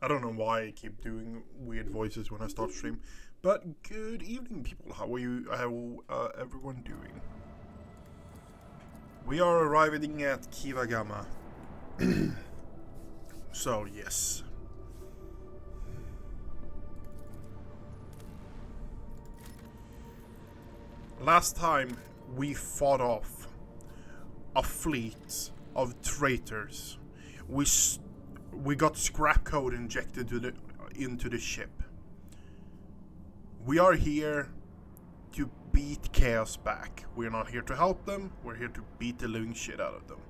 I don't know why I keep doing weird voices when I start stream. But good evening, people. How are you? How everyone doing? We are arriving at Kiava. So yes. Last time we fought off a fleet of traitors. We got scrap code injected into the ship. We are here to beat Chaos back. We're not here to help them, we're here to beat the living shit out of them.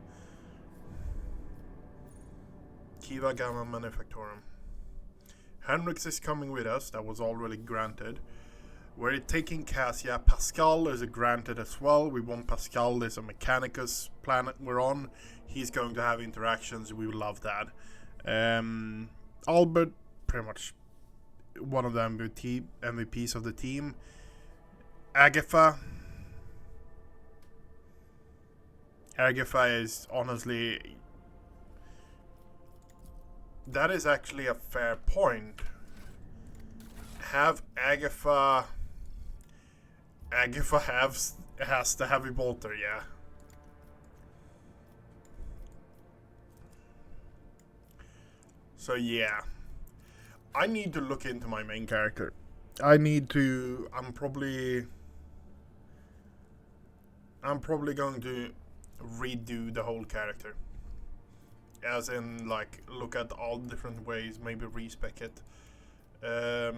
Kiava Manufactorum. Hendrix is coming with us, that was already granted. We're taking Cassia. Pascal is granted as well. We want Pascal. There's a Mechanicus planet we're on. He's going to have interactions. We would love that. Albert, pretty much one of the MVPs of the team. Agatha. Agatha is honestly... That is actually a fair point. Have Agatha... Agatha has the heavy bolter, yeah. So yeah. I need to look into my main character. I'm probably going to redo the whole character. As in, like, look at all different ways, maybe respec it. I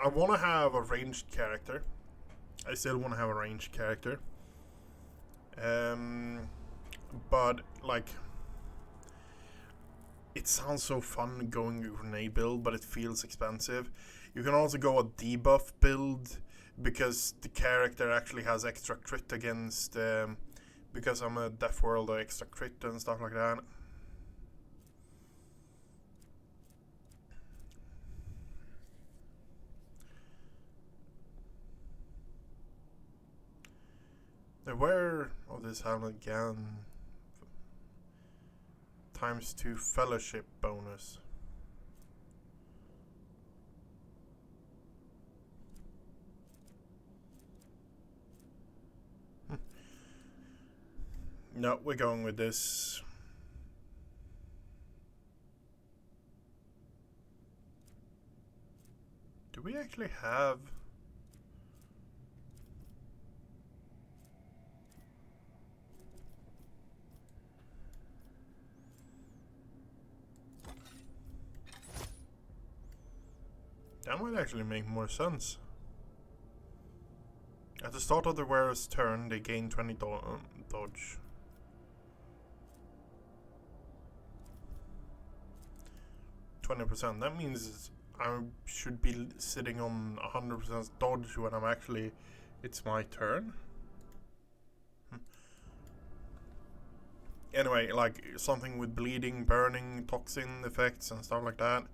want to have a ranged character. I still want to have a ranged character. But, like, it sounds so fun going a grenade build, but it feels expensive. You can also go a debuff build, because the character actually has extra crit against, because I'm a Death World, or extra crit and stuff like that. The wear of this helmet again ×2 fellowship bonus. No, we're going with this. Do we actually have... That might actually make more sense. At the start of the wearer's turn, they gain 20 dodge. %. That means I should be sitting on 100% dodge when I'm actually... It's my turn. Anyway, like something with bleeding, burning, toxin effects and stuff like that.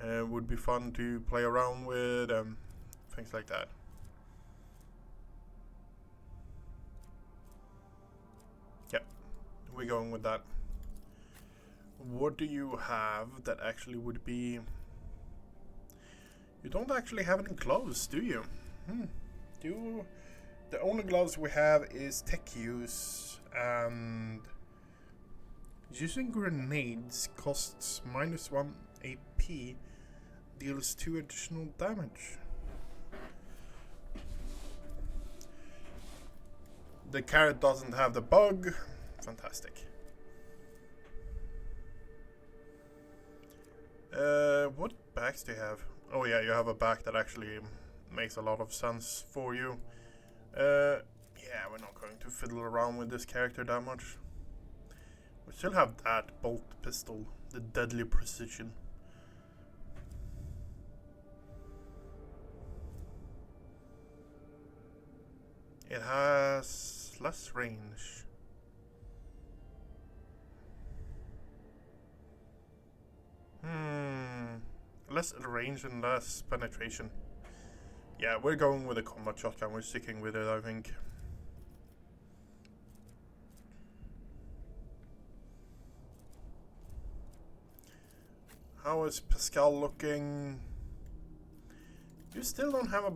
Would be fun to play around with, things like that. Yep, we're going with that. What do you have that actually would be... You don't actually have any gloves, do you? The only gloves we have is tech use, and using grenades costs -1 AP, deals 2 additional damage. The carrot doesn't have the bug. Fantastic. What bags do you have? Oh yeah, you have a bag that actually makes a lot of sense for you. Yeah, we're not going to fiddle around with this character that much. We still have that bolt pistol, the deadly precision. It has less range. Less range and less penetration. Yeah, we're going with a combat shotgun. We're sticking with it, I think. How is Pascal looking? You still don't have a...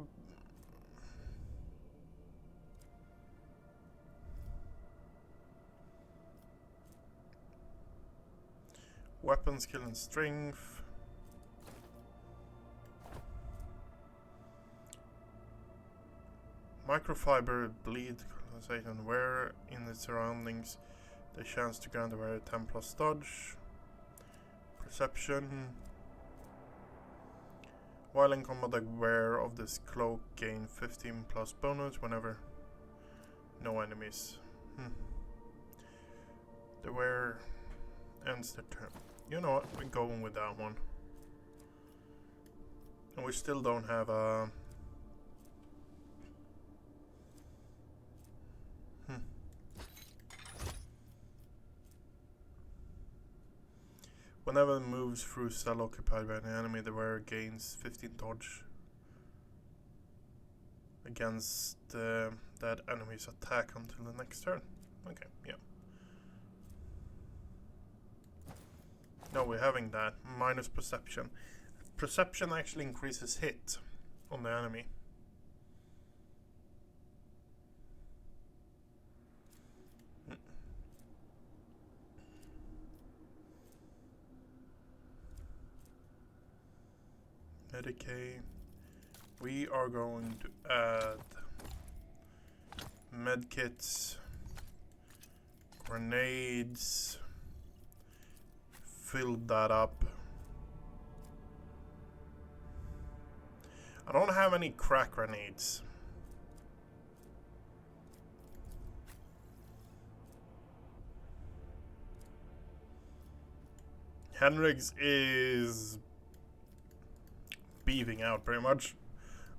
weapon skill and strength. Microfiber bleed condensation where in the surroundings the chance to grant a wearer 10 plus dodge. Perception. While in combat, the wearer of this cloak gain 15 plus bonus whenever no enemies. The wearer ends the turn. You know what? We're going with that one. And we still don't have a... Whenever it moves through cell occupied by an enemy, the wearer gains 15 dodge against that enemy's attack until the next turn. Okay, yeah. No, we're having that. Minus perception. Perception actually increases hit on the enemy. Medicaid. We are going to add medkits, grenades, fill that up. I don't have any crack grenades. Henrik's is beefing out pretty much.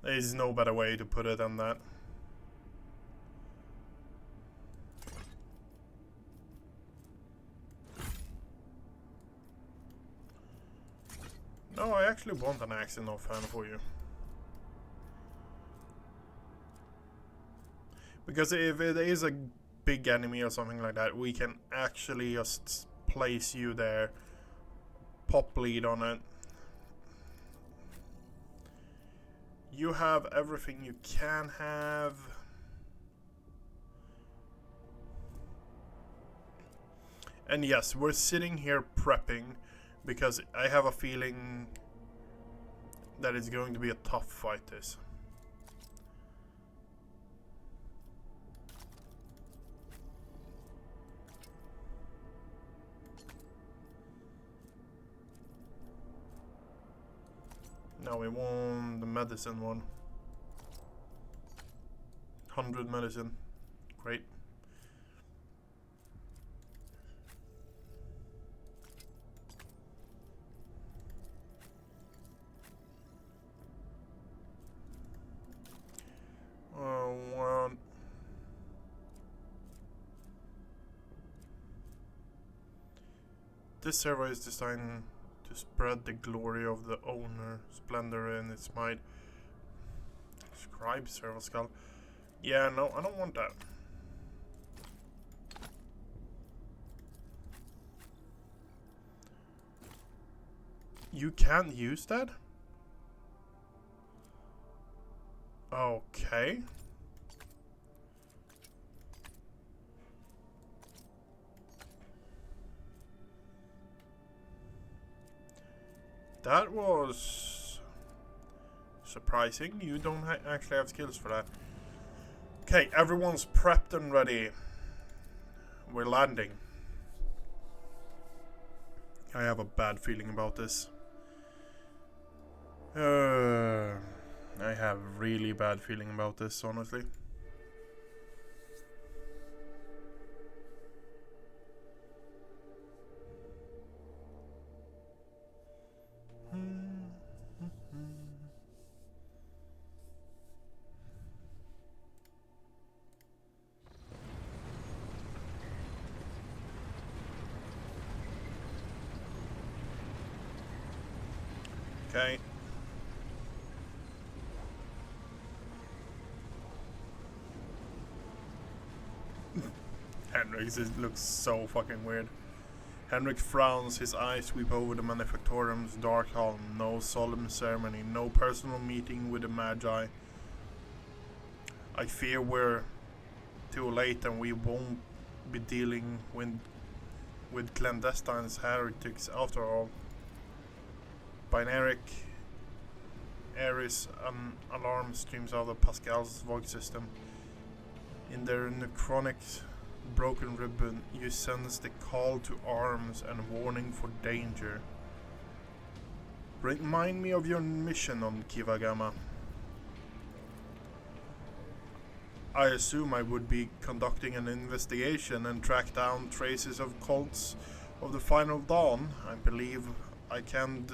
There's no better way to put it than that. No, I actually want an axe in offhand for you. Because if it is a big enemy or something like that, we can actually just place you there, pop lead on it. You have everything you can have. And yes, we're sitting here prepping because I have a feeling that it's going to be a tough fight this. No, we won the medicine one. 100 medicine. Great. One. This server is designed to spread the glory of the owner, splendor in its might. Scribe server skull. Yeah, no, I don't want that. You can't use that? Okay. That was surprising. You don't actually have skills for that. Okay, everyone's prepped and ready. We're landing. I have a bad feeling about this. I have a really bad feeling about this, honestly. Okay. Henrik's looks so fucking weird. Henrik frowns, his eyes sweep over the Manufactorum's dark hall. No solemn ceremony, no personal meeting with the Magi. I fear we're too late and we won't be dealing with clandestine heretics after all. Binaric Ares, an alarm streams out of Pascal's voice system. In their necronic broken ribbon, you sense the call to arms and warning for danger. Remind me of your mission on Kiava. I assume I would be conducting an investigation and track down traces of cults of the Final Dawn. I believe I can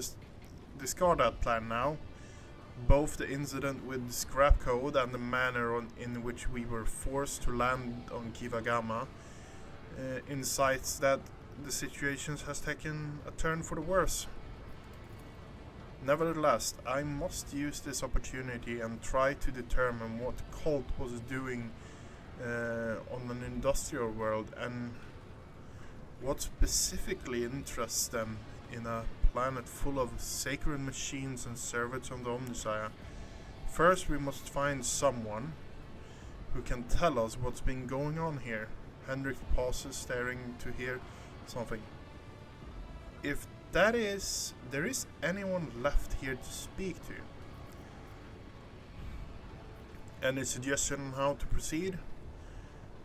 discard that plan now. Both the incident with Scrap Code and the manner in which we were forced to land on Kiava incites that the situation has taken a turn for the worse. Nevertheless, I must use this opportunity and try to determine what cult was doing on an industrial world and what specifically interests them in a planet full of sacred machines and servants on the Omnissiah. First, we must find someone who can tell us what's been going on here. Henrik pauses, staring to hear something. If there is anyone left here to speak to. Any suggestion on how to proceed?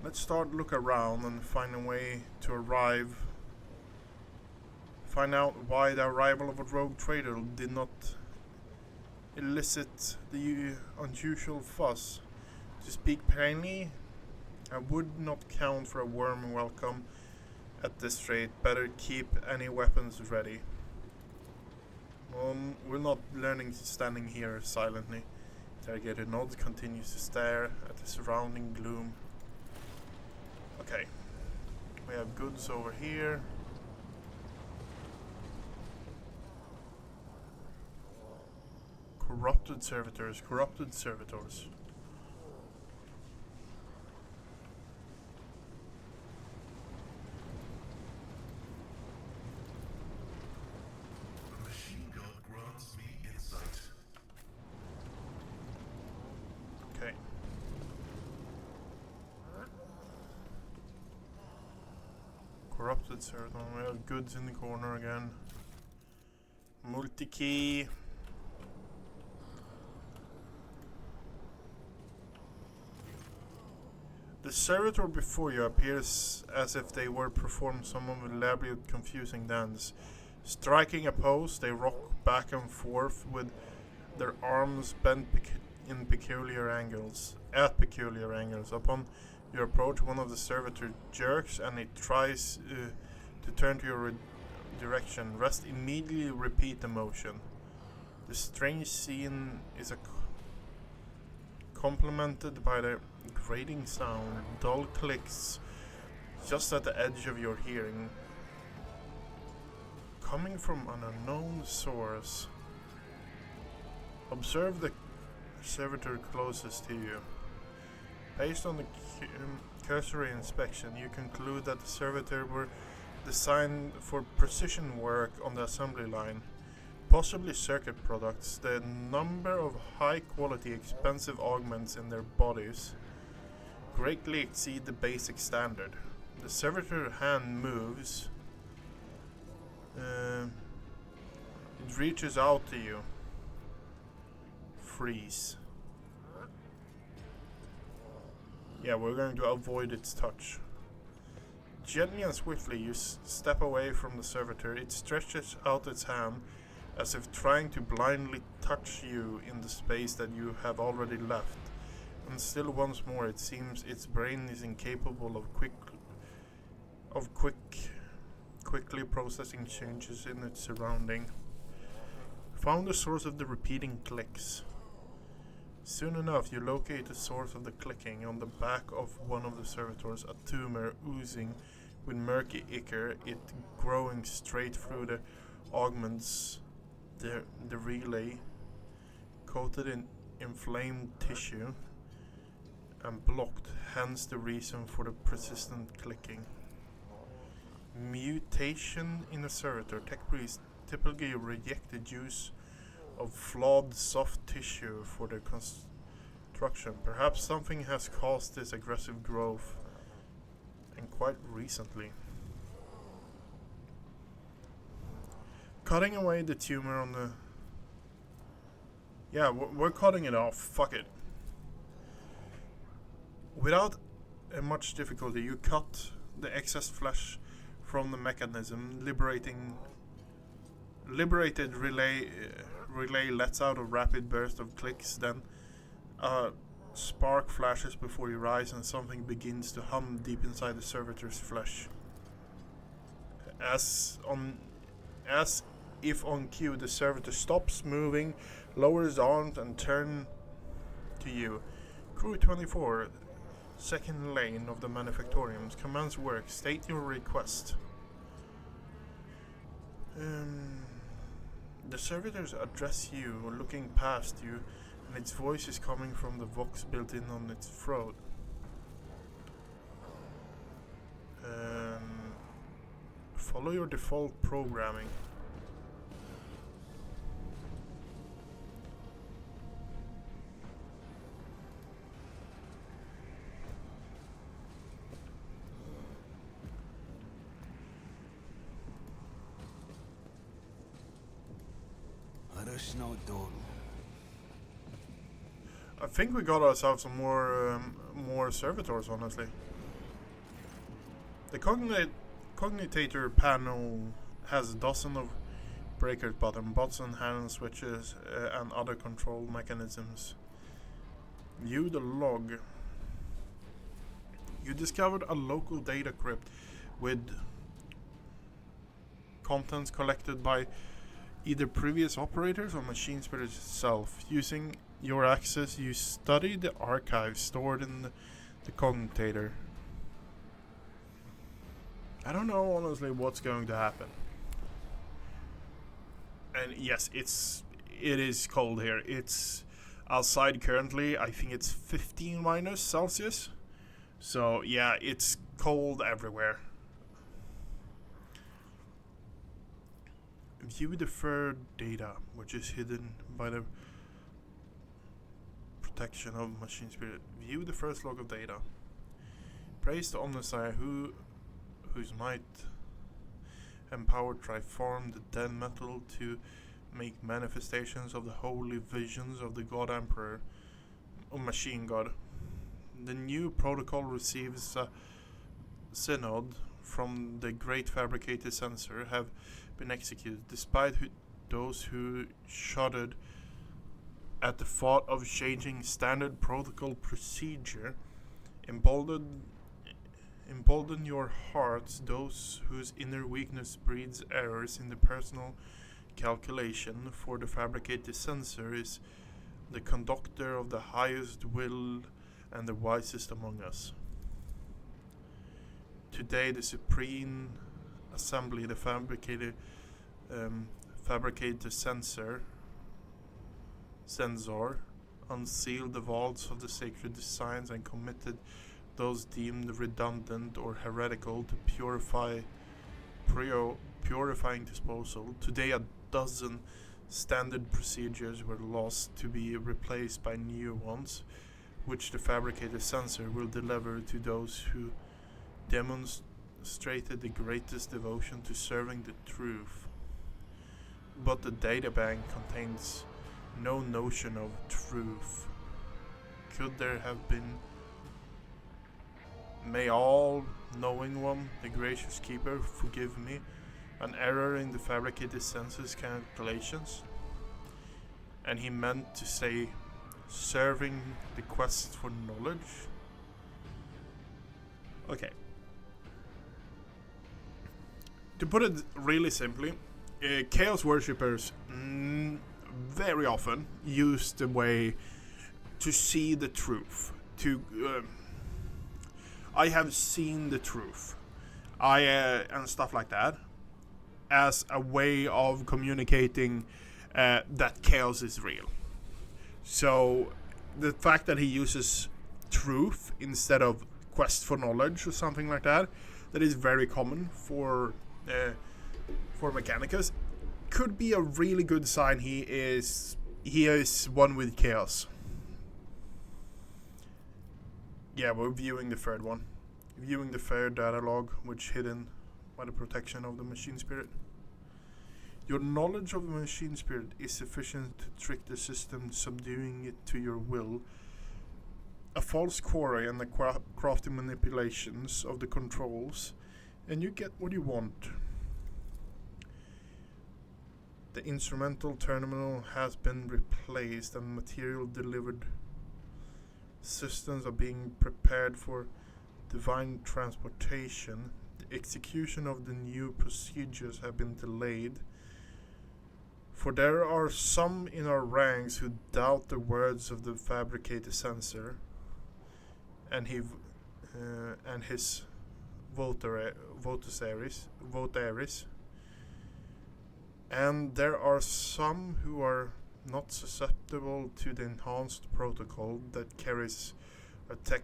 Let's start look around and find a way to find out why the arrival of a rogue trader did not elicit the unusual fuss. To speak plainly, I would not count for a warm welcome at this rate. Better keep any weapons ready. We're not learning standing here silently. Interrogator nods, continues to stare at the surrounding gloom. Okay. We have goods over here. Corrupted servitors. Okay. Corrupted servitor. We have goods in the corner again. Multi-key. The servitor before you appears as if they were performing some elaborate confusing dance. Striking a pose, they rock back and forth with their arms bent in peculiar angles. Upon your approach, one of the servitors jerks and it tries to turn to your direction. Rest immediately repeat the motion. The strange scene is complemented by the grating sound, dull clicks just at the edge of your hearing, coming from an unknown source. Observe the servitor closest to you. Based on the cursory inspection, you conclude that the servitor were designed for precision work on the assembly line, possibly circuit products. The number of high-quality, expensive augments in their bodies greatly exceed the basic standard. The servitor hand moves. It reaches out to you. Freeze. Yeah, we're going to avoid its touch. Gently and swiftly, you step away from the servitor. It stretches out its hand as if trying to blindly touch you in the space that you have already left. And still once more, it seems its brain is incapable of quickly processing changes in its surrounding. Found the source of the repeating clicks. Soon enough, you locate the source of the clicking on the back of one of the servitors, a tumor oozing with murky ichor, it growing straight through the augments, the relay, coated in inflamed tissue and blocked, hence the reason for the persistent clicking. Mutation in a servitor. Tech priests typically reject the use of flawed soft tissue for their construction. Perhaps something has caused this aggressive growth, and quite recently. Cutting away the tumor on the... Yeah, we're cutting it off. Fuck it. Without much difficulty, you cut the excess flesh from the mechanism. Liberated relay lets out a rapid burst of clicks. Then a spark flashes before your eyes, and something begins to hum deep inside the servitor's flesh. As if on cue, the servitor stops moving, lowers arms, and turns to you. Crew 24, second lane of the manufactoriums, commence work. State your request. The servitors address you, looking past you, and its voice is coming from the vox built in on its throat. Follow your default programming. I think we got ourselves some more servitors, honestly. The cognitator panel has a dozen of breaker buttons and hand switches and other control mechanisms. View the log. You discovered a local data crypt with contents collected by either previous operators or machine spirit itself. Using your access, you study the archives stored in the cognitator. I don't know honestly what's going to happen. And yes, it is cold here. It's outside currently. I think it's 15 minus Celsius. So yeah, it's cold everywhere. View deferred data, which is hidden by the protection of machine spirit. View the first log of data. Praise the Omnissiah whose might empowered Triform, the dead metal, to make manifestations of the holy visions of the God Emperor, or Machine God. The new protocol receives a synod from the great fabricated sensor have been executed, despite those who shuddered at the thought of changing standard protocol procedure. Embolden your hearts, those whose inner weakness breeds errors in the personal calculation, for the fabricated sensor is the conductor of the highest will and the wisest among us. Today the Supreme Assembly, the fabricated sensor, unsealed the vaults of the sacred designs and committed those deemed redundant or heretical to purifying disposal. Today a dozen standard procedures were lost to be replaced by new ones, which the fabricated sensor will deliver to those who demonstrated the greatest devotion to serving the truth. But the databank contains no notion of truth. Could there have been? May all knowing one, the gracious keeper, forgive me, an error in the fabricated senses calculations? And he meant to say, serving the quest for knowledge? Okay. To put it really simply, Chaos worshippers very often use the way to see the truth. I have seen the truth, and stuff like that, as a way of communicating that chaos is real. So the fact that he uses truth instead of quest for knowledge or something like that that is very common for Mechanicus, could be a really good sign he is one with chaos. Yeah, we're viewing the third one. Viewing the third data log, which hidden by the protection of the machine spirit. Your knowledge of the machine spirit is sufficient to trick the system, subduing it to your will. A false quarry and the crafty manipulations of the controls, and you get what you want. The instrumental terminal has been replaced and material delivered. Systems are being prepared for divine transportation. The execution of the new procedures have been delayed. For there are some in our ranks who doubt the words of the fabricated censor and his votaries. And there are some who are not susceptible to the enhanced protocol that carries our tech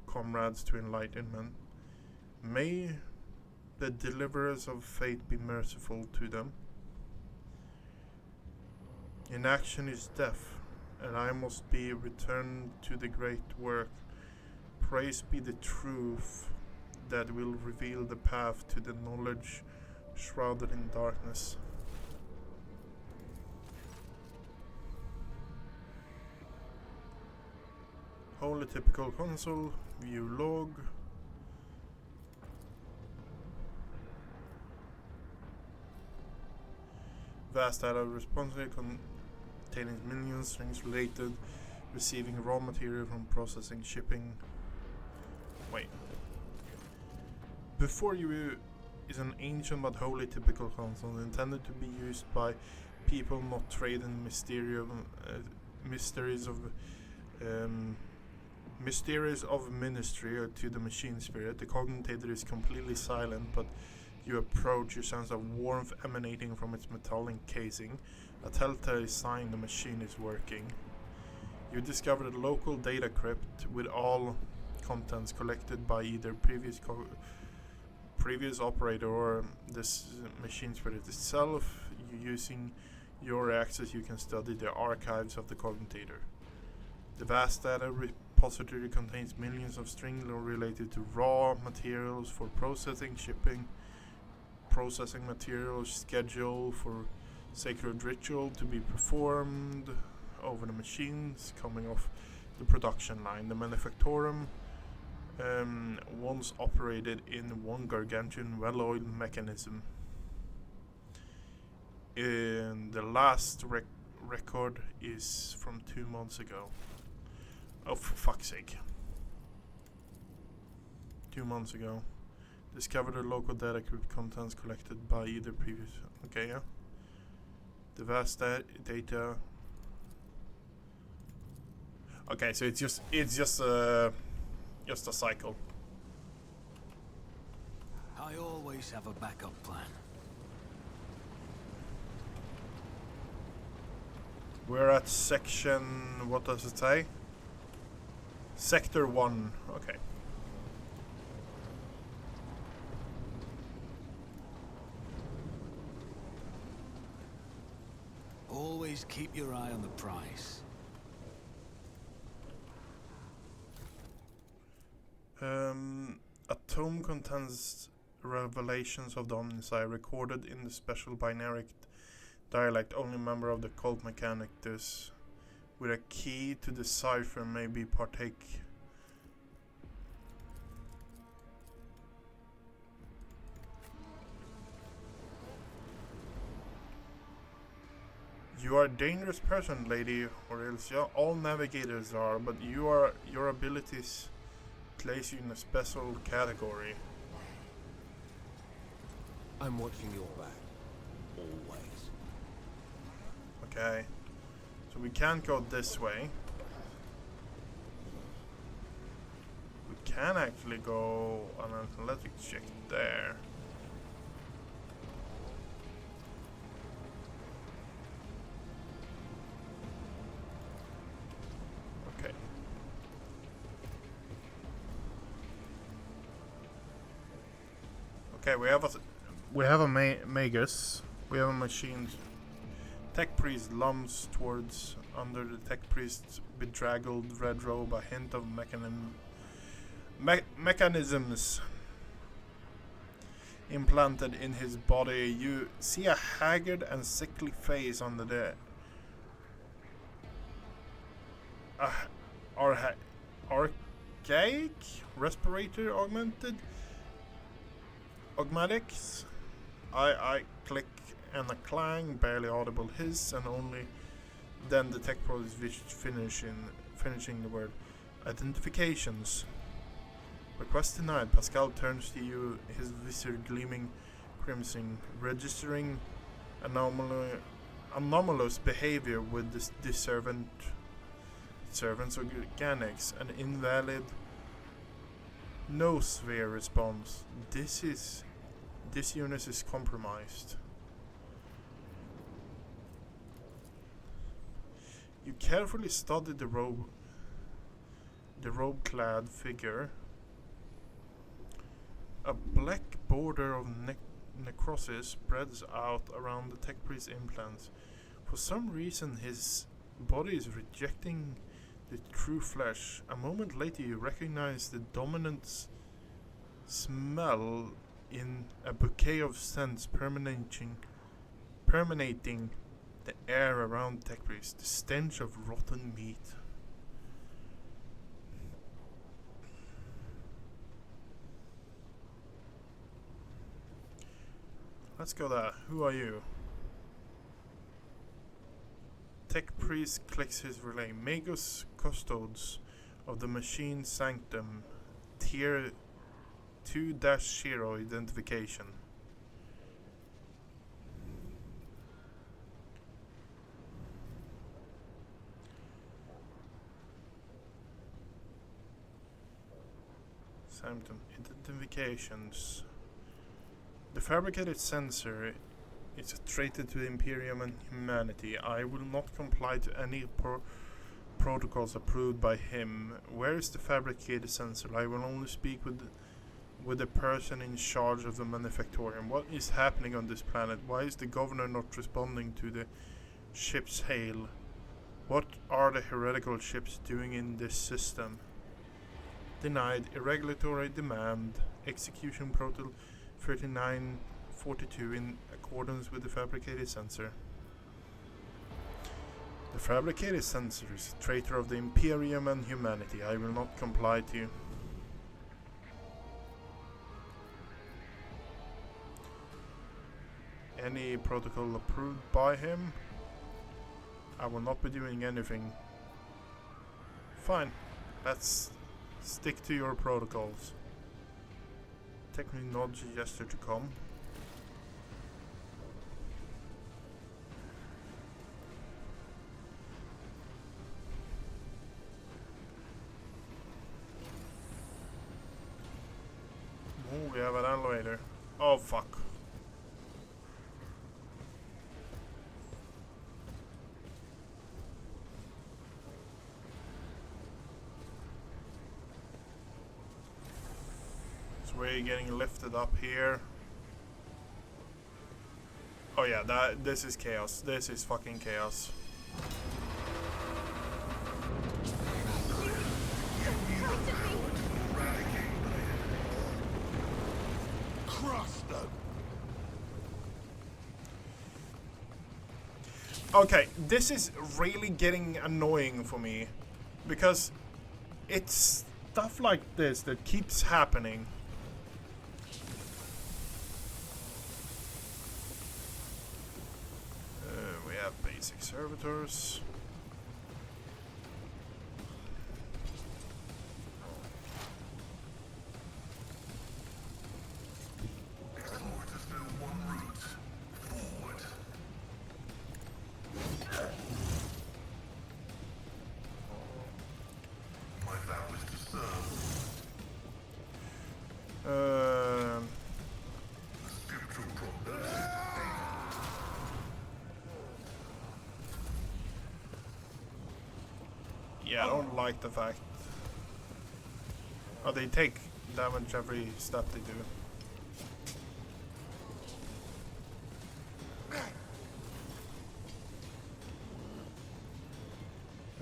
comrades to enlightenment. May the deliverers of fate be merciful to them. Inaction is death, and I must be returned to the great work. Praise be the truth that will reveal the path to the knowledge shrouded in darkness. Holy typical console, view log. Vast data responsibly containing millions strings related, receiving raw material from processing, shipping. Wait. Before you is an ancient but wholly typical console intended to be used by people not trained in mysteries of ministry to the machine spirit. The cogitator is completely silent, but you approach, you sense a warmth emanating from its metallic casing, a telltale sign the machine is working. You discover a local data crypt with all contents collected by either previous operator or this machine spirit itself. Using your access, you can study the archives of the cogitator. The vast data repository contains millions of strings related to raw materials for processing, shipping, processing materials, schedule for sacred ritual to be performed over the machines coming off the production line. The manufactorum once operated in one gargantuan well-oiled mechanism. The last record is from 2 months ago. Oh, for fuck's sake. 2 months ago. Discovered a local data crypt contents collected by either previous... Okay, yeah. The vast data... Okay, so it's just a cycle. I always have a backup plan. We're at section... What does it say? Sector 1. Okay. Always keep your eye on the prize. A tome contains revelations of the Omnisci recorded in the special binary dialect. Only member of the cult Mechanicus with a key to the cipher may be partake. You are a dangerous person, Lady Aurelia. All navigators are, but your abilities place you in a special category. I'm watching your back. Always. Okay. So we can't go this way. We can actually go on an athletic check there. Okay. Okay, we have a magus. We have a machine. Tech priest lumps towards under the tech priest's bedraggled red robe, a hint of mechanisms implanted in his body. You see a haggard and sickly face under the archaic respirator augmatics. I click and a clang, barely audible hiss, and only then the tech pro is finishing the word. Identifications. Request denied. Pascal turns to you, his visor gleaming crimson, registering anomalous behavior with the servant's organics, an invalid noosphere response. This unit is compromised. You carefully study the robe-clad figure. A black border of necrosis spreads out around the tech priest's implants. For some reason, his body is rejecting the true flesh. A moment later, you recognize the dominant smell in a bouquet of scents permeating the air around tech priest. The stench of rotten meat. Let's go there. Who are you? Tech priest clicks his relay. Magus custodes of the machine sanctum. Tier 2-0 identification. Sanctum identifications. The fabricated sensor is traitor to the Imperium and humanity. I will not comply to any protocols approved by him. Where is the fabricated sensor? I will only speak with the person in charge of the manufactorium. What is happening on this planet? Why is the governor not responding to the ship's hail? What are the heretical ships doing in this system? Denied. Irregulatory demand. Execution protocol 3942 in accordance with the fabricated sensor. The fabricated sensor is a traitor of the Imperium and humanity. I will not comply to you. Any protocol approved by him? I will not be doing anything. Fine. Let's stick to your protocols. Technically nods a gesture to come. Oh, we have an elevator. Oh fuck. We're getting lifted up here. Oh yeah, this is chaos. This is fucking chaos. Okay, this is really getting annoying for me because it's stuff like this that keeps happening. Basic servitors. Yeah, I don't like the fact. Oh, they take damage every step they do.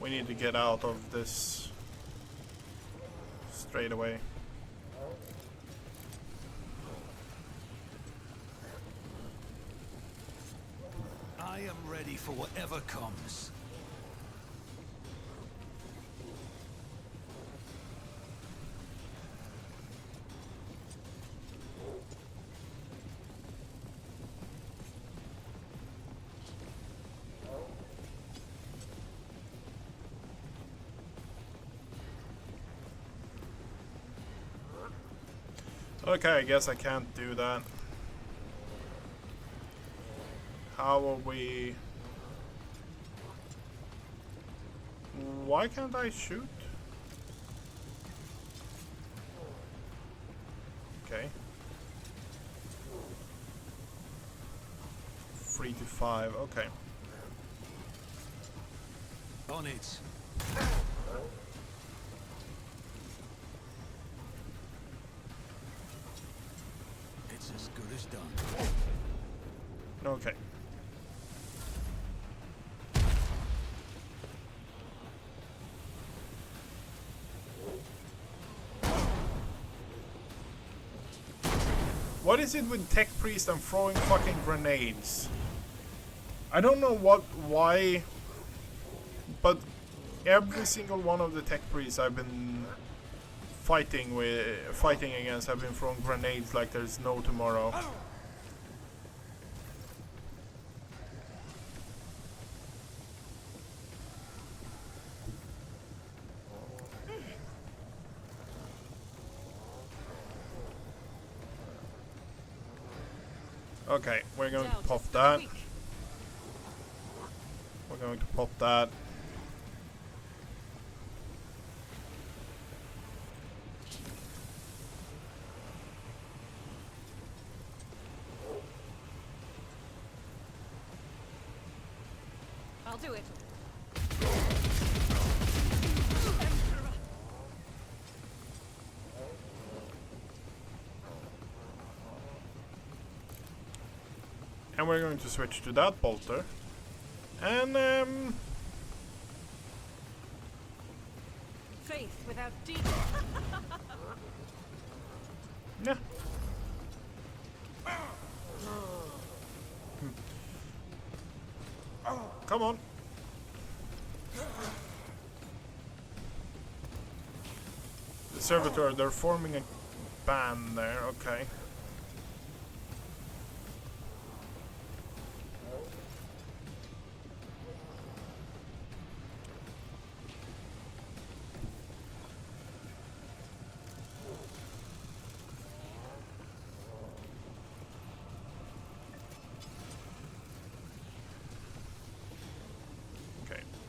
We need to get out of this straight away. I am ready for whatever comes. Okay, I guess I can't do that. How will we... Why can't I shoot? Okay. 3 to 5, okay. On it. It's as good as done. Okay. What is it with Tech Priest and throwing fucking grenades? I don't know why, but every single one of the Tech Priests I've been fighting against have been throwing grenades like there's no tomorrow. Okay, we're going to pop that. We're going to pop that. I'll do it. And we're going to switch to that bolter. And Faith without deed. yeah. Come on. The servitor, they're forming a band there, okay.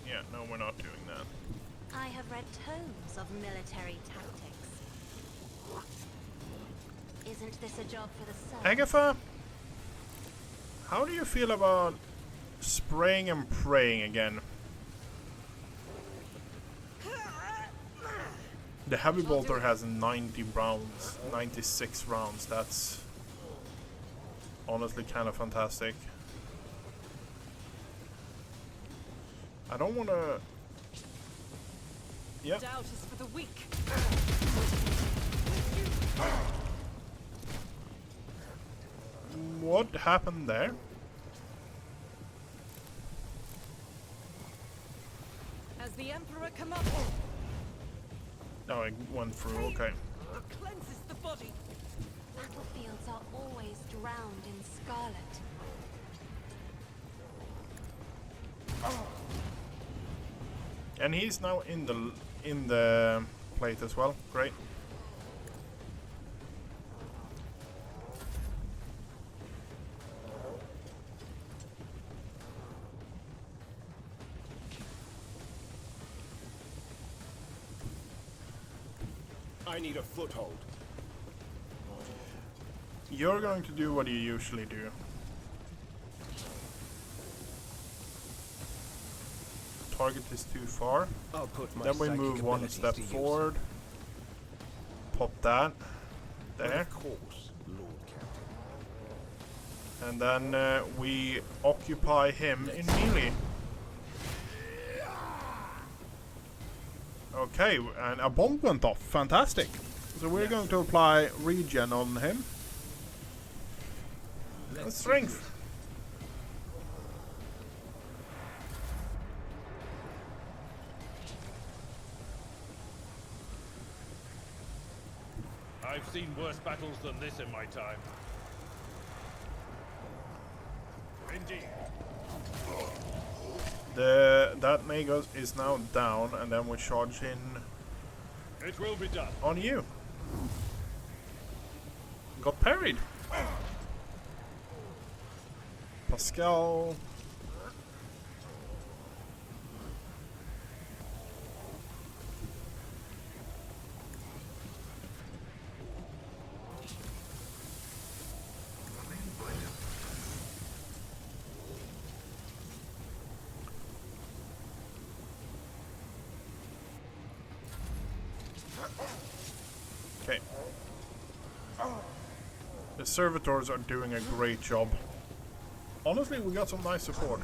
Yeah, no, we're not doing that. I have read tomes of military tactics. Isn't this a job for the sun? Agatha, how do you feel about spraying and praying again? The heavy bolter has 90 rounds, 96 rounds. That's honestly kind of fantastic. I don't want to... Yep. Doubt is for the weak. What happened there? Has the Emperor come up? No, it went through, okay. Cleanses the body. Battlefields are always drowned in scarlet. And he's now in the plate as well. Great. I need a foothold. You're going to do what you usually do. Target is too far. I'll put my Then we psychic move one abilities step to use. forward. Pop that. But There. of course, Lord Captain. And then we occupy him in melee. Okay, and a bomb went off. Fantastic. So we're going to apply regen on him. And strength. I've seen worse battles than this in my time. Indeed. That Magos is now down, and then we charge in It will be done. on you. Got parried. Pascal. Okay. The servitors are doing a great job. Honestly, we got some nice support.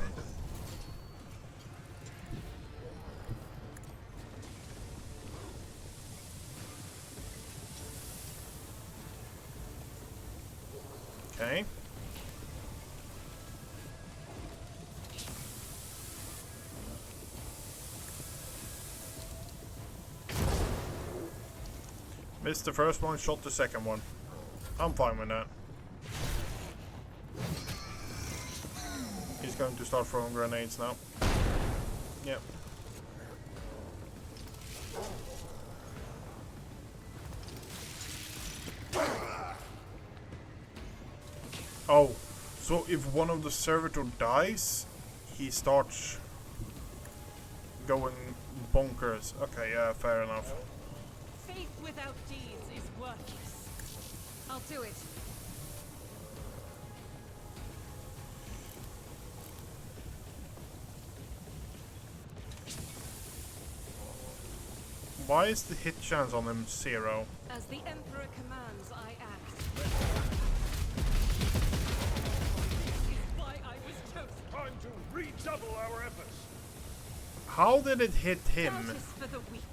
Okay. Missed the first one, shot the second one. I'm fine with that. He's going to start throwing grenades now. Yep. Oh, so if one of the servitor dies, he starts going bonkers. Okay, yeah, fair enough. Faith without deeds is worthless. I'll do it. Why is the hit chance on him 0? As the Emperor commands, I act. Why I was chosen. Time to redouble our efforts. How did it hit him? Justice for the weak.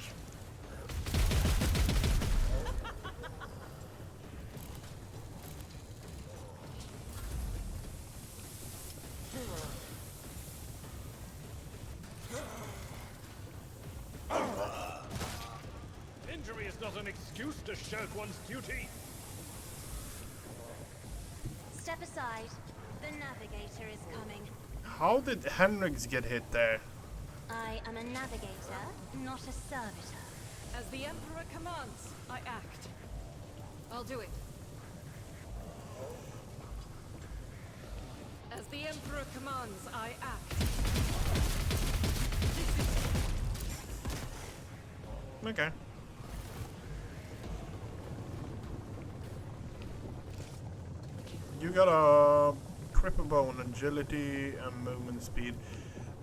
Injury is not an excuse to shirk one's duty. Step aside. The navigator is coming. How did Henriks get hit there? I am a navigator, not a servitor. As the Emperor commands, I act. I'll do it. As the Emperor commands, I act. Okay. You got a cripple bone, agility, and movement speed.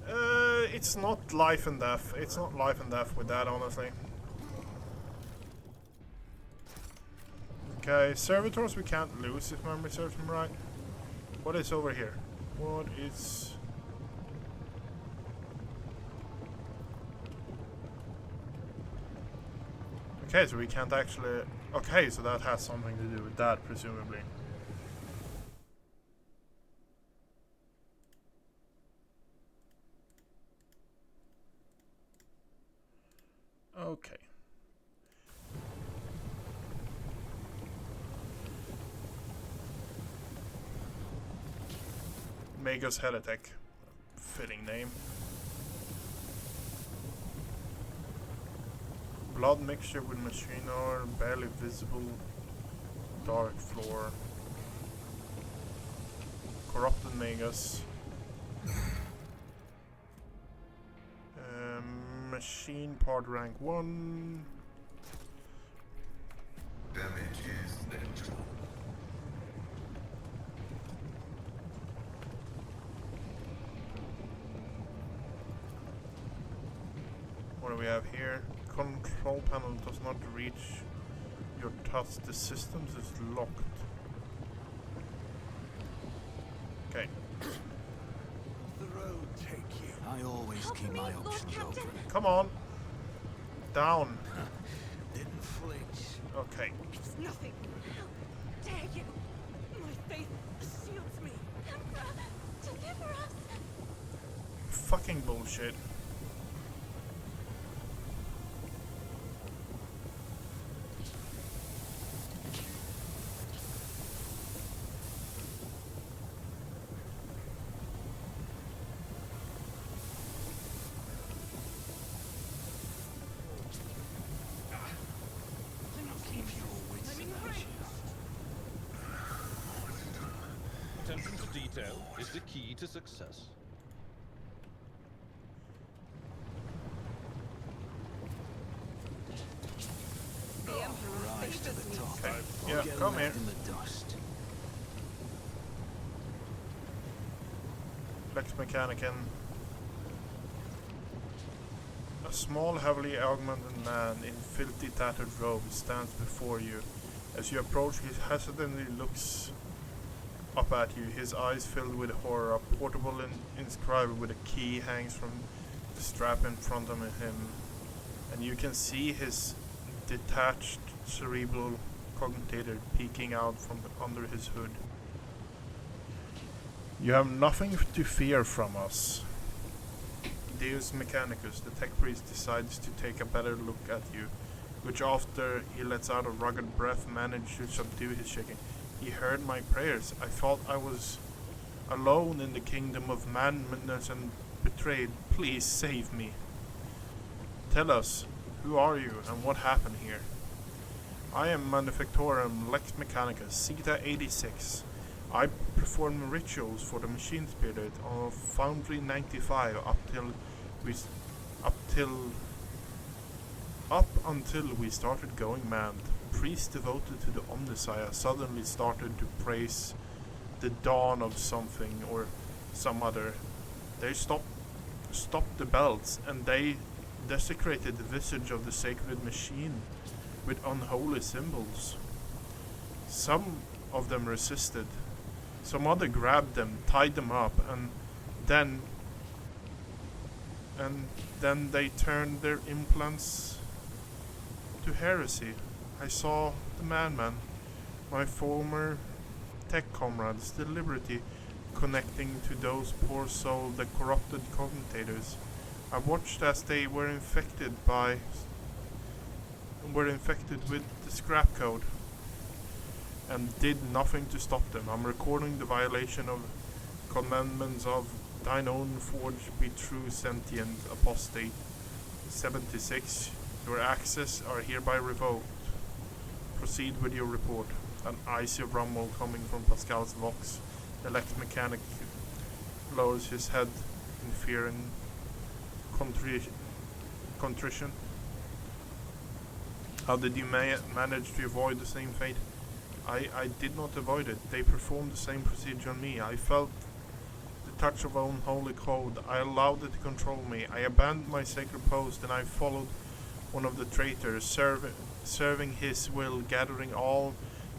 It's not life and death. It's not life and death with that, honestly. Okay, servitors we can't lose if memory serves me right. What is over here? What is... Okay, so we can't actually... Okay, so that has something to do with that, presumably. Okay. Magus Head Attack. Fitting name. Blood mixture with machine ore, barely visible, dark floor. Corrupted Magus. Machine part rank 1. Damage is neutral. What do we have here? Control panel does not reach your touch. The systems is locked. Okay. The road take you. I always Help keep me, my Lord options Captain. open. Come on. down. Didn't flinch. Okay. It's nothing. How dare you? My faith shields me. Emperor, deliver us. Fucking bullshit. Keep your wits about you. Attention to detail is the key to success. The Emperor Rise to favors the me. top. Okay. Or Yeah, get come left here. in the dust. Lex Mechanicum. A small, heavily augmented man in filthy, tattered robes stands before you. As you approach, he hesitantly looks up at you, his eyes filled with horror. A portable inscriber with a key hangs from the strap in front of him, and you can see his detached cerebral cogitator peeking out from under his hood. You have nothing to fear from us. Deus Mechanicus, the tech priest, decides to take a better look at you, which after he lets out a rugged breath manages to subdue his shaking. He heard my prayers. I thought I was alone in the kingdom of madness and betrayed. Please save me. Tell us, who are you and what happened here? I am Manufactorum Lex Mechanicus, Sita 86. I perform rituals for the machine spirit of Foundry 95 up until we started going mad. Priests devoted to the Omnissiah suddenly started to praise the dawn of something or some other. They stopped the belts and they desecrated the visage of the sacred machine with unholy symbols. Some of them resisted. Some other grabbed them, tied them up, and then they turned their implants to heresy. I saw the madman, my former tech comrades, deliberately connecting to those poor souls, the corrupted commentators. I watched as they were infected with the scrap code and did nothing to stop them. I'm recording the violation of commandments of thine own forge be true sentient apostate 76. Your access are hereby revoked. Proceed with your report. An icy rumble coming from Pascal's vox. The Lex Mechanic lowers his head in fear and contrition. How did you manage to avoid the same fate? I did not avoid it. They performed the same procedure on me. I felt the touch of unholy code. I allowed it to control me. I abandoned my sacred post and I followed one of the traitors, serving his will, gathering all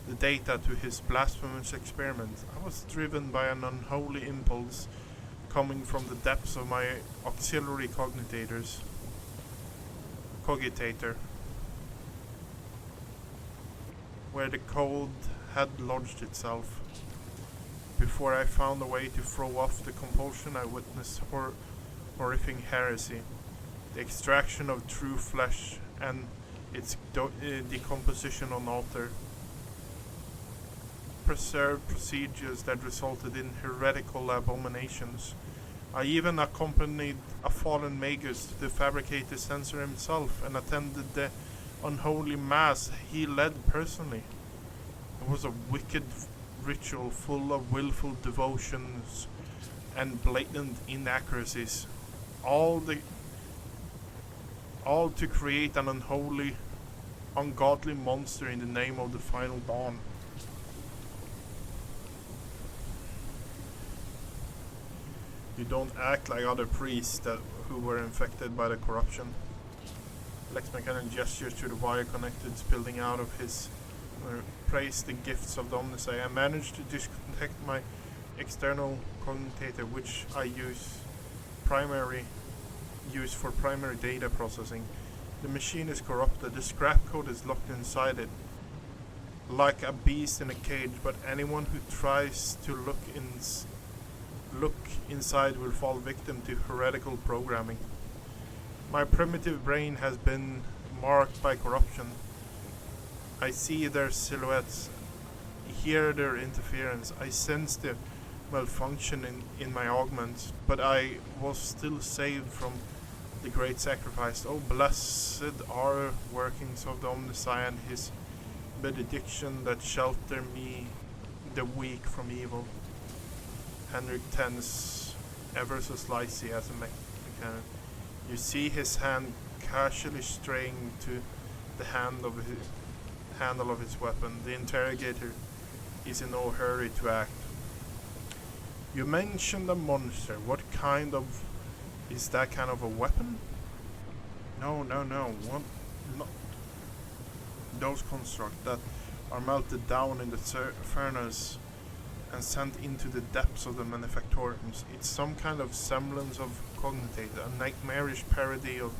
the data to his blasphemous experiment. I was driven by an unholy impulse coming from the depths of my auxiliary cogitator, where the code had lodged itself. Before I found a way to throw off the compulsion, I witnessed horrific heresy, the extraction of true flesh and its decomposition on altar, preserved procedures that resulted in heretical abominations. I even accompanied a fallen magus to fabricate the censor himself and attended the unholy mass he led personally. It was a wicked ritual full of willful devotions and blatant inaccuracies, all to create an unholy, ungodly monster in the name of the final dawn. You don't act like other priests who were infected by the corruption. Lex Mechanic gestures to the wire connected spilling out of his praise the gifts of the Omnissiah. I managed to disconnect my external commutator, which I use for primary data processing. The machine is corrupted. The scrap code is locked inside it, like a beast in a cage. But anyone who tries to look inside will fall victim to heretical programming. My primitive brain has been marked by corruption. I see their silhouettes, hear their interference. I sense the malfunction in my augments, but I was still saved from the great sacrifice. Oh, blessed are workings of the Omniscient, and his benediction that shelter me, the weak, from evil. Henrik tense, ever so slightly as a mechanic. You see his hand casually straying to the handle of his weapon. The interrogator is in no hurry to act. You mentioned a monster. What kind of... is that kind of a weapon? No. What? Not those constructs that are melted down in the furnace and sent into the depths of the manufactoriums. It's some kind of semblance of cognate, a nightmarish parody of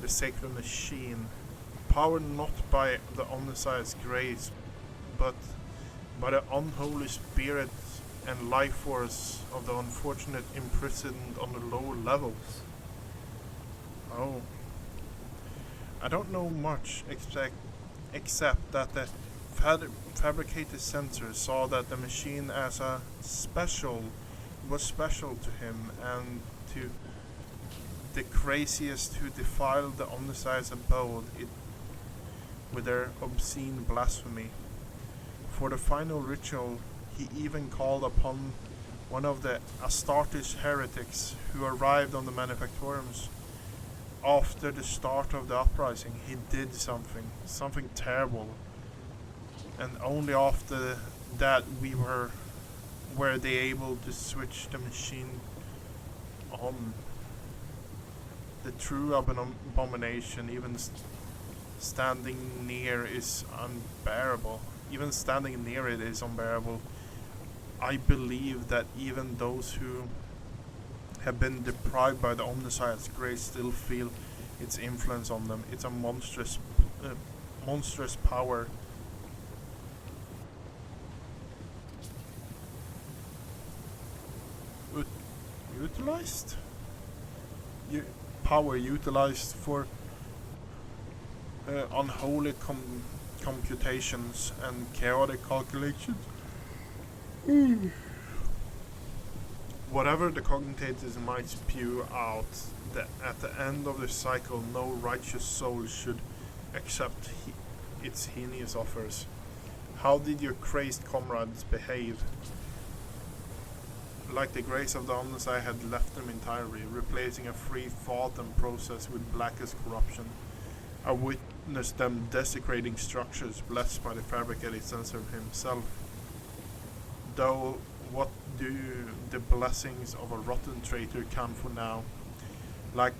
the sacred machine, powered not by the Omniscient's grace, but by the unholy spirit and life force of the unfortunate imprisoned on the lower levels. Oh. I don't know much except that the fabricated sensors saw that the machine as a was special to him and to the craziest who defiled the Omniscient's abode with their obscene blasphemy. For the final ritual, he even called upon one of the Astartes heretics who arrived on the manufactoriums after the start of the uprising. He did something terrible, and only after that were they able to switch the machine on. The true abomination, even standing near is unbearable. Even standing near it is unbearable. I believe that even those who have been deprived by the Omniscient's grace still feel its influence on them. It's a monstrous power. Utilized? Power utilized for unholy computations and chaotic calculations. Whatever the cognitators might spew out, at the end of the cycle, no righteous soul should accept its heinous offers. How did your crazed comrades behave? Like the grace of the Omniscient had left them entirely, replacing a free thought and process with blackest corruption. I witnessed them desecrating structures blessed by the fabricated sensor himself. Though what do the blessings of a rotten traitor count for now? Like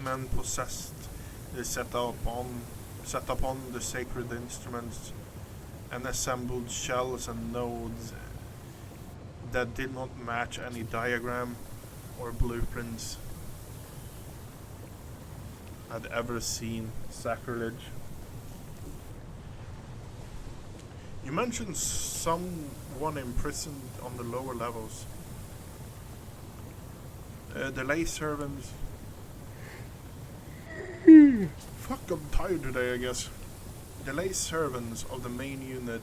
men possessed, they set upon the sacred instruments and assembled shells and nodes that did not match any diagram or blueprints I'd ever seen. Sacrilege. You mentioned someone imprisoned on the lower levels. The lay servants. Fuck, I'm tired today, I guess. The lay servants of the main unit.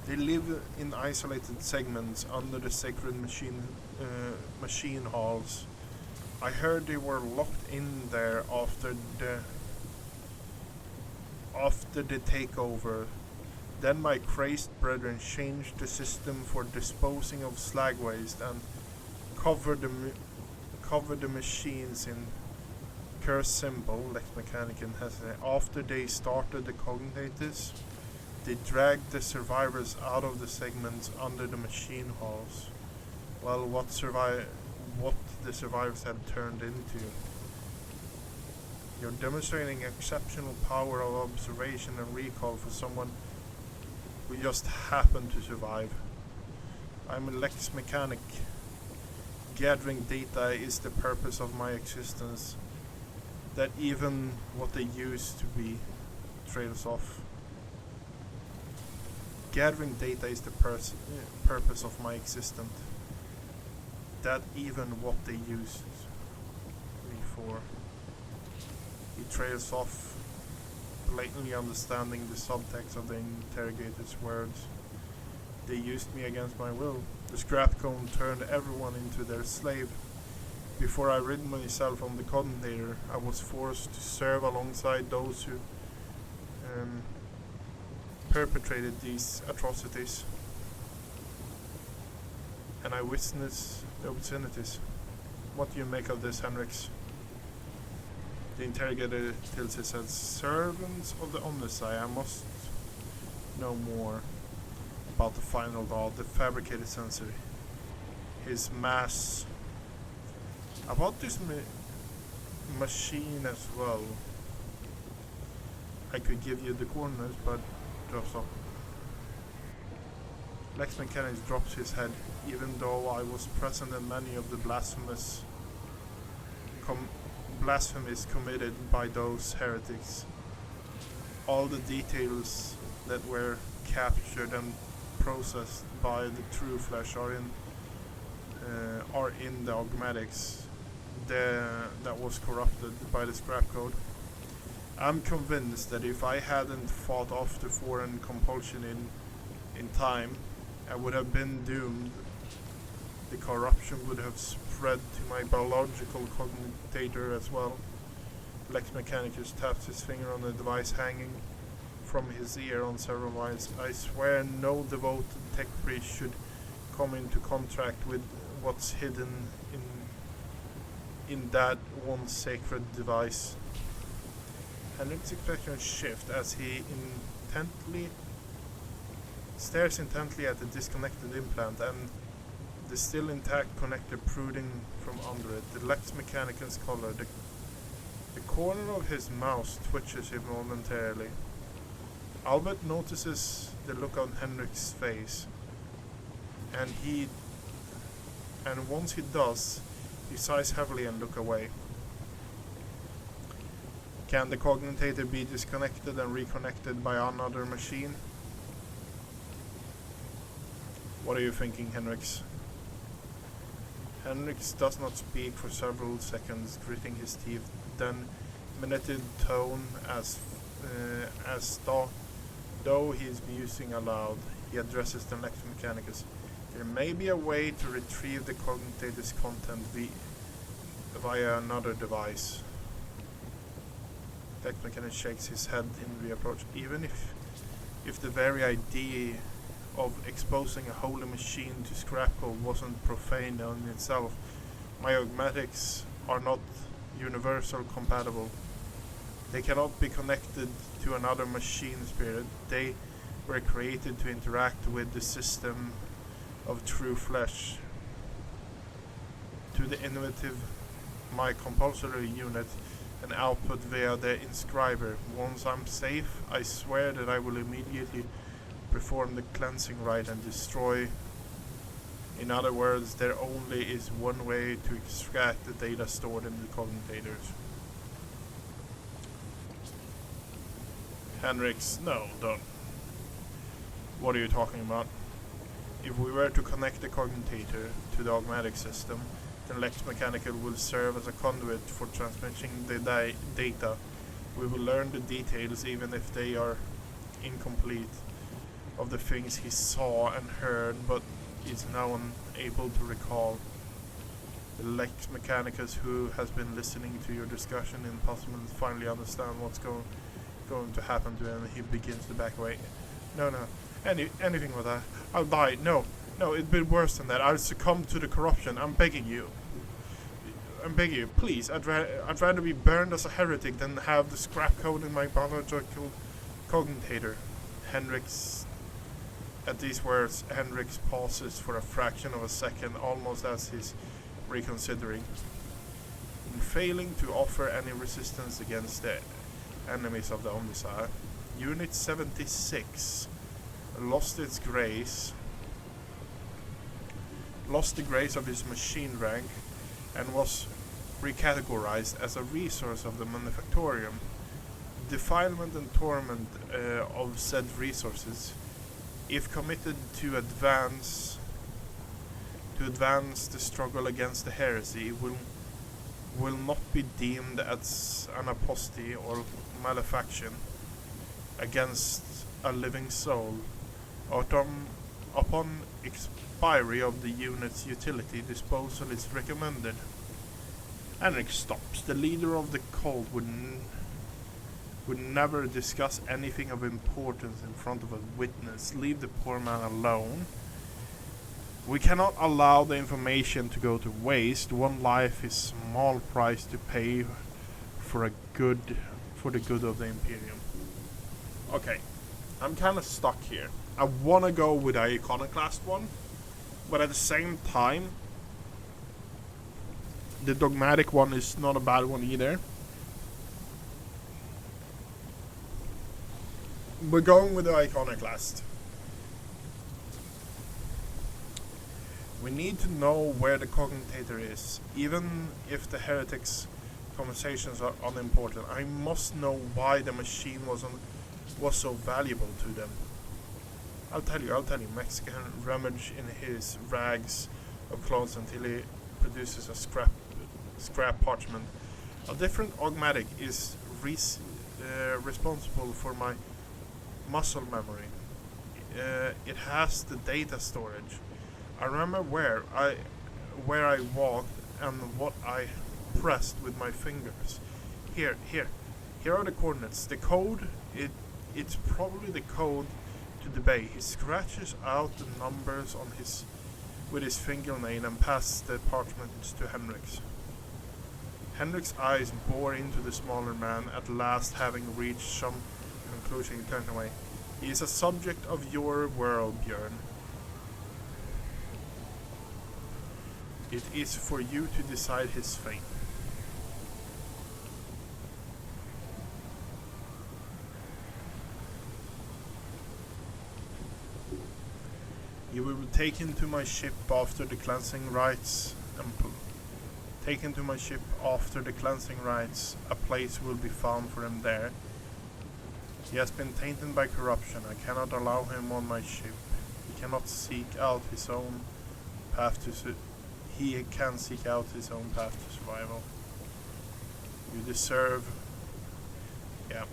They live in isolated segments under the sacred machine halls. I heard they were locked in there after the takeover. Then my crazed brethren changed the system for disposing of slag waste and covered the machines in curse symbol, Lex Mechanicum has it. After they started the cognitators, they dragged the survivors out of the segments under the machine halls. Well, what the survivors had turned into. You're demonstrating exceptional power of observation and recall for someone who just happened to survive. I'm a Lex Mechanic. Gathering data is the purpose of my existence. that even what they used to be trails off. Gathering data is the purpose of my existence. That even what they used me for. He trails off, blatantly understanding the subtext of the interrogator's words. They used me against my will. The scrap cone turned everyone into their slave. Before I rid myself from the coordinator, I was forced to serve alongside those who perpetrated these atrocities. And I witnessed the obscenities. What do you make of this, Henrix? The interrogator tilts his head. Servants of the Omnisci, I must know more about the final law, the fabricated sensory. His mass. About this machine as well. I could give you the coordinates, but drops off. Lex Mechanics drops his head, even though I was present in many of the blasphemies committed by those heretics. All the details that were captured and processed by the true flesh are in the augmatics that was corrupted by the scrap code. I'm convinced that if I hadn't fought off the foreign compulsion in time, I would have been doomed. The corruption would have spread to my biological cogitator as well. Lex Mechanicus taps his finger on the device hanging from his ear on several lines. I swear no devoted tech priest should come into contact with what's hidden in that one sacred device. Henrik's expression shifts as he stares intently at the disconnected implant and the still intact connector protruding from under it. The Lex Mechanicus collar. The corner of his mouth twitches involuntarily. Albert notices the look on Henrik's face, and once he does, he sighs heavily and looks away. Can the cogitator be disconnected and reconnected by another machine? What are you thinking, Henrix? Henrix does not speak for several seconds, gritting his teeth, then minuted tone though he is musing aloud, he addresses the Lex Mechanicus. There may be a way to retrieve the cogitator's content via another device. Lex Mechanicus shakes his head in reapproach. Even if the very idea of exposing a holy machine to scrap code wasn't profane in itself, my augmatics are not universal compatible. They cannot be connected to another machine spirit. They were created to interact with the system of true flesh. To the innovative, my compulsory unit and output via the inscriber. Once I'm safe, I swear that I will immediately perform the cleansing rite and destroy. In other words, there only is one way to extract the data stored in the cogitators. Henrix, no, don't. What are you talking about? If we were to connect the cogitator to the augmatic system, then Lex Mechanical will serve as a conduit for transmitting the data. We will learn the details, even if they are incomplete, of the things he saw and heard, but is now unable to recall. The Lex Mechanicus, who has been listening to your discussion, impossible to finally understand what's going to happen to him. He begins to back away. No, anything with that. I'll die. No, it'd be worse than that. I'll succumb to the corruption. I'm begging you, please. I'd rather be burned as a heretic than have the scrap code in my biological cogitator. At these words, Henrix pauses for a fraction of a second, almost as he's reconsidering. In failing to offer any resistance against the enemies of the Omnisci, Unit 76 lost the grace of his machine rank and was recategorized as a resource of the manufactorium. Defilement and torment of said resources, if committed to advance the struggle against the heresy, will not be deemed as an apostasy or malefaction against a living soul. Upon expiry of the unit's utility, disposal is recommended. Henrik stops. The leader of the cult would never discuss anything of importance in front of a witness. Leave the poor man alone. We cannot allow the information to go to waste. One life is small price to pay for the good of the Imperium. Okay, I'm kind of stuck here. I want to go with the Iconoclast one, but at the same time, the Dogmatic one is not a bad one either. We're going with the Iconoclast. We need to know where the Cogitator is, even if the heretics' conversations are unimportant. I must know why the machine was so valuable to them. I'll tell you. Mexican rummage in his rags of clothes until he produces a scrap parchment. A different Augmatic is responsible for my muscle memory. It has the data storage. I remember where I walked and what I pressed with my fingers. Here are the coordinates. The code, it's probably the code to the bay. He scratches out the numbers on with his fingernail and passes the parchments to Henrik's. Henrik's eyes bore into the smaller man, at last having reached some conclusion. He turned away. He is a subject of your world, Björn. It is for you to decide his fate. You will be taken to my ship after the cleansing rites A place will be found for him there. He has been tainted by corruption. I cannot allow him on my ship. He cannot seek out his own path to survival. You deserve... Yeah.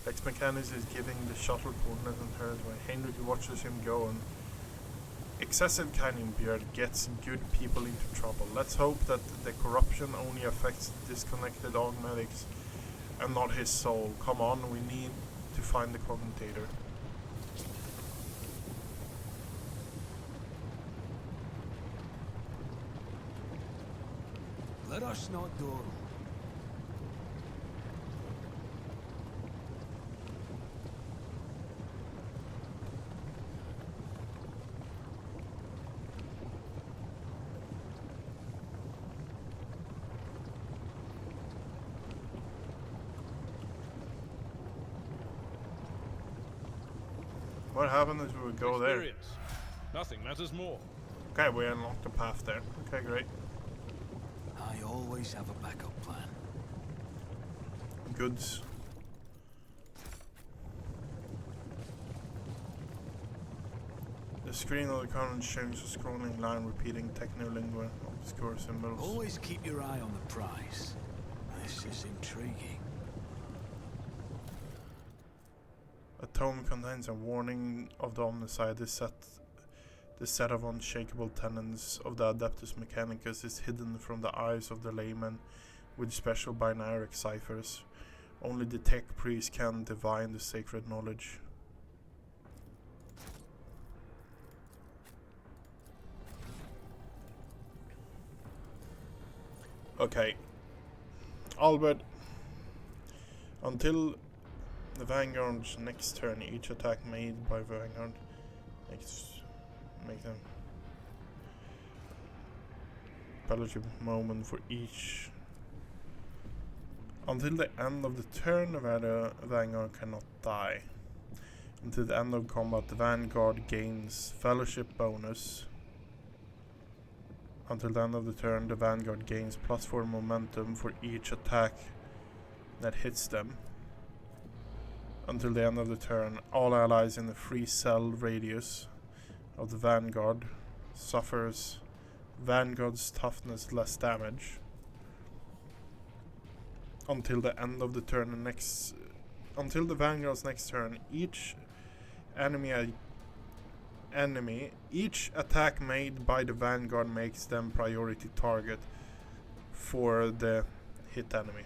Lex Mechanus is giving the shuttle coordinates and turns away. Heinrich watches him go, and excessive kinding Björn gets good people into trouble. Let's hope that the corruption only affects disconnected augmatics and not his soul. Come on, we need to find the commentator. Let us not dawdle. What happened is we would go there. Experience. Nothing matters more. Okay, we unlocked the path there. Okay, great. I always have a backup plan. Goods. The screen of the current shows a scrolling line repeating technolingua obscure symbols. Always keep your eye on the prize. This is intriguing. A tome contains a warning of the Omnicide. The set of unshakable tenets of the Adeptus Mechanicus is hidden from the eyes of the layman with special binary ciphers. Only the tech priest can divine the sacred knowledge. Okay. Albert. Until the Vanguard's next turn, each attack made by Vanguard make them palatable moment for each. Until the end of the turn, the Vanguard cannot die. Until the end of combat, the Vanguard gains Fellowship bonus. Until the end of the turn, the Vanguard gains +4 momentum for each attack that hits them. Until the end of the turn, all allies in the free cell radius of the Vanguard suffers Vanguard's toughness less damage. Until the end of the turn, until the Vanguard's next turn, each attack made by the Vanguard makes them priority target for the hit enemy.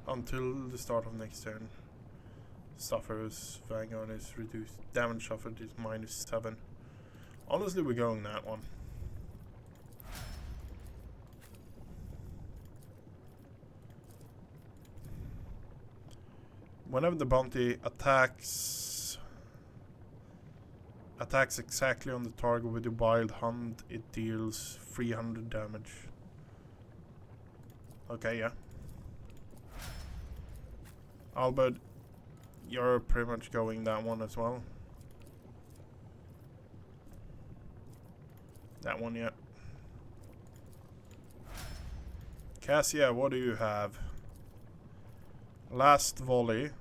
Until the start of next turn, suffers Vanguard is reduced. Damage suffered is -7. Honestly, we're going that one. Whenever the bounty attacks exactly on the target with the wild hunt, it deals 300 damage. Okay, yeah. Albert, you're pretty much going that one as well. That one, yeah. Cassia, what do you have? Last volley.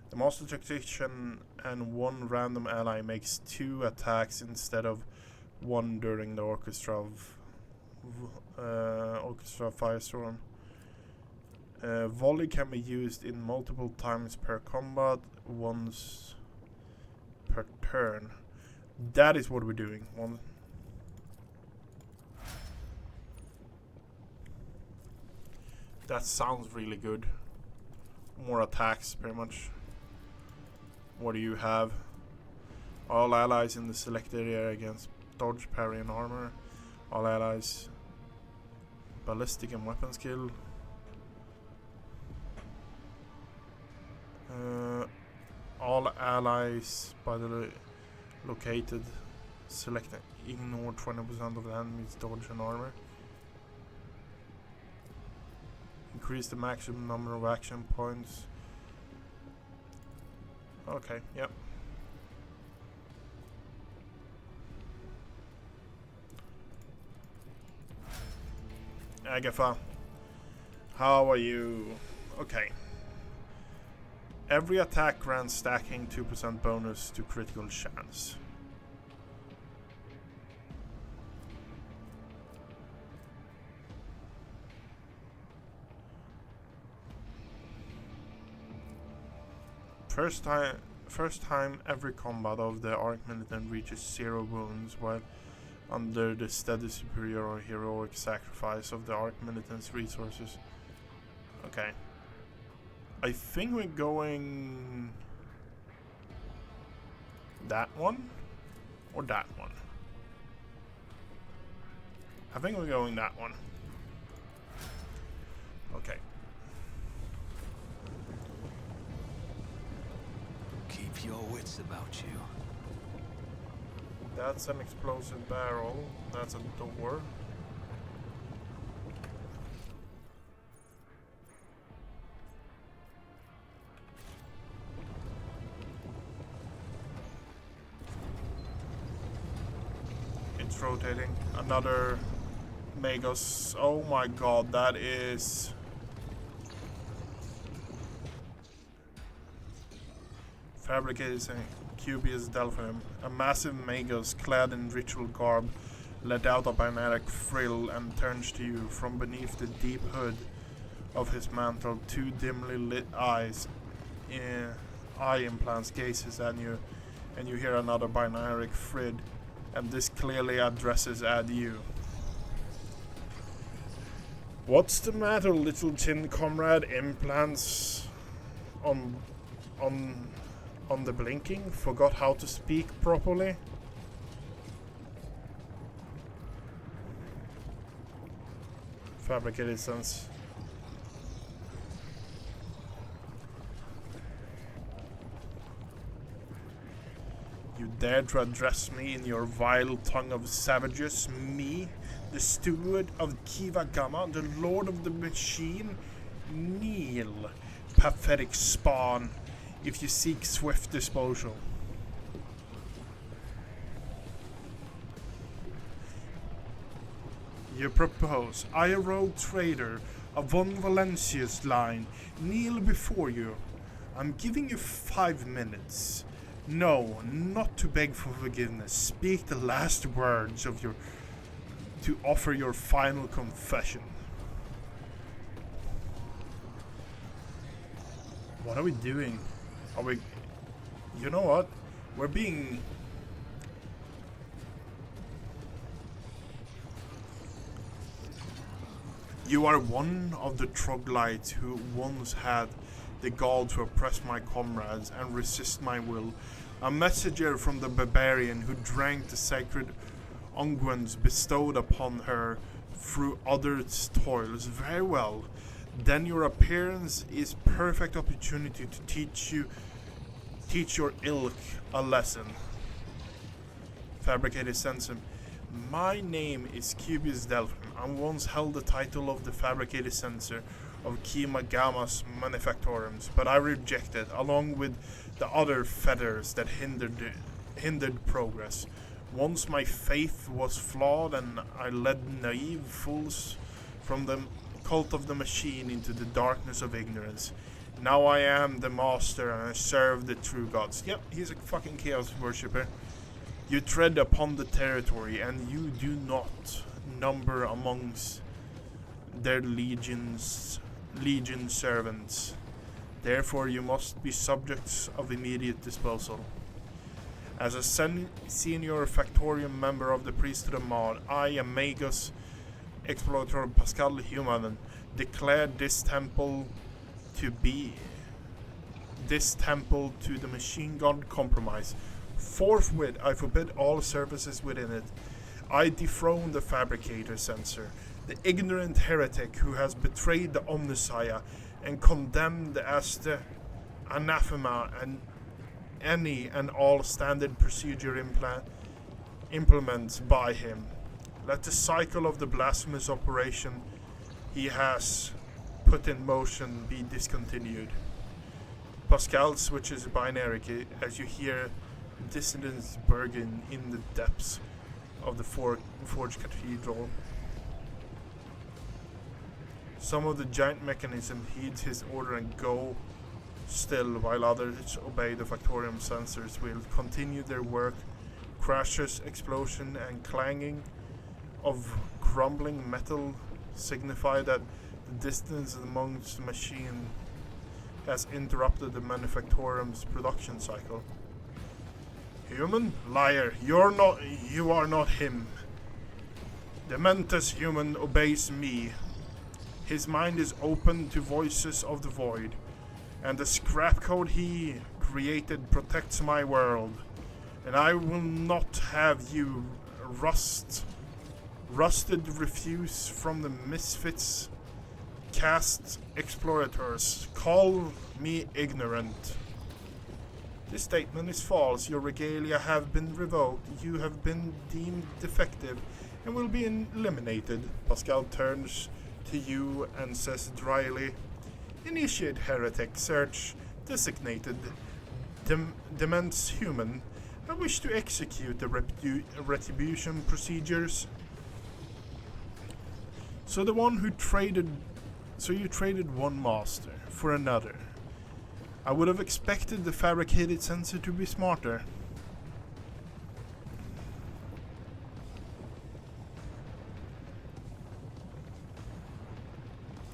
The master tactician and one random ally makes 2 attacks instead of 1 during the Orchestra Firestorm. Volley can be used in multiple times per combat, once per turn. That is what we're doing. That sounds really good. More attacks, pretty much. What do you have? All allies in the selected area against dodge, parry, and armor. All allies ballistic and weapon skill. All allies by the located select ignore 20% of the enemy's dodge and armor. Increase the maximum number of action points. Okay, yep. Agatha, how are you? Okay. Every attack grants stacking 2% bonus to critical chance. First time every combat of the Arc Militant reaches 0 wounds while under the steady superior or heroic sacrifice of the Arc Militant's resources. Okay. I think we're going that one or that one. I think we're going that one. Okay. Keep your wits about you. That's an explosive barrel. That's a door. It's rotating. Another Magos. Oh my god, that is... Fabricated saying Cubius Delphium, a massive Magos clad in ritual garb, let out a binaric frill and turns to you from beneath the deep hood of his mantle. 2 dimly lit eyes, eye implants gazes at you, and you hear another binaric frid, and this clearly addresses at you. What's the matter, little tin comrade? Implants on the blinking? Forgot how to speak properly? Fabricated sense. You dare to address me in your vile tongue of savages? Me, the steward of Kiava, the lord of the machine? Kneel. pathetic spawn if you seek swift disposal. You propose, I, a rogue trader of von Valencia's line, kneel before you. I'm giving you 5 minutes. No, not to beg for forgiveness. Speak the last words of your... to offer your final confession. What are we doing? Are we... You know what? We're being... You are one of the troglodytes who once had the gall to oppress my comrades and resist my will. A messenger from the barbarian who drank the sacred unguents bestowed upon her through others' toils. Very well. Then your appearance is perfect opportunity to teach your ilk a lesson. Fabricator sends him. My name is Cubius Delphin. I once held the title of the Fabricator Censor of Kiava's manufactorums, but I rejected, along with the other fetters that hindered progress. Once my faith was flawed, and I led naive fools from the cult of the machine into the darkness of ignorance. Now I am the master, and I serve the true gods. Yep, he's a fucking chaos worshipper. You tread upon the territory, and you do not number amongst their legion servants. Therefore you must be subjects of immediate disposal. As a senior factorium member of the priesthood of Maud, I, Amagus Explorator Pascal Humanen, declared this temple to the machine god compromise. Forthwith I forbid all services within it. I dethrone the Fabricator Censor, the ignorant heretic who has betrayed the Omnissiah and condemned as the anathema and any and all standard procedure implements by him. Let the cycle of the blasphemous operation he has put in motion be discontinued. Pascal switches binary key as you hear dissonance burgeon in the depths of the Forge Cathedral. Some of the giant mechanism heeds his order and go still, while others obey the Factorium sensors will continue their work. Crashes, explosion, and clanging of crumbling metal signify that the distance amongst the machine has interrupted the Manufactorium's production cycle. Human? Liar. You are not him. The Mentus human obeys me. His mind is open to voices of the void, and the scrap code he created protects my world. And I will not have you rusted refuse from the misfits cast explorators. Call me ignorant. This statement is false. Your regalia have been revoked. You have been deemed defective and will be eliminated. Pascal turns to you and says dryly, initiate heretic search designated Dements human. I wish to execute the retribution procedures. So you traded one master for another. I would have expected the fabricated sensor to be smarter.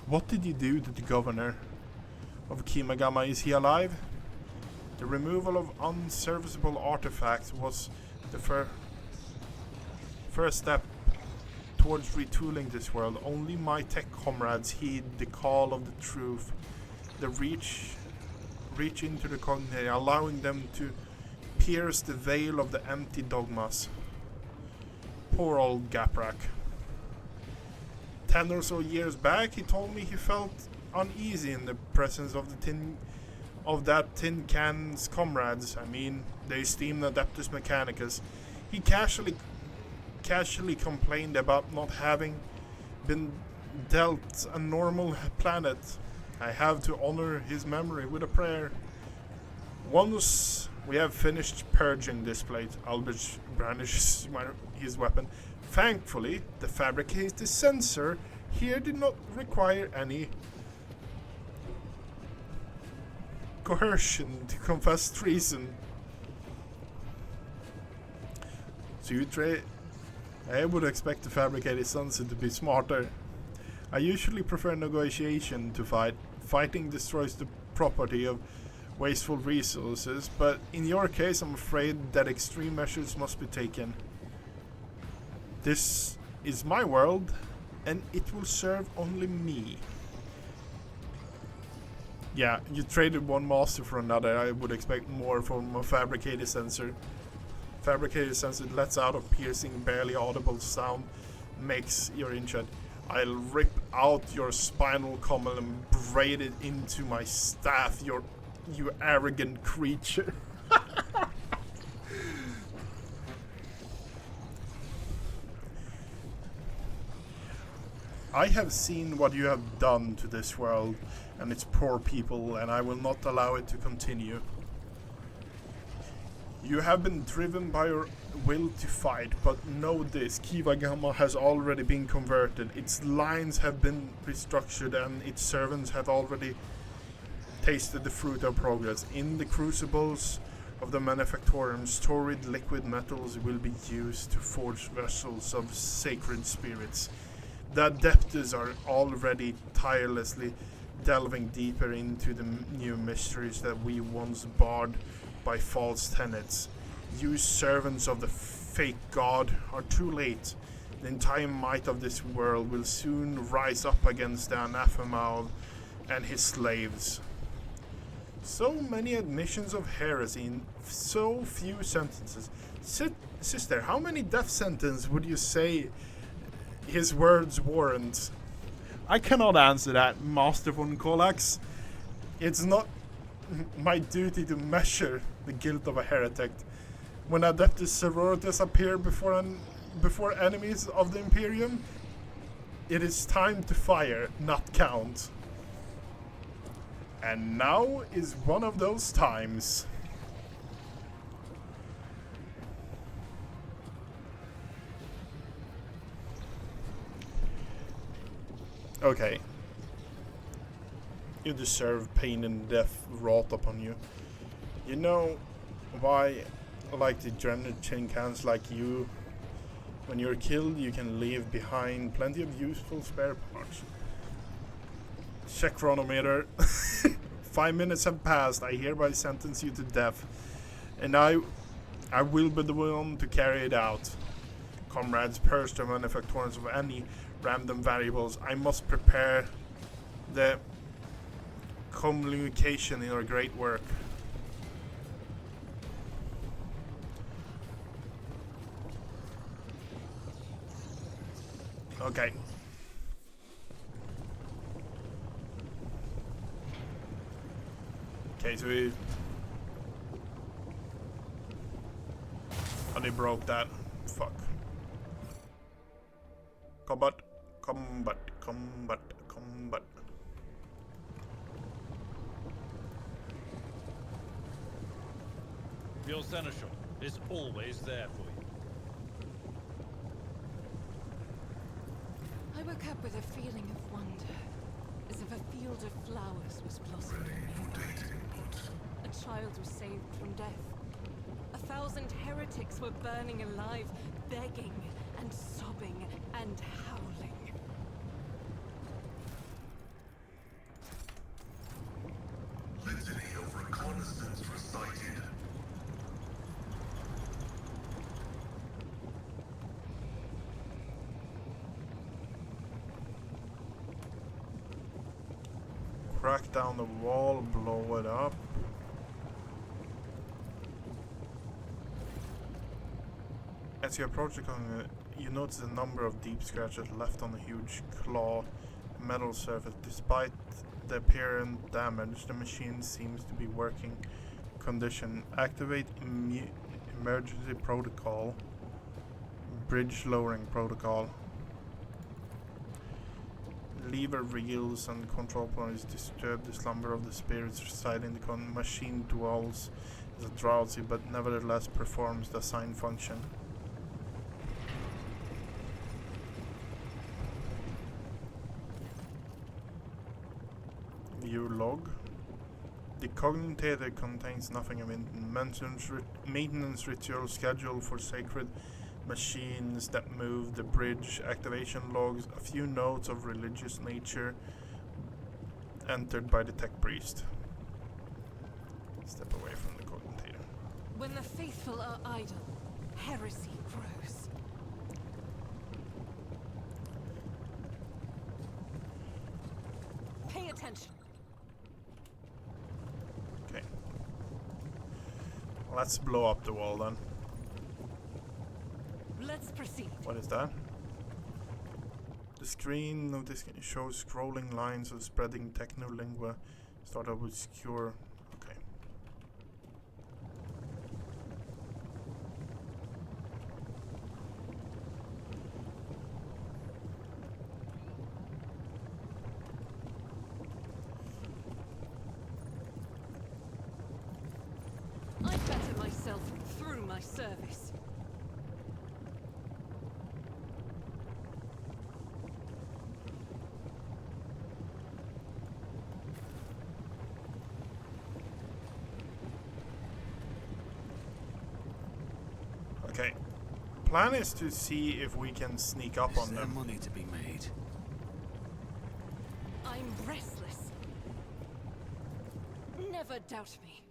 What did you do to the governor of Kiava? Is he alive? The removal of unserviceable artifacts was the first step towards retooling this world. Only my tech comrades heed the call of the truth. The reach into the cognate, allowing them to pierce the veil of the empty dogmas. Poor old Gaprak. 10 or so years back, he told me he felt uneasy in the presence of that tin can's comrades. I mean, they esteemed Adeptus Mechanicus. He casually complained about not having been dealt a normal planet I have to honor his memory with a prayer. Once we have finished purging this plate, Albert brandishes his weapon. Thankfully, the fabricated sensor here did not require any coercion to confess treason. So I would expect the fabricated sensor to be smarter. I usually prefer negotiation to fight. Fighting destroys the property of wasteful resources, but in your case I'm afraid that extreme measures must be taken. This is my world, and it will serve only me. Yeah, you traded one master for another. I would expect more from a fabricated sensor. Fabricated sensor lets out a piercing, barely audible sound, makes your injured. I'll rip out your spinal column and braid it into my staff, you arrogant creature. I have seen what you have done to this world and its poor people, and I will not allow it to continue. You have been driven by your will to fight, but know this, Kiava has already been converted, its lines have been restructured, and its servants have already tasted the fruit of progress. In the crucibles of the manufactorium, stored liquid metals will be used to forge vessels of sacred spirits. The adepts are already tirelessly delving deeper into the new mysteries that we once barred by false tenets. You servants of the fake god are too late. The entire might of this world will soon rise up against the anathema and his slaves. So many admissions of heresy in so few sentences. Sister, how many death sentences would you say his words warrant? I cannot answer that, Master von Kolax. It's not my duty to measure the guilt of a heretic. When Adeptus Sororitas appear before enemies of the Imperium, it is time to fire, not count. And now is one of those times. Okay. You deserve pain and death wrought upon you. You know why, like the Chinkans like you, when you're killed you can leave behind plenty of useful spare parts. Check chronometer. 5 minutes have passed. I hereby sentence you to death. And I will be the one to carry it out. Comrades, purge the manufacturers of any random variables. I must prepare the communication in our great work. Okay. Okay, so we... Oh, they broke that. Fuck. Combat. Combat. Combat. Combat. Your seneschal is always there for you. I woke up with a feeling of wonder, as if a field of flowers was blossoming. Ready for data input. A child was saved from death. 1,000 heretics were burning alive, begging and sobbing and howling. Litany of reconnaissance recited. Crack down the wall, blow it up. As you approach the corner, you notice a number of deep scratches left on the huge claw metal surface. Despite the apparent damage, the machine seems to be working condition. Activate emergency protocol. Bridge lowering protocol. lever reels and control points disturb the slumber of the spirits residing in the machine dwells as a drowsy but nevertheless performs the assigned function. View log. The cognitor contains nothing of maintenance ritual schedule for sacred machines that move, the bridge, activation logs, a few notes of religious nature entered by the tech priest. Step away from the cognitor. When the faithful are idle, heresy grows. Pay attention. Okay. Let's blow up the wall then. Let's proceed. What is that? The screen of this shows scrolling lines of spreading technolingua. Start obscure. Okay. I better myself through my service. Okay. Plan is to see if we can sneak up Is on there them. money to be made? I'm restless. Never doubt me.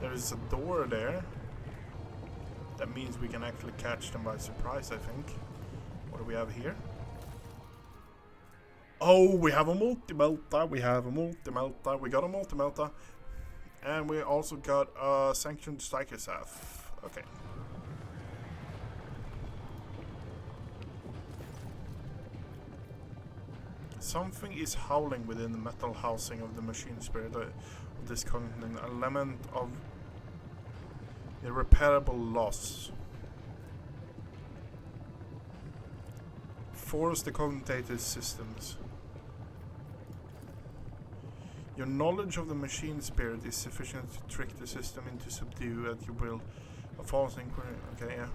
There's a door there. That means we can actually catch them by surprise, I think. What do we have here? Oh, we have a multi-melta. We have a multi-melta. We got a multi-melta. And we also got a sanctioned striker staff. Okay. Something is howling within the metal housing of the machine spirit of this continent. A lament of irreparable loss. Force the cognitive systems. Your knowledge of the machine spirit is sufficient to trick the system into subdue at your will. A false inquiry. Okay, yeah.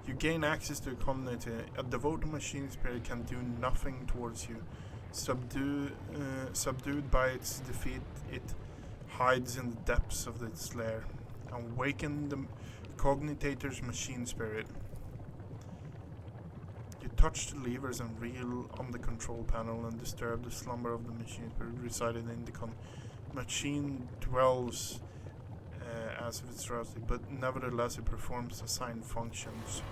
You gain access to a community. A devoted machine spirit can do nothing towards you. Subdued by its defeat, it hides in the depths of its lair. Awaken the cognitor's machine spirit. You touch the levers and reel on the control panel and disturb the slumber of the machine spirit residing in the machine dwells as if it's drowsy, but nevertheless it performs assigned functions.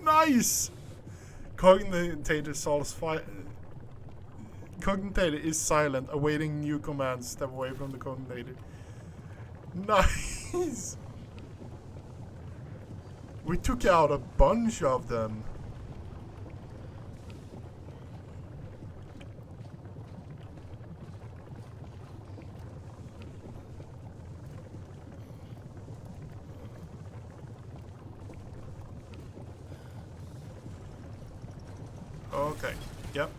Nice! Cognitor is silent, awaiting new commands. Step away from the cognitor. Nice! We took out a bunch of them. Okay, yep.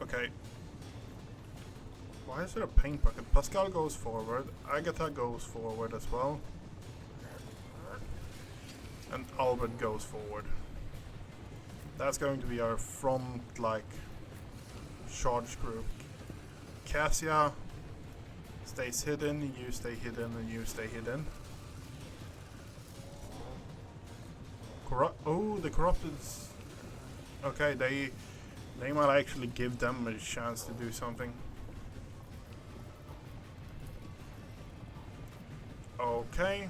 Okay. Why is there a paint bucket? Pascal goes forward. Agatha goes forward as well. And Albert goes forward. That's going to be our front, like, charge group. Cassia stays hidden, you stay hidden, and you stay hidden. Oh, the corrupted. Okay, they might actually give them a chance to do something. Okay.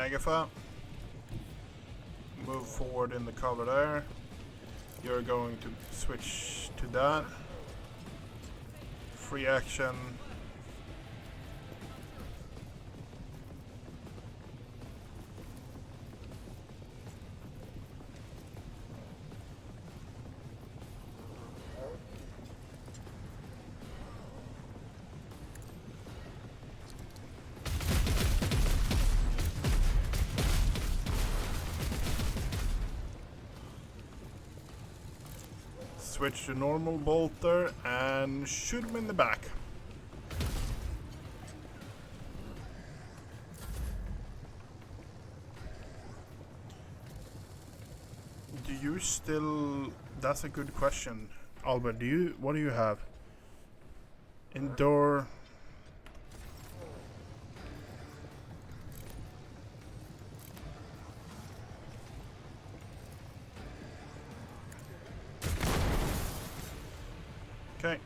Agatha. Move forward in the cover there. You're going to switch to that. Free action. Switch to normal bolter and shoot him in the back. Do you still... That's a good question. Albert, what do you have? Endure... Okay.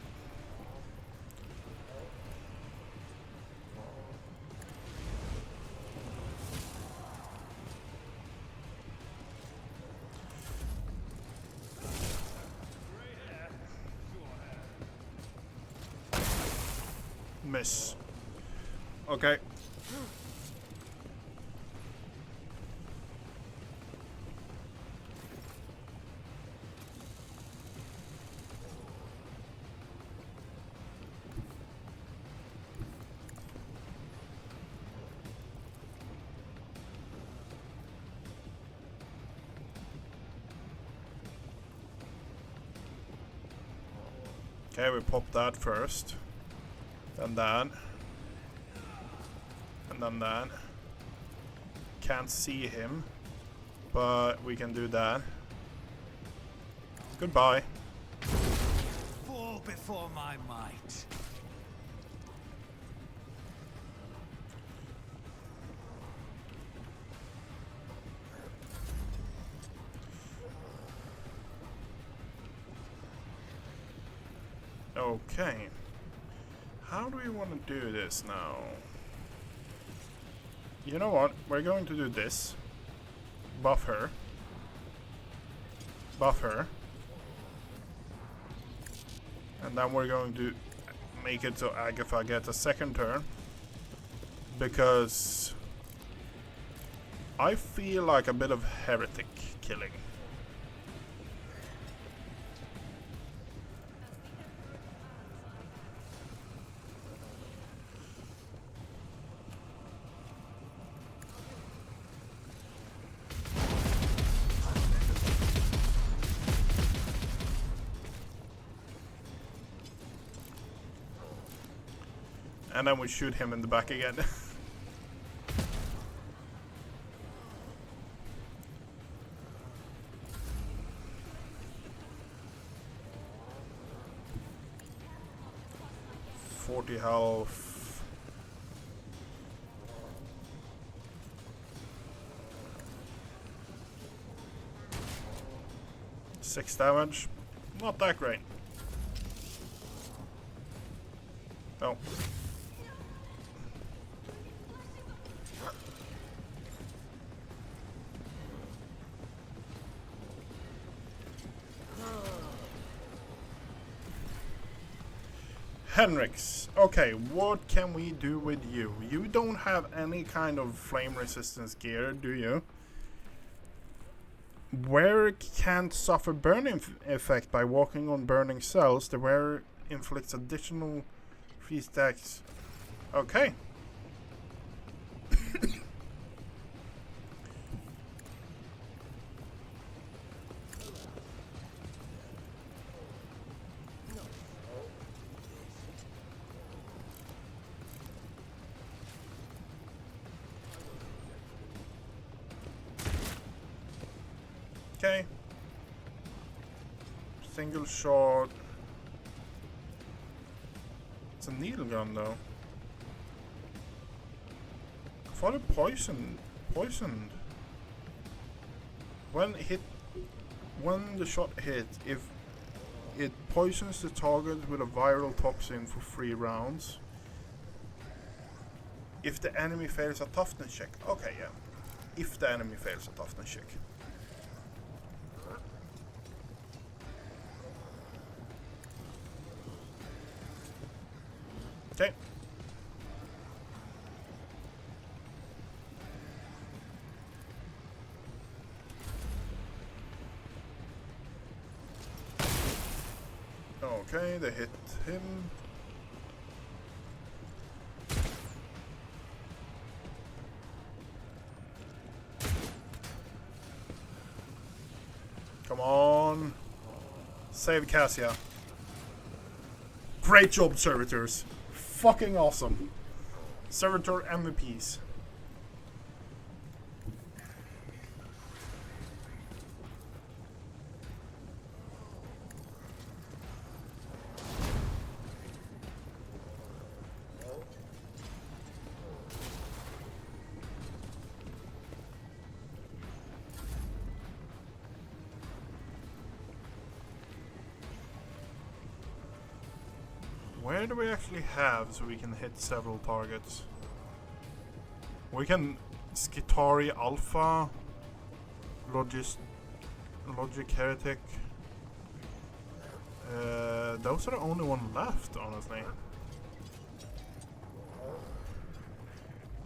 Miss. Okay. Okay, we pop that first. Then that. And then that. Can't see him. But we can do that. Goodbye. Fall before my might. Okay. How do we want to do this now? You know what? We're going to do this. Buff her. Buff her. And then we're going to make it so Agatha gets a second turn. Because I feel like a bit of heretic killing. And then we shoot him in the back again. .40 health. 6 damage. Not that great. Oh. Henrix, okay, what can we do with you? You don't have any kind of flame resistance gear, do you? Wearer can't suffer burning effect by walking on burning cells. The wearer inflicts additional 3 stacks. Okay. Okay. Single shot. It's a needle gun though. I thought it poisoned. When the shot hits, if it poisons the target with a viral toxin for 3 rounds. If the enemy fails a toughness check. Okay, yeah. if the enemy fails a toughness check. Okay. Okay, they hit him. Come on. Save Cassia. Great job, servitors. Fucking awesome. Servitor MVPs. Where do we actually have so we can hit several targets? We can Skitari Alpha, Logic Heretic. Those are the only one left, honestly.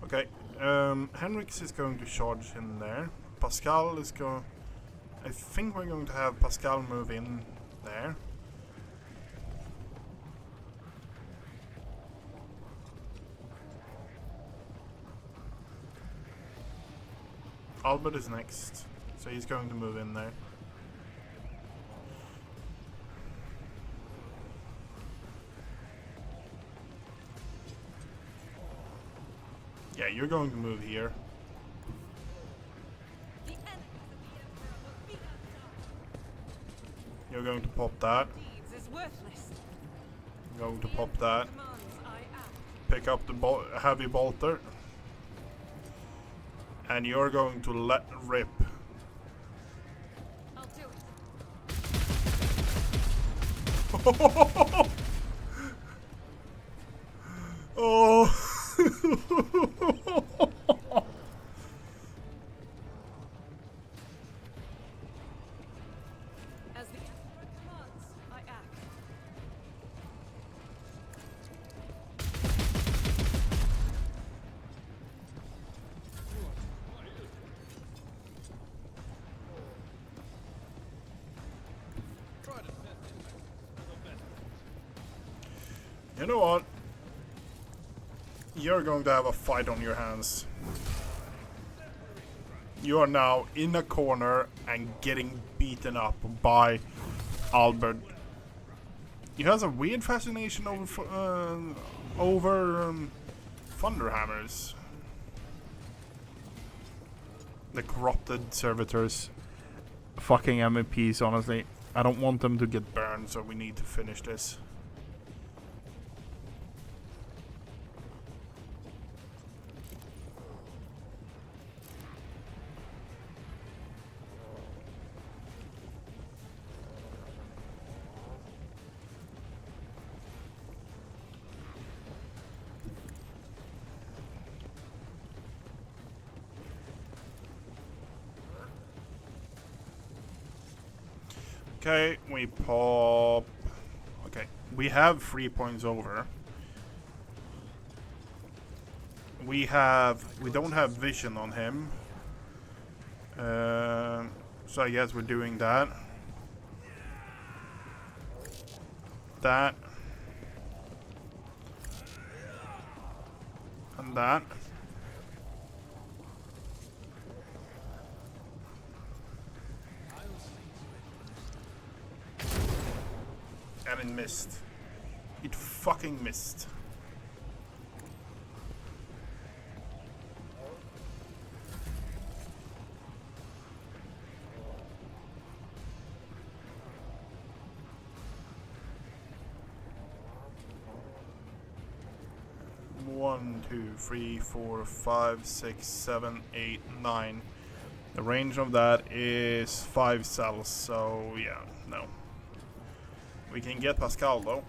Okay, Henrix is going to charge in there. Pascal is going. I think we're going to have Pascal move in there. Albert is next, so he's going to move in there. Yeah, you're going to move here. You're going to pop that. You're going to pop that. Pick up the heavy bolter. And you're going to let rip. I'll do it. Oh. As the Emperor commands, I act. You know what? You're going to have a fight on your hands. You are now in a corner and getting beaten up by Albert. He has a weird fascination over Thunderhammers. The corrupted servitors. Fucking MVPs, honestly. I don't want them to get burned, so we need to finish this. Okay, we pop. Okay, we have 3 points over. We don't have vision on him. So I guess we're doing that. That. And that. And it missed. It fucking missed. One, 2, 3, 4, 5, 6, 7, 8, 9. The range of that is 5 cells, so yeah, no. We can get Pascal though.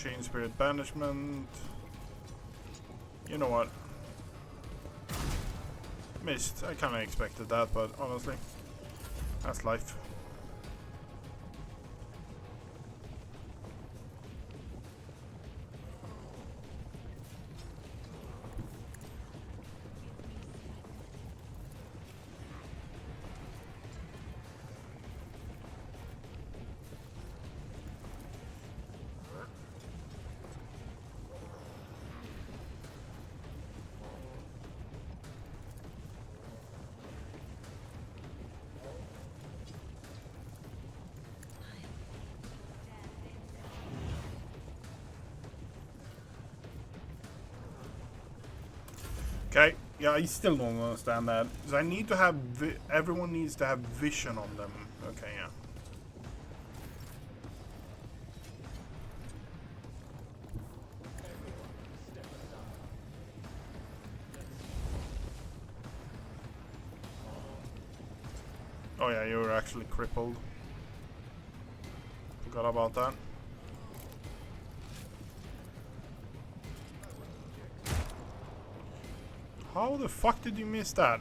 Chain Spirit Banishment. You know what? Missed. I kinda expected that, but honestly, that's life. Okay, yeah, I still don't understand that. Because I need to have, everyone needs to have vision on them. Okay, yeah. Oh yeah, you were actually crippled. Forgot about that. How the fuck did you miss that?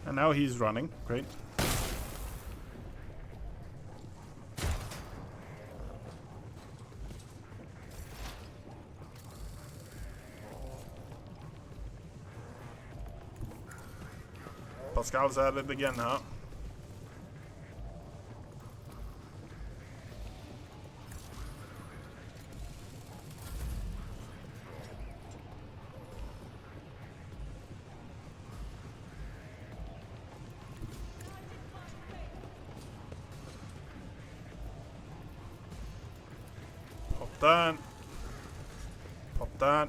And now he's running. Great. Pascal's at it again, huh? Pop that. Pop that.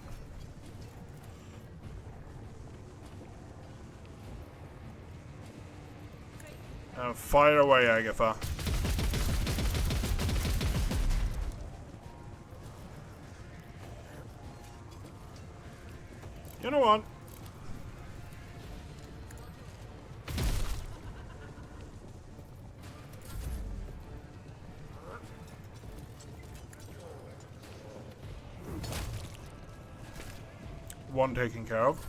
And fire away, Agatha. You know what? One taken care of.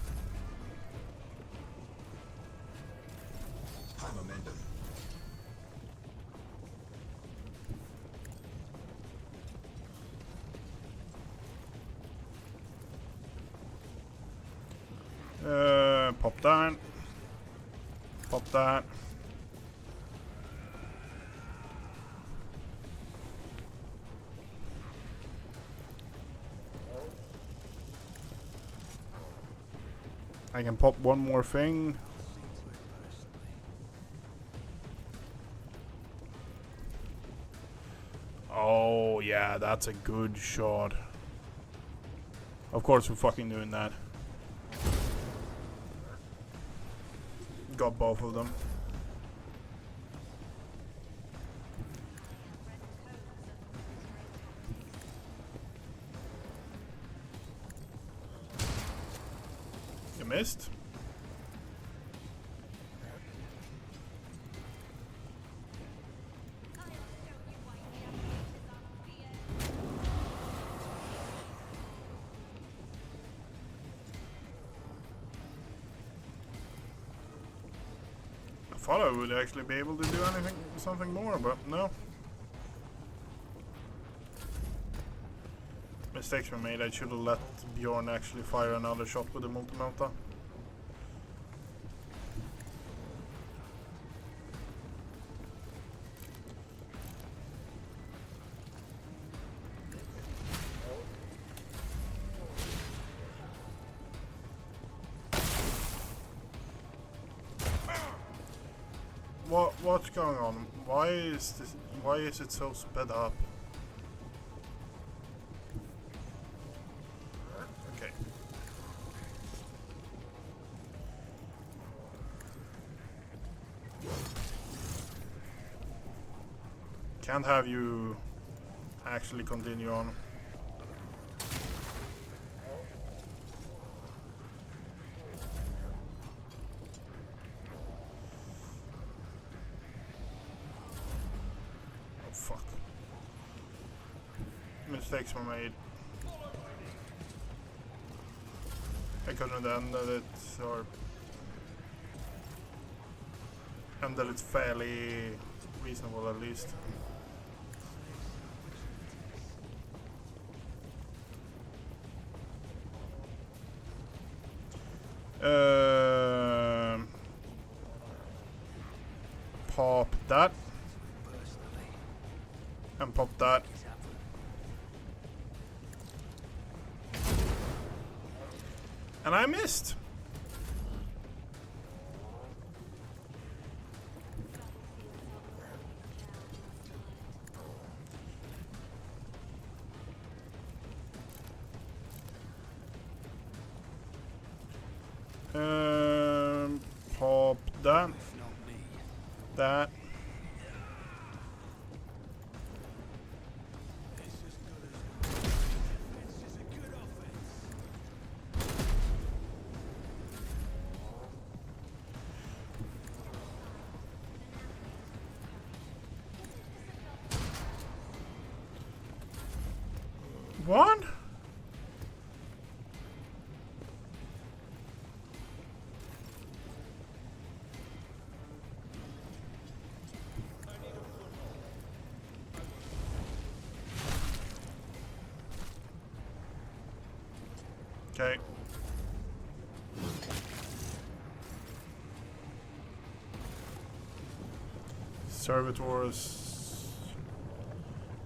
High momentum. Pop that. Pop that. I can pop one more thing. Oh yeah, that's a good shot. Of course we're fucking doing that. Got both of them. You missed? I thought I would actually be able to do something more, but no. Mistakes were made. I should have let Bjorn actually fire another shot with the multi-melta. What's going on? Why is it so sped up? Okay. Can't have you actually continue on. mistakes were made. I couldn't have ended it, or ended it fairly reasonable at least. Pop that. And pop that. And I missed. Pop that. That. What? Okay. Servitors.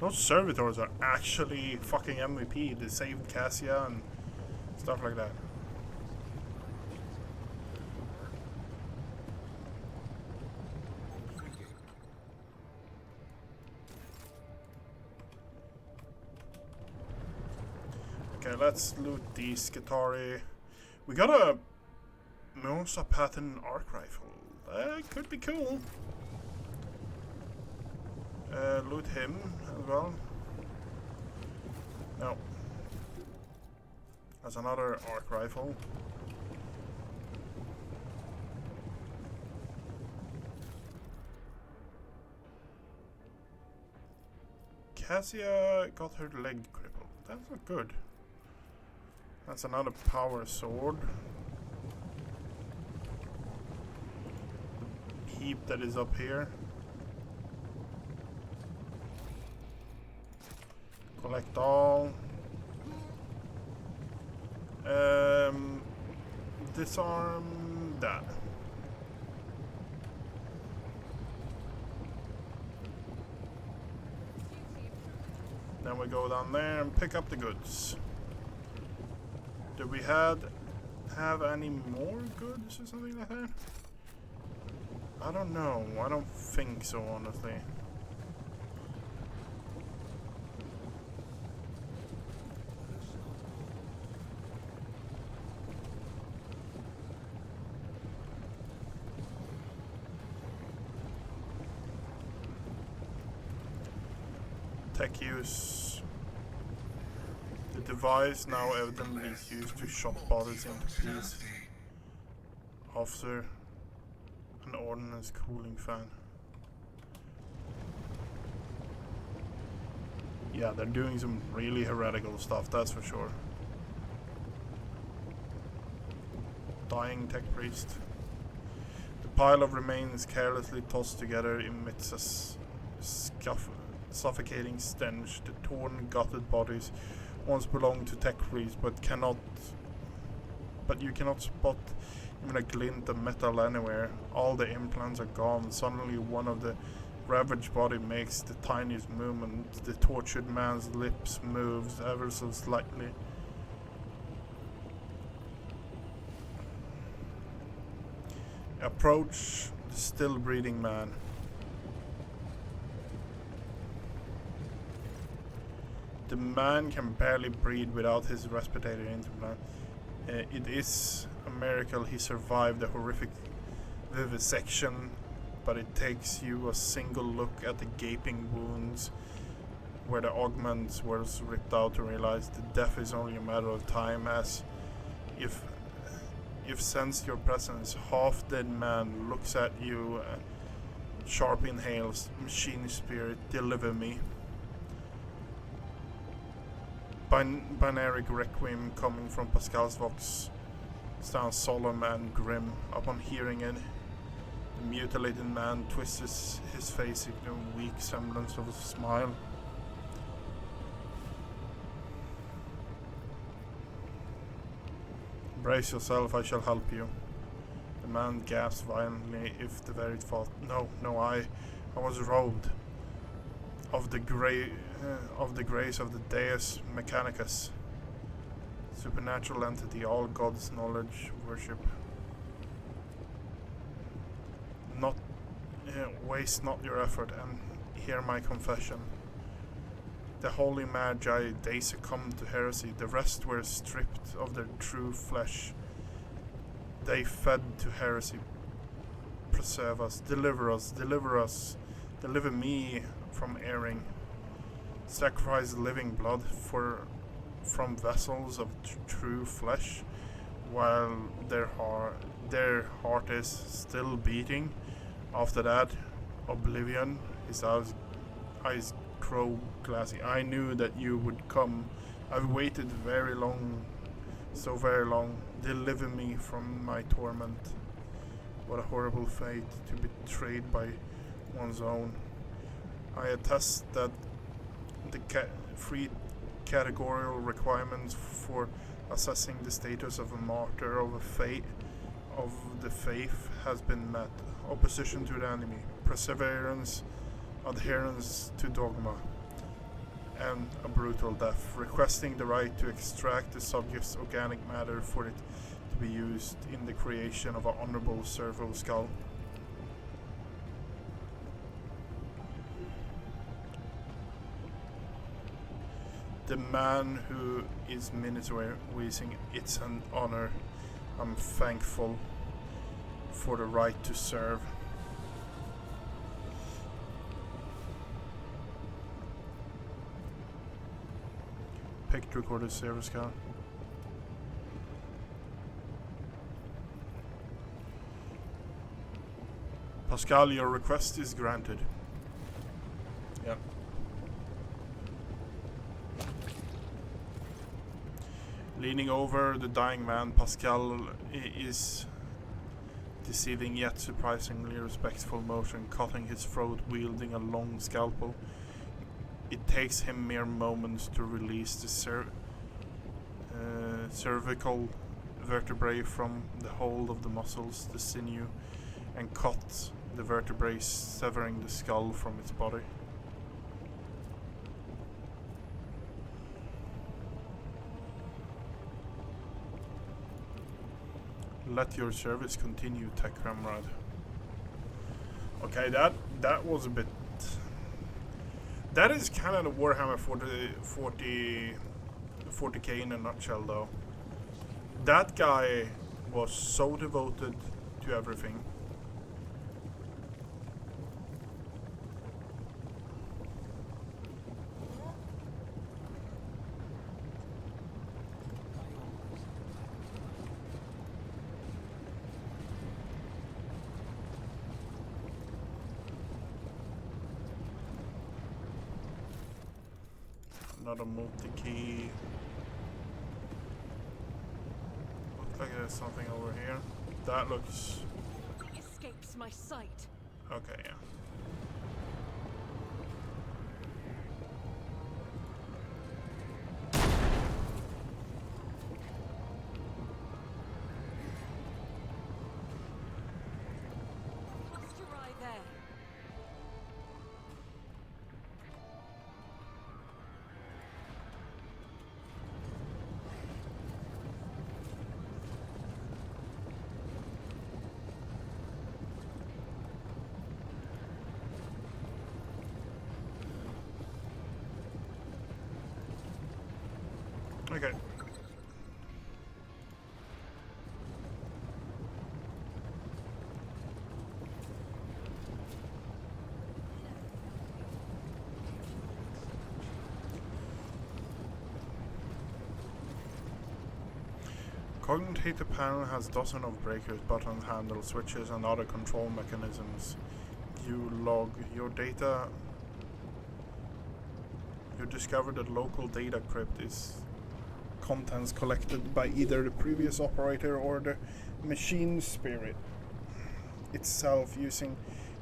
Those servitors are actually fucking MVP. They saved Cassia and stuff like that. Okay, let's loot these Skitarii. We got a Mimosa pattern arc rifle. That could be cool. Loot him as well. No. That's another arc rifle. Cassia got her leg crippled. That's not good. That's another power sword. Heap that is up here. Collect all. Disarm that. Then we go down there and pick up the goods. Do we have any more goods or something like that? I don't know. I don't think so, honestly. Tech use. The device now evidently is used to chop bodies into pieces. Officer, an ordnance cooling fan. Yeah, they're doing some really heretical stuff, that's for sure. Dying tech priest. The pile of remains carelessly tossed together emits a suffocating stench. The torn, gutted bodies once belonged to tech priests, but you cannot spot even a glint of metal anywhere. All the implants are gone. Suddenly one of the ravaged body makes the tiniest movement. The tortured man's lips moves ever so slightly. Approach the still breathing man. The man can barely breathe without his respiratory implant. It is a miracle he survived the horrific vivisection, but it takes you a single look at the gaping wounds where the augments was ripped out to realize the death is only a matter of time, as if sense your presence. Half-dead man looks at you, sharp inhales, machine spirit, deliver me. binary requiem coming from Pascal's vox stands solemn and grim. Upon hearing it, the mutilated man twists his face into a weak semblance of a smile. Brace yourself, I shall help you. The man gasps violently. If the very thought, no, I was robbed of the grace of the Deus Mechanicus, supernatural entity all gods' knowledge worship. Not waste not your effort and hear my confession. The holy magi, they succumbed to heresy. The rest were stripped of their true flesh. They fed to heresy. Preserve us, deliver us, deliver me from erring. Sacrifice living blood from vessels of true flesh, while their heart is still beating. After that, oblivion. His eyes grow glassy. I knew that you would come. I've waited very long, so very long. Deliver me from my torment. What a horrible fate to be betrayed by one's own. I attest that the three categorical requirements for assessing the status of a martyr of the faith has been met. Opposition to the enemy, perseverance, adherence to dogma, and a brutal death. Requesting the right to extract the subject's organic matter for it to be used in the creation of an honorable servo skull. The man who is Minotaur wheezing, it's an honor. I'm thankful for the right to serve. Picked recorded service car. Pascal, your request is granted. Yep. Leaning over the dying man, Pascal is deceiving yet surprisingly respectful motion, cutting his throat, wielding a long scalpel. It takes him mere moments to release the cervical vertebrae from the hold of the muscles, the sinew, and cut the vertebrae, severing the skull from its body. Let your service continue, tech comrade. Okay, that was a bit. That is kind of the Warhammer 40k in a nutshell, though. That guy was so devoted to everything. Another multi-key. Looks like there's something over here. That looks... Escapes my sight. Okay, yeah. Cast your eye there. Okay. Cognitive panel has dozens of breakers, buttons, handles, switches, and other control mechanisms. You log your data who discovered that local data crypt is contents collected by either the previous operator or the machine spirit itself. Using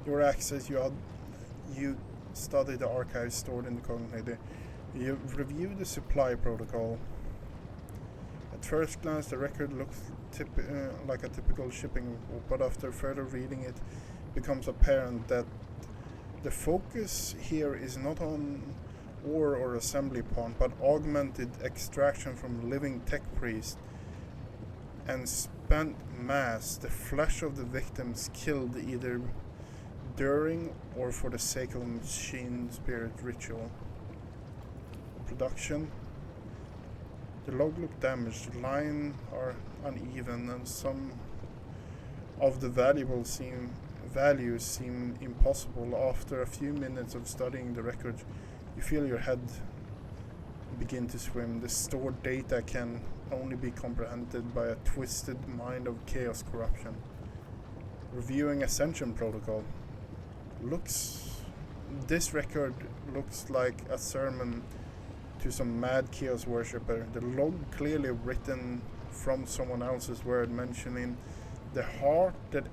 your access, you study the archives stored in the cognitive. You review the supply protocol. At first glance, the record looks like a typical shipping report, but after further reading it becomes apparent that the focus here is not on ore or assembly point, but augmented extraction from living tech priests and spent mass, the flesh of the victims killed either during or for the sake of machine spirit ritual. Production. The log look damaged, lines are uneven, and some of the values seem impossible. After a few minutes of studying the record, you feel your head begin to swim. The stored data can only be comprehended by a twisted mind of chaos corruption. Reviewing Ascension Protocol. This record looks like a sermon to some mad chaos worshipper. The log clearly written from someone else's word, mentioning the heart that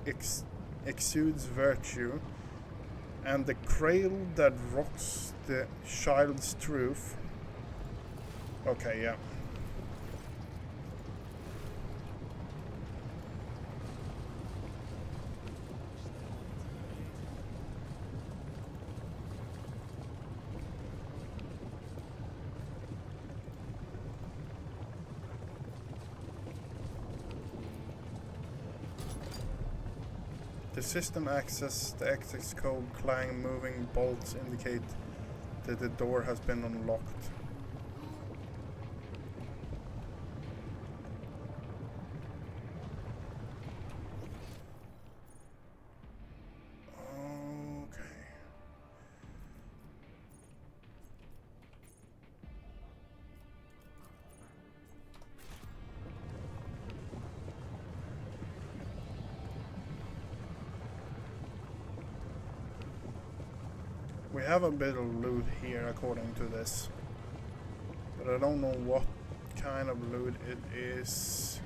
exudes virtue and the cradle that rocks the child's truth. Okay, yeah. The system access, the access code, clang, moving bolts indicate that the door has been unlocked. Okay. We have a bit of loot here according to this, but I don't know what kind of loot it is.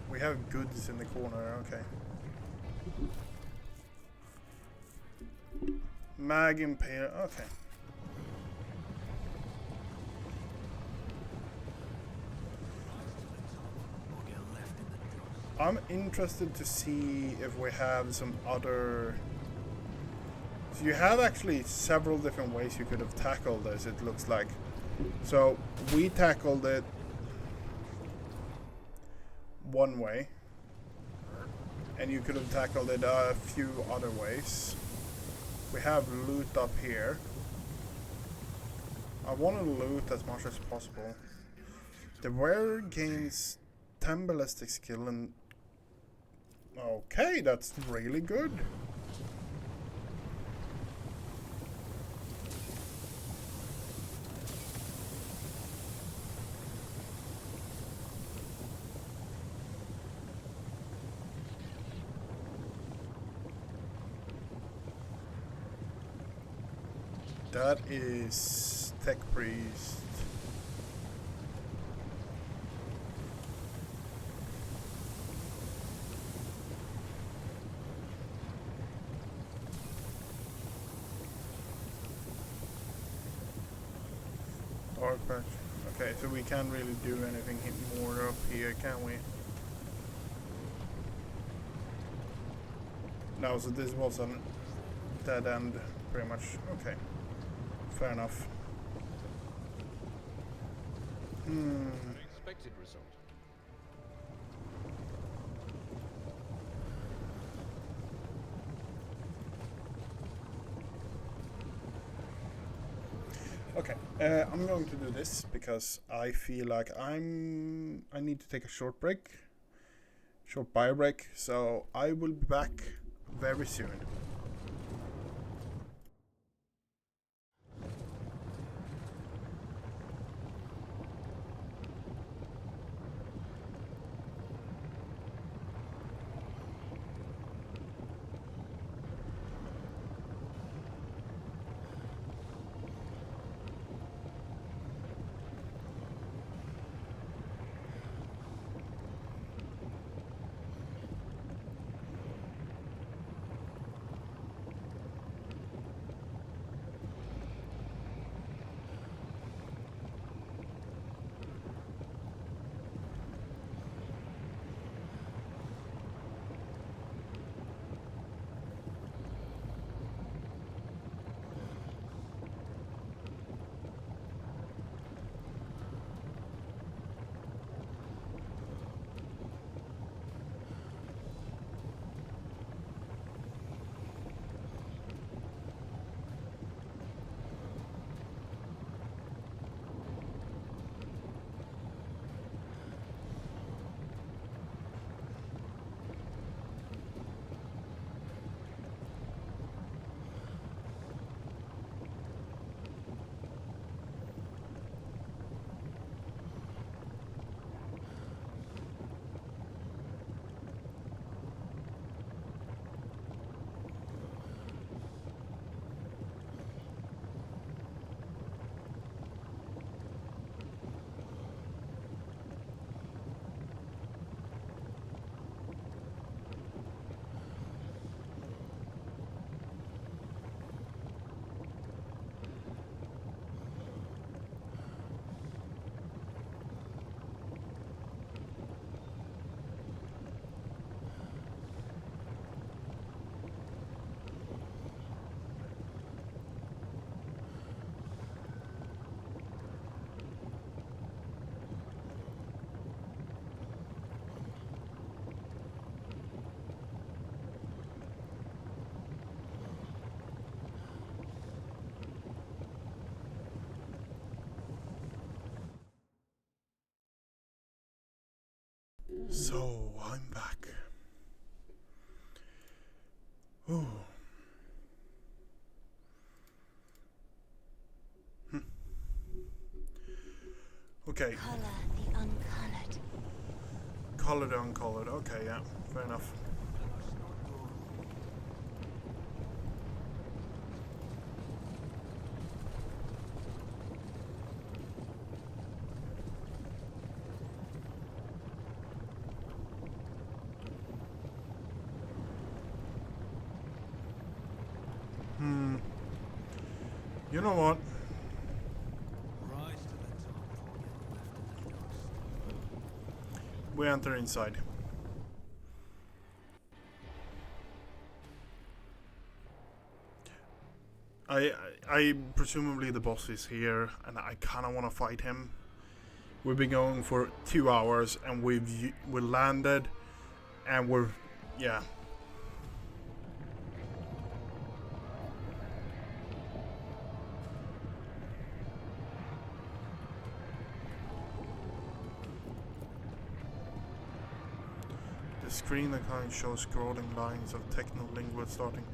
We have goods in the corner, okay. Mag Impale, okay. I'm interested to see if we have some other... So you have actually several different ways you could have tackled this, it looks like. So we tackled it one way, and you could have tackled it a few other ways. We have loot up here. I want to loot as much as possible. The wearer gains 10 ballistic skill and... Okay, that's really good. That is Tech Priest. Dark patch. Okay, so we can't really do anything more up here, can we? No, so this was a dead end, pretty much. Okay. Fair enough. Unexpected result. Okay, I'm going to do this because I feel like I need to take a short bio break, so I will be back very soon. So, I'm back. Ooh. Okay. Color the uncolored. Colored, uncolored. Okay, yeah. Fair enough. You know what? Rise to the top, forget left in the dust. We enter inside. I presumably the boss is here, and I kind of want to fight him. We've been going for 2 hours, and we landed, and yeah. The screen account shows scrolling lines of techno-lingual starting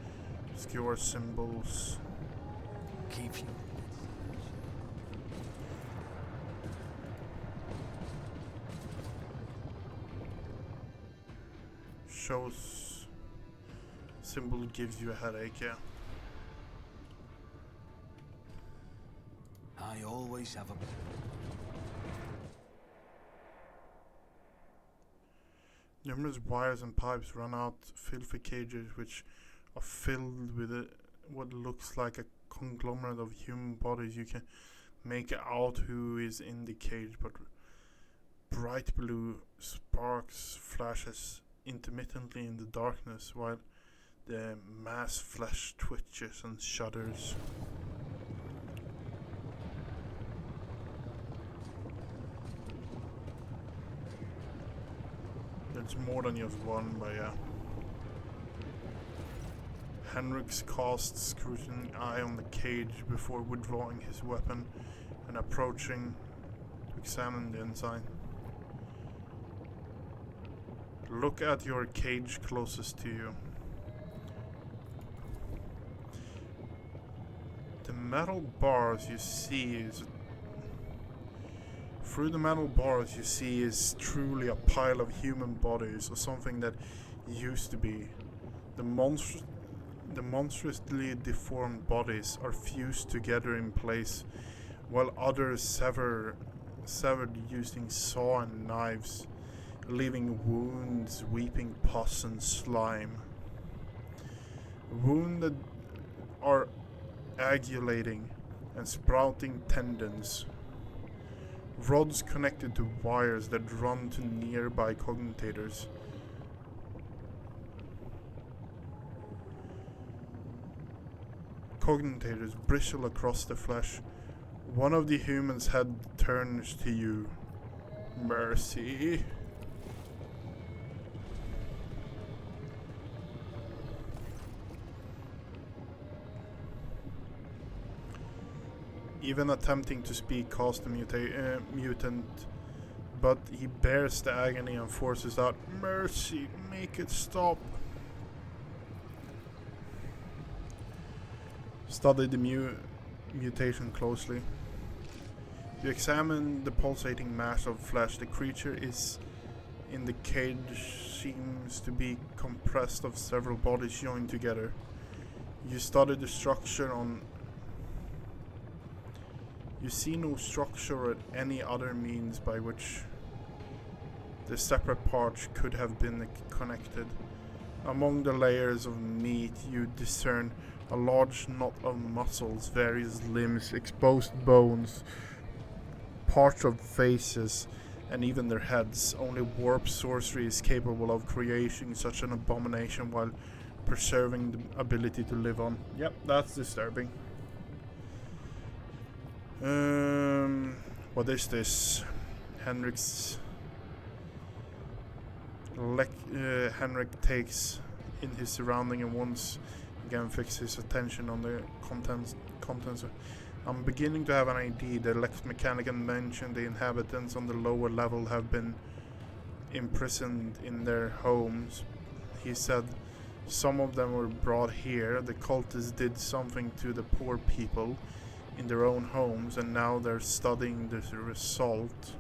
obscure symbols. Keep you. Shows symbol gives you a headache, yeah. I always have a... Numerous wires and pipes run out filthy cages which are filled with what looks like a conglomerate of human bodies. You can make out who is in the cage, but bright blue sparks flashes intermittently in the darkness while the mass flesh twitches and shudders. There's more than just one, but yeah. Henrik's casts scrutinying eye on the cage before withdrawing his weapon and approaching to examine the inside. Look at your cage closest to you. The metal bars you see is... Through the metal bars you see is truly a pile of human bodies, or something that used to be. The monstrously deformed bodies are fused together in place, while others severed using saw and knives, leaving wounds, weeping pus and slime. Wounded are agulating and sprouting tendons. Rods connected to wires that run to nearby cognitators. Cognitators bristle across the flesh. One of the humans' head turns to you. Mercy. Even attempting to speak caused the mutant, but he bears the agony and forces out, "Mercy, make it stop." Study the mutation closely. You examine the pulsating mass of flesh. The creature is in the cage seems to be compressed of several bodies joined together. You study the structure on... You see no structure or any other means by which the separate parts could have been connected. Among the layers of meat you discern a large knot of muscles, various limbs, exposed bones, parts of faces, and even their heads. Only warp sorcery is capable of creating such an abomination while preserving the ability to live on. Yep, that's disturbing. What is this? Henrik takes in his surrounding and once again fixes his attention on the contents. I'm beginning to have an idea. The Lex Mechanican mentioned the inhabitants on the lower level have been imprisoned in their homes. He said some of them were brought here. The cultists did something to the poor people in their own homes, and now they're studying the result.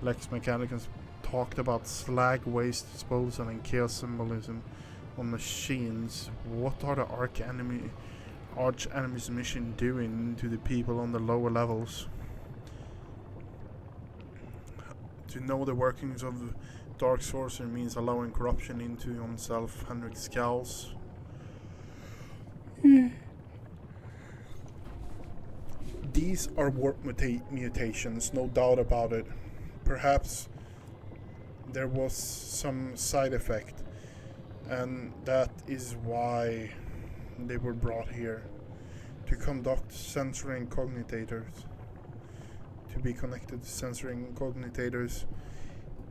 Lex Mechanicus talked about slag waste disposal and chaos symbolism on machines. What are the arch enemy's mission doing to the people on the lower levels? To know the workings of dark sorcery means allowing corruption into oneself. Henrik scowls. These are warp mutations, no doubt about it. Perhaps there was some side effect, and that is why they were brought here. To conduct sensory incognitators. To be connected to sensory incognitators.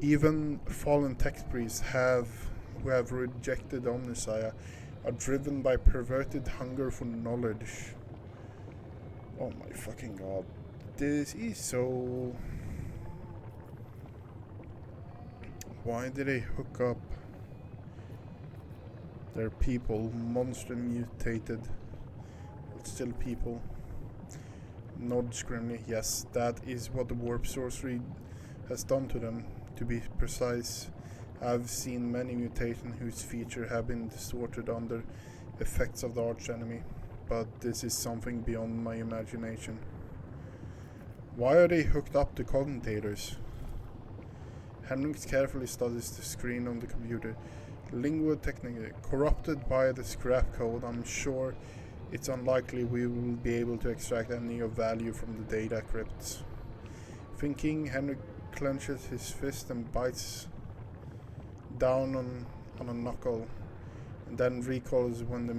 Even fallen tech priests who have rejected Omnissiah are driven by perverted hunger for knowledge. Oh my fucking god. This is so... Why did they hook up their people? Monster mutated. But still people. Nods grimly. Yes, that is what the warp sorcery has done to them. To be precise, I've seen many mutations whose features have been distorted under effects of the archenemy, but this is something beyond my imagination. Why are they hooked up to cognitators? Henrik carefully studies the screen on the computer. Lingua technica, corrupted by the scrap code. I'm sure it's unlikely we will be able to extract any of value from the data crypts. Thinking, Henrik clenches his fist and bites down on a knuckle, and then recalls when the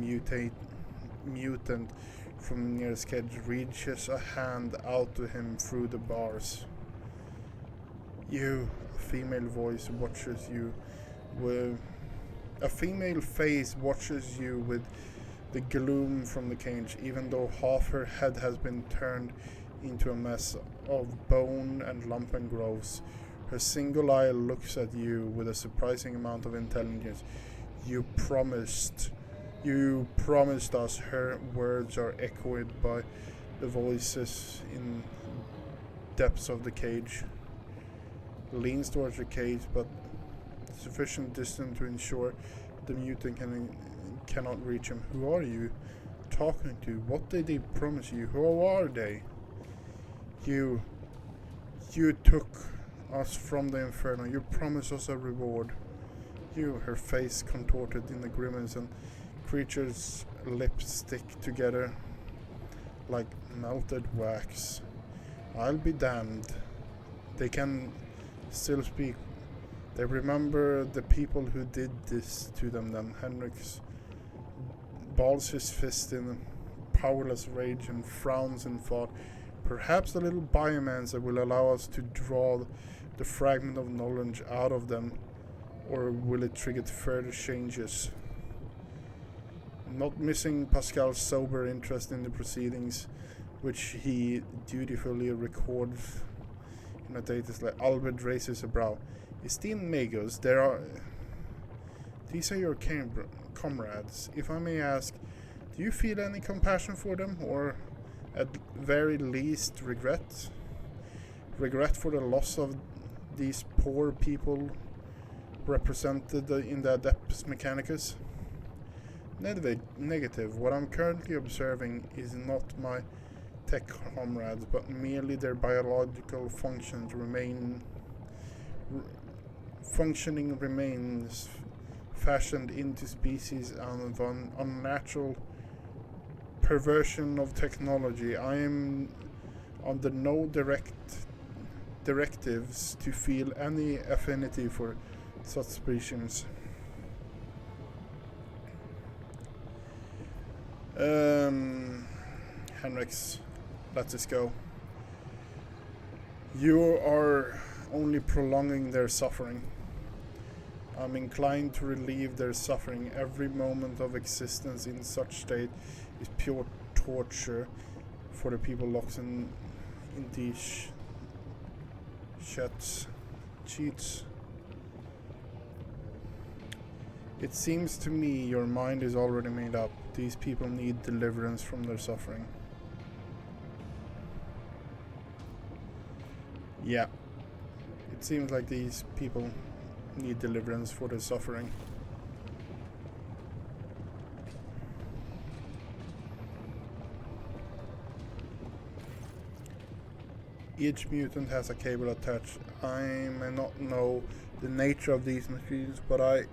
mutant from nearest edge reaches a hand out to him through the bars. You, a female voice watches you with... A female face watches you with the gloom from the cage, even though half her head has been turned into a mess of bone and lumpen growths. Her single eye looks at you with a surprising amount of intelligence. You promised us. Her words are echoed by the voices in depths of the cage. Leans towards the cage, but sufficient distance to ensure the mutant cannot reach him. Who are you talking to? What did they promise you? Who are they? You took us from the inferno. You promised us a reward. Her face contorted in a grimace, and creature's lips stick together like melted wax. I'll be damned. They can still speak. They remember the people who did this to them. Then Henrik balls his fist in powerless rage and frowns in thought. Perhaps the little biomancer will allow us to draw the fragment of knowledge out of them, or will it trigger further changes? Not missing Pascal's sober interest in the proceedings, which he dutifully records in a data slide, Albert raises a brow. Esteemed Magos, these are your comrades. If I may ask, do you feel any compassion for them, or at very least regret? Regret for the loss of these poor people represented in the Adeptus Mechanicus? Negative. What I'm currently observing is not my tech comrades, but merely their biological functions functioning remains fashioned into species of an unnatural perversion of technology. I am under no directives to feel any affinity for such species. Henriks, let us go. You are only prolonging their suffering. I'm inclined to relieve their suffering. Every moment of existence in such state is pure torture for the people locked in these cheats. It seems to me your mind is already made up. These people need deliverance from their suffering. Yeah. It seems like these people need deliverance for their suffering. Each mutant has a cable attached. I may not know the nature of these machines, but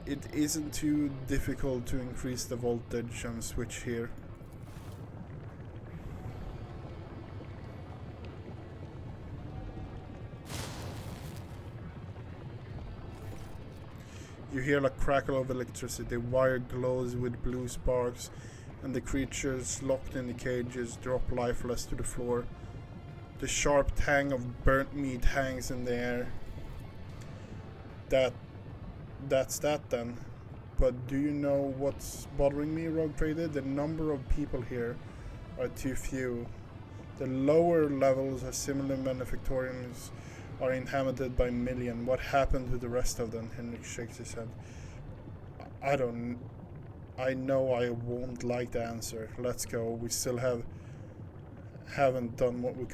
it isn't too difficult to increase the voltage and switch here. You hear a crackle of electricity, the wire glows with blue sparks, and the creatures locked in the cages drop lifeless to the floor. The sharp tang of burnt meat hangs in the air. That's that then. But do you know what's bothering me, Rogue Trader? The number of people here are too few. The lower levels are similar manufactoriums are inhabited by million. What happened to the rest of them? Henrik shakes his head. I know I won't like the answer. Let's go. We still haven't done what we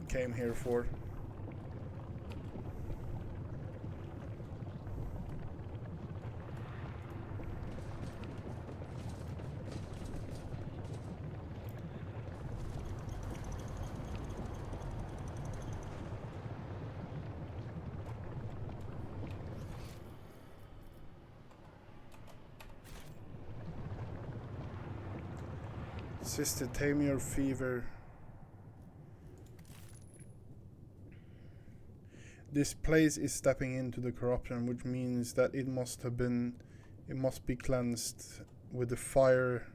came here for. Sister, tame your fever. This place is stepping into the corruption, which means that it must be cleansed with the fire.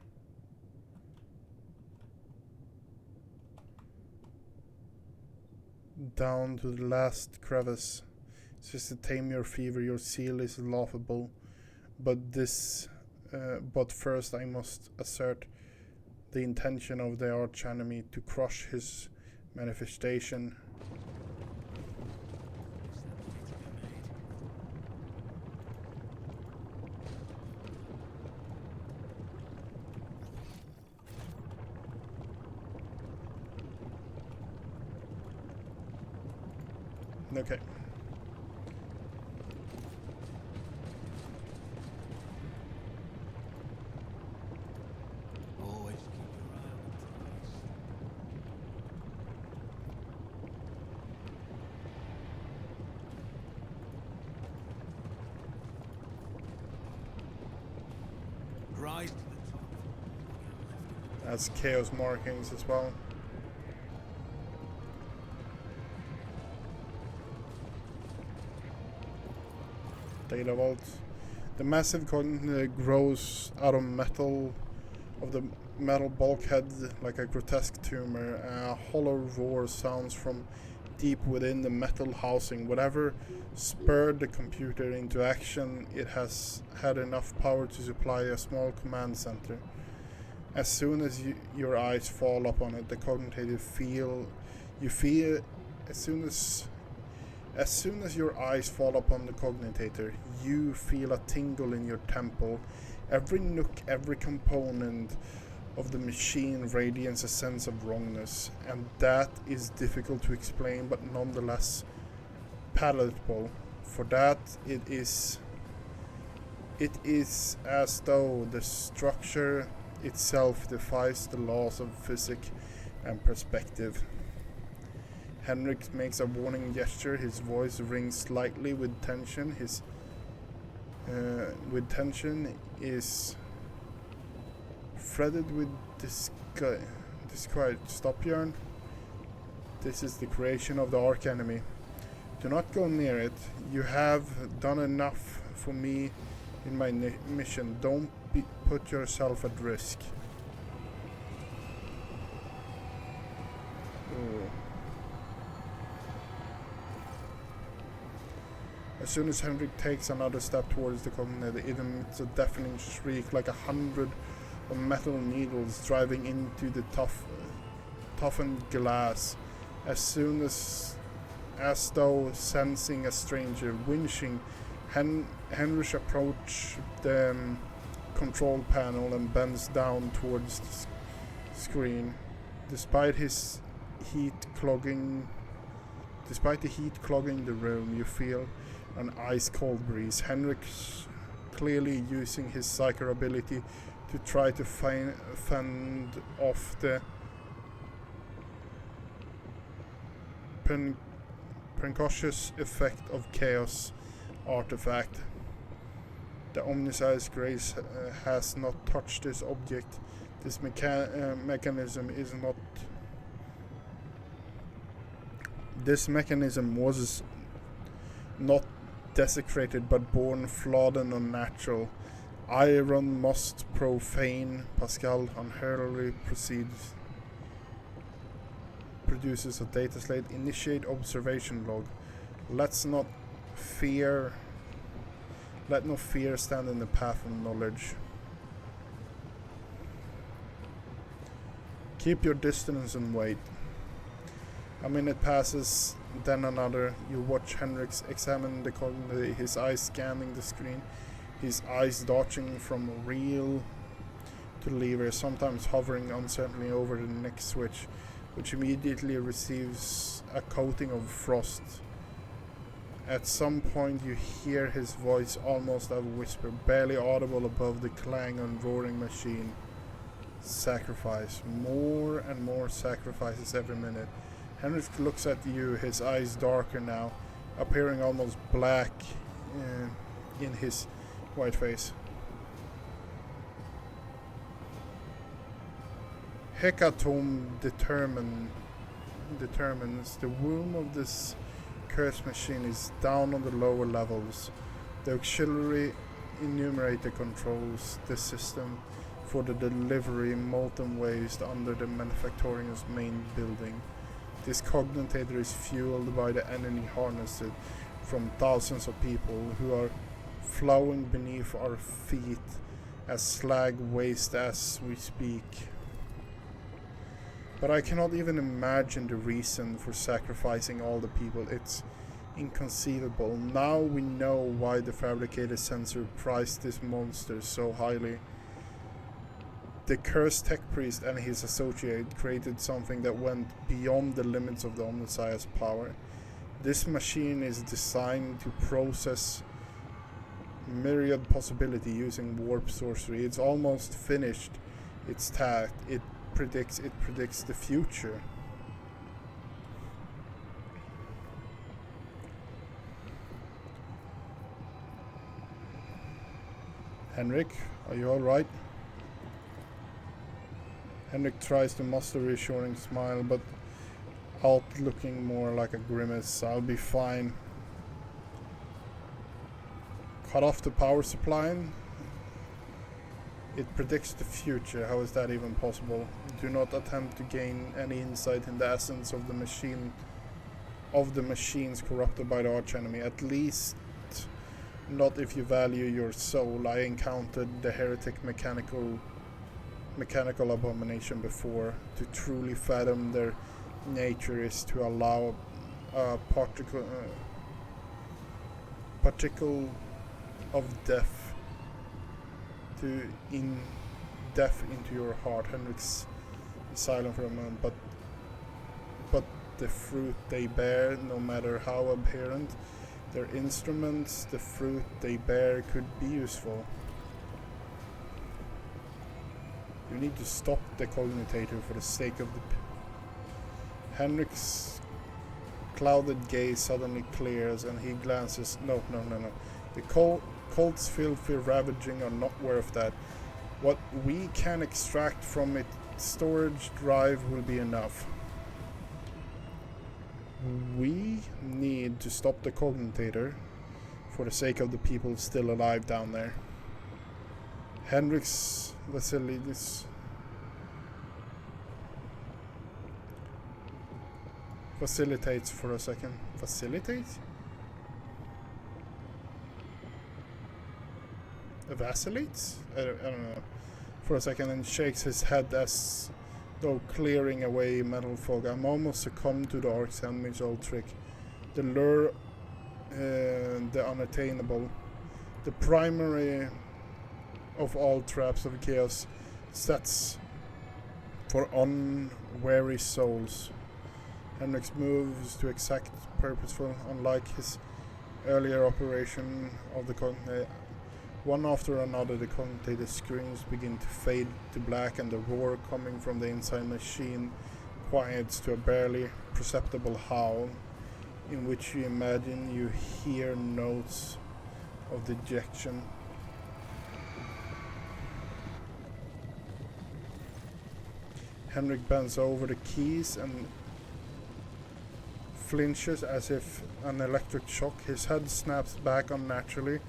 Down to the last crevice. Sister, tame your fever. Your zeal is laughable, but first I must assert the intention of the archenemy to crush his manifestation. Okay. Always keep your eye on the prize. Rise to the top. That's chaos markings as well. Data vault. The massive cone grows out of the metal bulkhead like a grotesque tumor. A hollow roar sounds from deep within the metal housing. Whatever spurred the computer into action, it has had enough power to supply a small command center. As soon as your eyes fall upon it, the cognitive As soon as your eyes fall upon the cognitator, you feel a tingle in your temple. Every nook, every component of the machine radiates a sense of wrongness, and that is difficult to explain, but nonetheless palatable. For that, it is as though the structure itself defies the laws of physics and perspective. Henrik makes a warning gesture. His voice rings slightly with tension. His is fretted with disquiet. Stop, Björn. This is the creation of the archenemy. Do not go near it. You have done enough for me in my mission. Don't put yourself at risk. Oh. As soon as Henrik takes another step towards the cognitor, it emits a deafening shriek like 100 of metal needles driving into the toughened glass. As soon as as though sensing a stranger. Winching, Henrich approaches the control panel and bends down towards the screen. Despite the heat clogging the room, you feel an ice-cold breeze. Henrik's clearly using his psycho ability to try to fend off the precocious effect of chaos artifact. The Omniscience Grace has not touched this object. This mechanism is not. This mechanism was not desecrated, but born flawed and unnatural. Iron must profane. Pascal unhurriedly produces a data slate. Initiate observation log. Let no fear stand in the path of knowledge. Keep your distance and wait. A minute passes, then another. You watch Henrik examine the coordinate, his eyes scanning the screen, his eyes dodging from reel to lever, sometimes hovering uncertainly over the next switch, which immediately receives a coating of frost. At some point you hear his voice, almost a whisper, barely audible above the clang and roaring machine. Sacrifice. More and more sacrifices every minute. Henrik looks at you, his eyes darker now, appearing almost black in his white face. Hecatomb determines the womb of this cursed machine is down on the lower levels. The auxiliary enumerator controls the system for the delivery molten waste under the manufacturer's main building. This cognitator is fueled by the energy harnessed from thousands of people who are flowing beneath our feet as slag waste as we speak. But I cannot even imagine the reason for sacrificing all the people. It's inconceivable. Now we know why the fabricated sensor priced this monster so highly. The cursed tech priest and his associate created something that went beyond the limits of the Omniscience power. This machine is designed to process myriad possibility using warp sorcery. It's almost finished its task. It predicts the future. Henrik, are you all right? Henrik tries to muster a reassuring smile, but out looking more like a grimace. I'll be fine. Cut off the power supply? It predicts the future. How is that even possible? Do not attempt to gain any insight in the essence of the machine, of the machines corrupted by the archenemy. At least not if you value your soul. I encountered the heretic mechanical abomination before. To truly fathom their nature is to allow a particle of death into your heart. Henrik's silent for a moment, but the fruit they bear, no matter how abhorrent their instruments, the fruit they bear could be useful. You need to stop the colonitator for the sake of the Henrik's clouded gaze suddenly clears and he glances. No. The cult's filthy ravaging are not worth that. What we can extract from its storage drive will be enough. We need to stop the cogitator for the sake of the people still alive down there. Henrik's Vasilidis facilitates for a second. Facilitates? Vacillates? I don't know. For a second and shakes his head as though clearing away mental fog. I'm almost succumbed to the Arch's enemy's old trick. The lure, the unattainable. The primary of all traps of chaos sets for unwary souls. Henrik's moves to exact purposeful, unlike his earlier operation of the one after another, the contated screams begin to fade to black, and the roar coming from the inside machine quiets to a barely perceptible howl, in which you imagine you hear notes of dejection. Henrik bends over the keys and flinches as if an electric shock. His head snaps back unnaturally,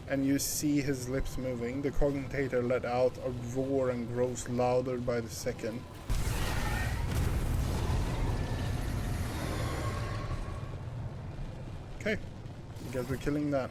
and you see his lips moving. The commentator let out a roar and grows louder by the second. Okay, I guess we're killing that.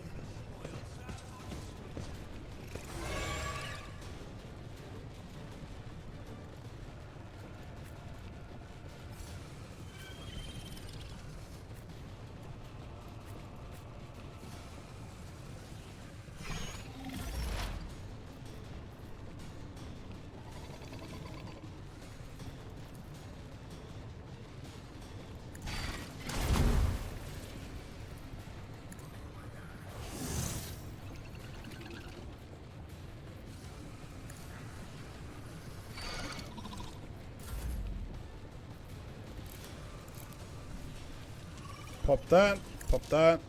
Pop that, pop that,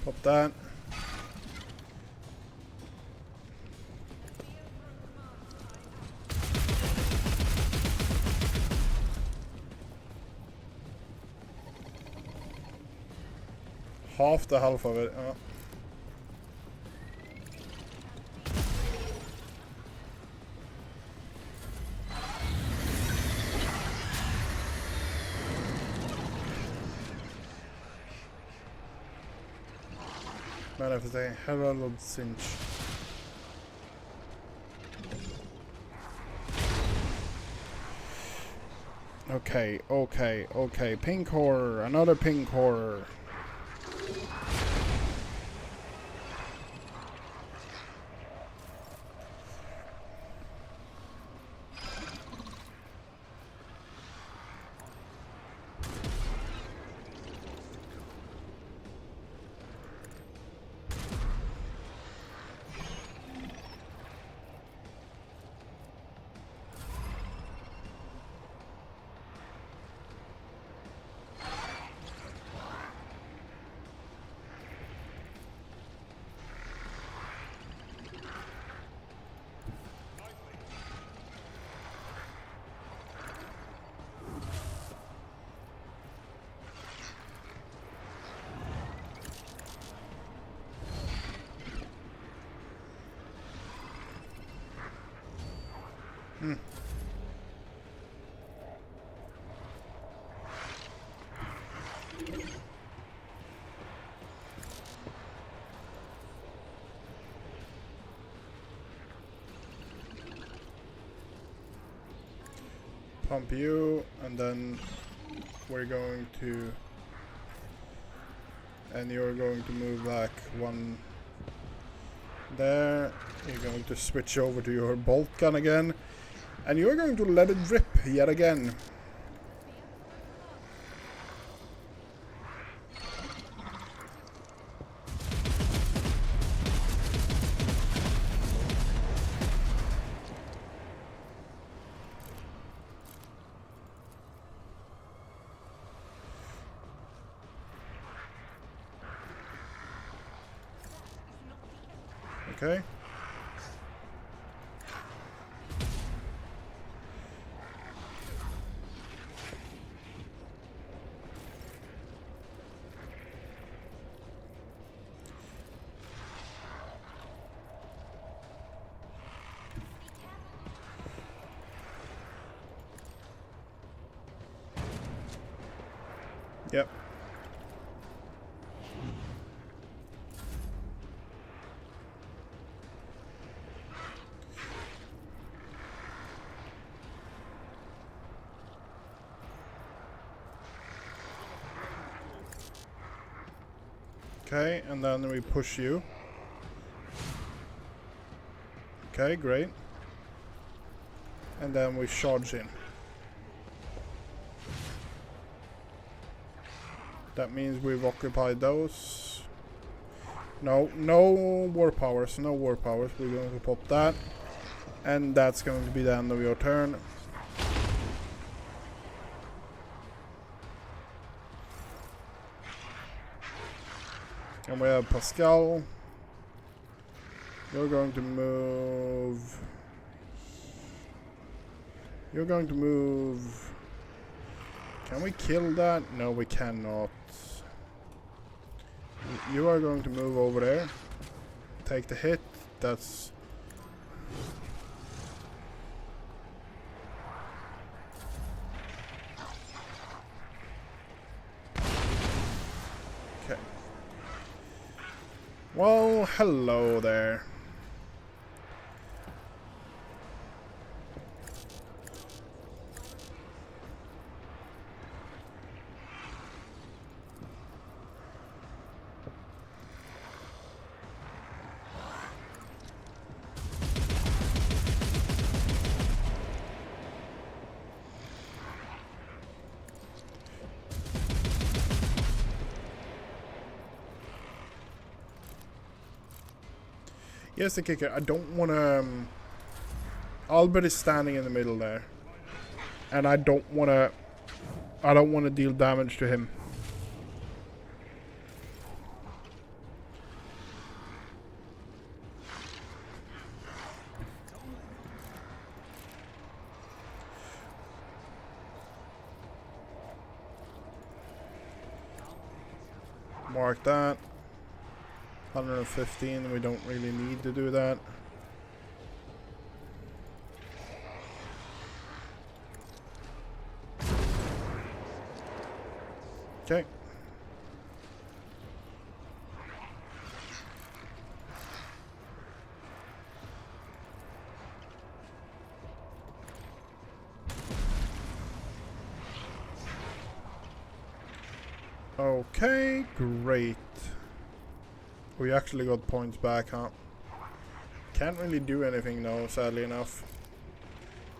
pop that. Half the health of it. Manifesting Herald Cinch. Okay. Pink horror, another pink horror. Pump you, and then we're going to, and you're going to move back one there. You're going to switch over to your bolt gun again, and you're going to let it rip yet again. Okay. Yep. Okay, and then we push you. Okay, great. And then we charge in. That means we've occupied those. No, no war powers, no war powers. We're going to pop that. And that's going to be the end of your turn. And we have Pascal. You're going to move. You're going to move. Can we kill that? No, we cannot. You are going to move over there. Take the hit. That's... Okay. Well, hello there. Yes, the kicker. I don't want to... Albert is standing in the middle there. And I don't want to... I don't want to deal damage to him. Mark that. 115, we don't really need to do that. Okay. Okay, great. We actually got points back, huh? Can't really do anything now, sadly enough.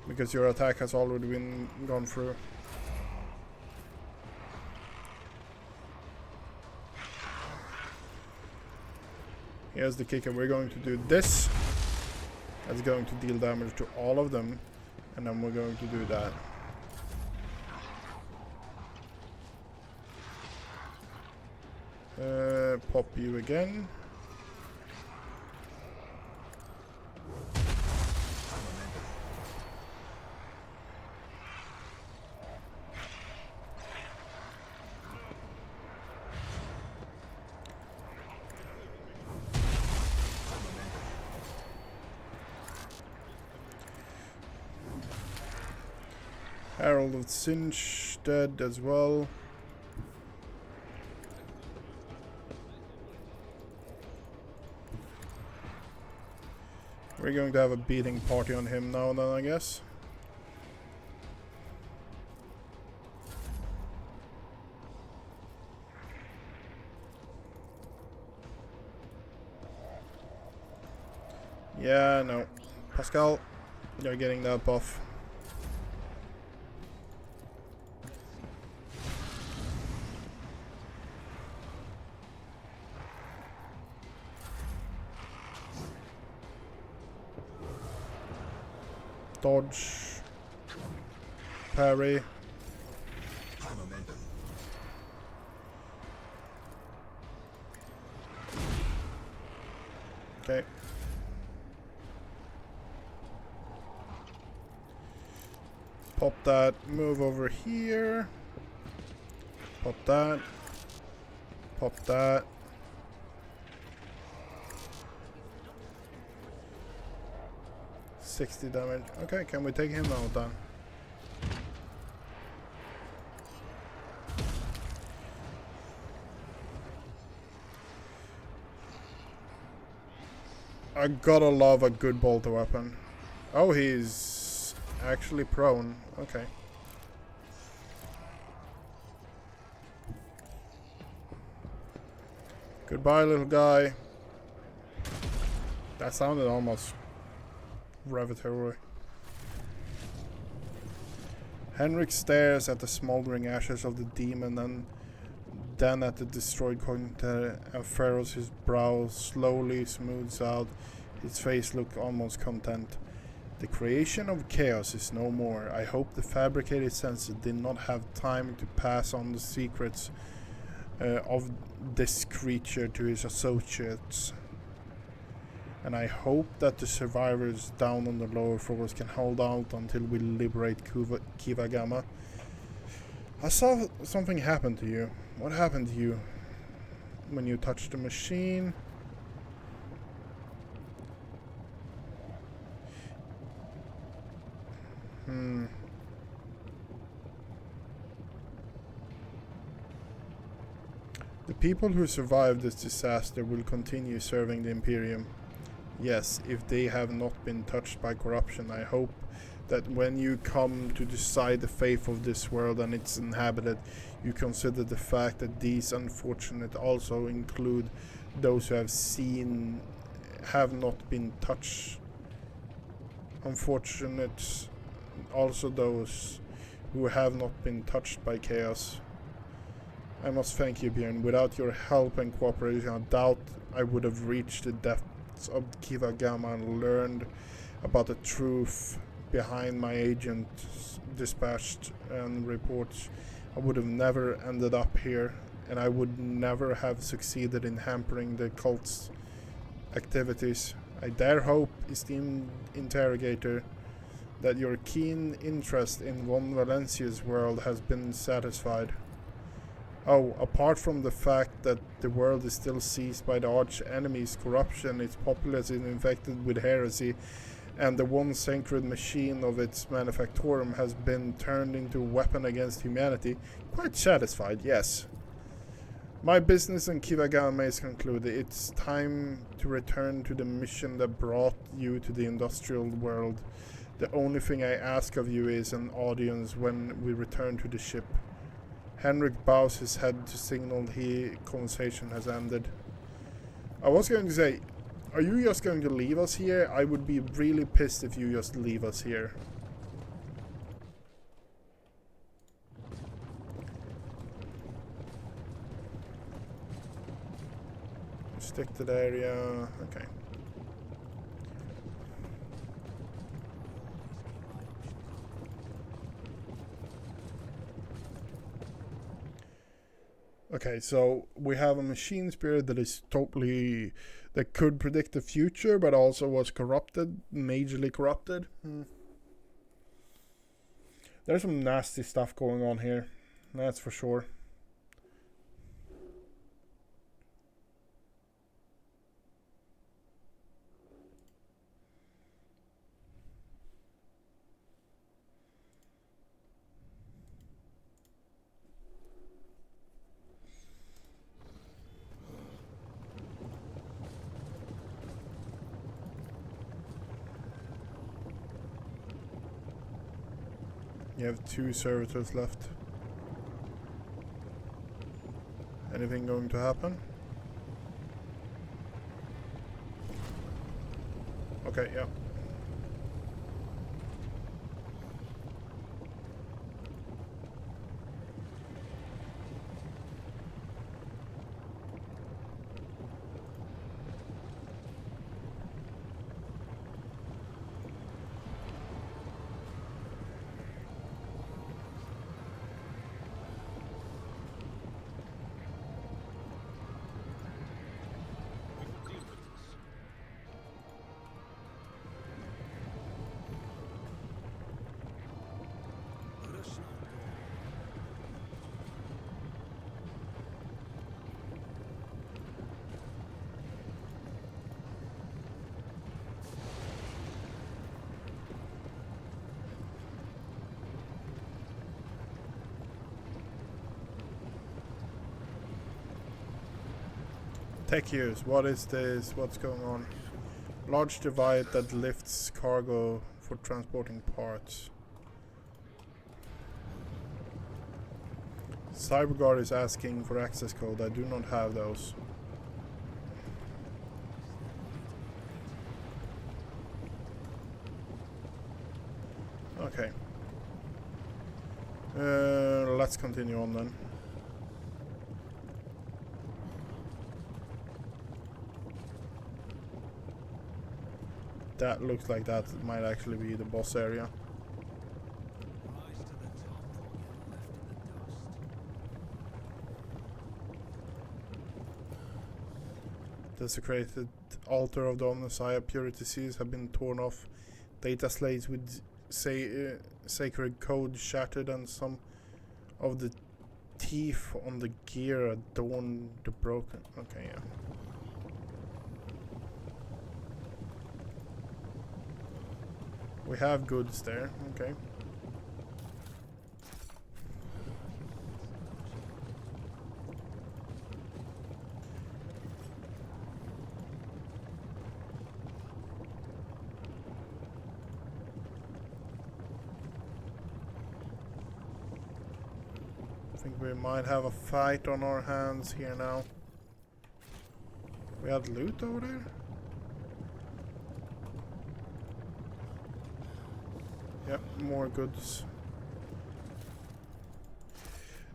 Because your attack has already been gone through. Here's the kicker. We're going to do this. That's going to deal damage to all of them. And then we're going to do that. Pop you again. Herald of Sinch dead as well. We're going to have a beating party on him now and then, I guess. Yeah, no. Pascal, you're getting that buff. Dodge. Parry. Okay. Pop that. Move over here. Pop that. Pop that. $60 damage. Okay, can we take him out then? I gotta love a good bolter weapon. Oh, he's actually prone. Okay. Goodbye, little guy. That sounded almost revelatory. Henrik stares at the smoldering ashes of the demon and then at the destroyed container and furrows his brow, slowly smooths out. His face looks almost content. The creation of chaos is no more. I hope the fabricated senses did not have time to pass on the secrets of this creature to his associates. And I hope that the survivors down on the lower floors can hold out until we liberate Kiava Gamma. I saw something happen to you. What happened to you when you touched the machine? The people who survived this disaster will continue serving the Imperium. Yes, if they have not been touched by corruption. I hope that when you come to decide the fate of this world and its inhabited, you consider the fact that these unfortunate also include those who have not been touched. Unfortunate also those who have not been touched by chaos. I must thank you, Björn. Without your help and cooperation, I doubt I would have reached the depths of Kiava Gamma and learned about the truth behind my agent's dispatched and reports. I would have never ended up here, and I would never have succeeded in hampering the cult's activities. I dare hope, esteemed interrogator, that your keen interest in Von Valencia's world has been satisfied. Oh, apart from the fact that the world is still seized by the arch enemy's corruption, its populace is infected with heresy, and the one sacred machine of its manufactorum has been turned into a weapon against humanity, quite satisfied, yes. My business in Kiava Gamma is concluded. It's time to return to the mission that brought you to the industrial world. The only thing I ask of you is an audience when we return to the ship. Henrik bows his head to signal the conversation has ended. I was going to say, are you just going to leave us here? I would be really pissed if you just leave us here. Stick to the area. Okay. Okay, so we have a machine spirit that is that could predict the future, but also was corrupted, majorly corrupted. There's some nasty stuff going on here, that's for sure. You have 2 servitors left. Anything going to happen? Okay, yeah. Tech use, what is this? What's going on? Large divide that lifts cargo for transporting parts. CyberGuard is asking for access code. I do not have those. Okay. Let's continue on then. That looks like that might actually be the boss area. Rise to the top or get left in the dust. Desecrated altar of the Omnissiah purity seals have been torn off. Data slates with sacred code shattered, and some of the teeth on the gear adorn the broken. Okay, yeah. We have goods there. Okay. I think we might have a fight on our hands here now. We had loot over there? Yep, more goods.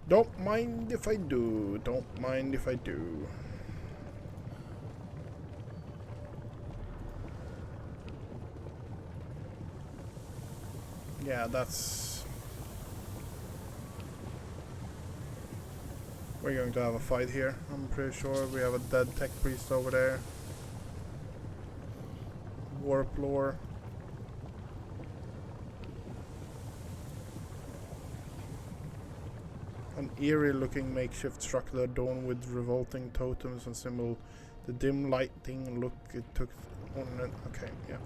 Don't mind if I do. Don't mind if I do. Yeah, that's... We're going to have a fight here, I'm pretty sure. We have a dead tech priest over there. Warp lore. An eerie looking makeshift structure adorned with revolting totems and symbols. The dim lighting look it took on it. Okay, yeah.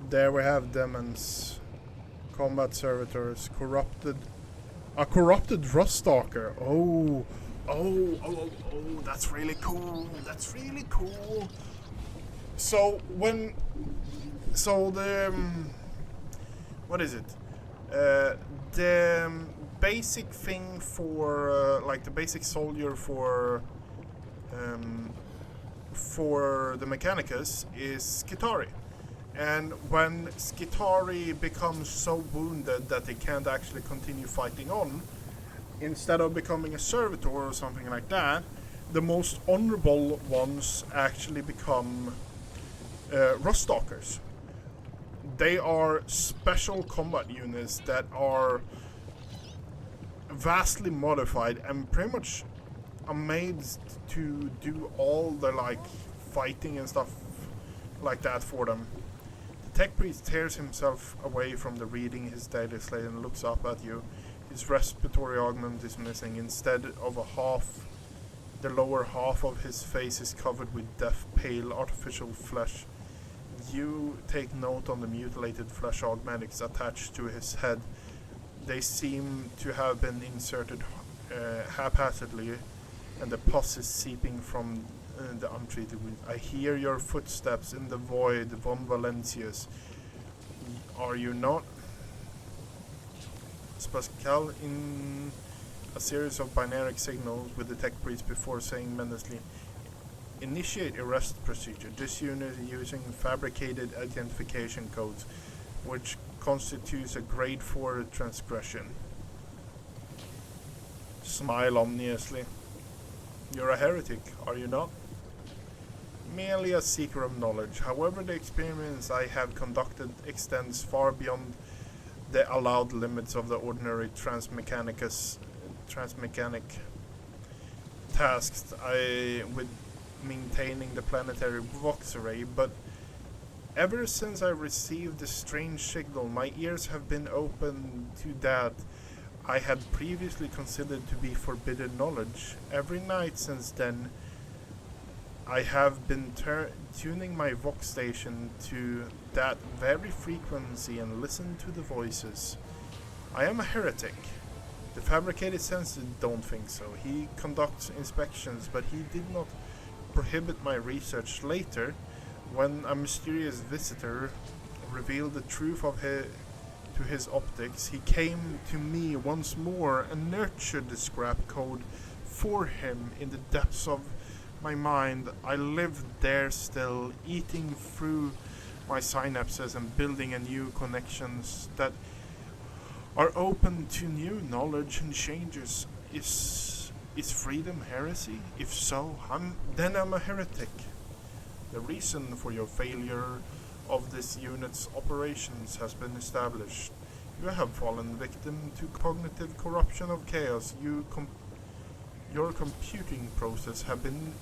There we have demons, combat servitors, a corrupted rust stalker. Oh, that's really cool. That's really cool. So what is it? The basic thing for like the basic soldier for the Mechanicus is Skitari. And when Skitari becomes so wounded that they can't actually continue fighting on, instead of becoming a servitor or something like that, the most honorable ones actually become rust stalkers. They are special combat units that are vastly modified and pretty much amazed to do all the like fighting and stuff like that for them. Tech priest tears himself away from the reading his daily slate and looks up at you. His respiratory augment is missing. Instead of a half, the lower half of his face is covered with death pale artificial flesh. You take note on the mutilated flesh augmentics attached to his head. They seem to have been inserted haphazardly, and the pus is seeping from the untreated wound. I hear your footsteps in the void, von Valencius. Are you not? Pascal in a series of binary signals with the tech priest before saying menacingly, initiate arrest procedure. This unit is using fabricated identification codes, which constitutes a grade 4 transgression. Smile ominously. You're a heretic, are you not? Merely a seeker of knowledge. However, the experiments I have conducted extends far beyond the allowed limits of the ordinary transmechanic tasks with maintaining the planetary Vox array, but ever since I received the strange signal, my ears have been open to that I had previously considered to be forbidden knowledge. Every night since then, I have been tuning my Vox station to that very frequency and listen to the voices. I am a heretic. The fabricated senses don't think so. He conducts inspections, but he did not prohibit my research. Later, when a mysterious visitor revealed the truth of to his optics, he came to me once more and nurtured the scrap code for him in the depths of my mind. I live there still, eating through my synapses and building a new connections that are open to new knowledge and changes. Is freedom heresy? If so, then I'm a heretic. The reason for your failure of this unit's operations has been established. You have fallen victim to cognitive corruption of chaos. Your computing process have been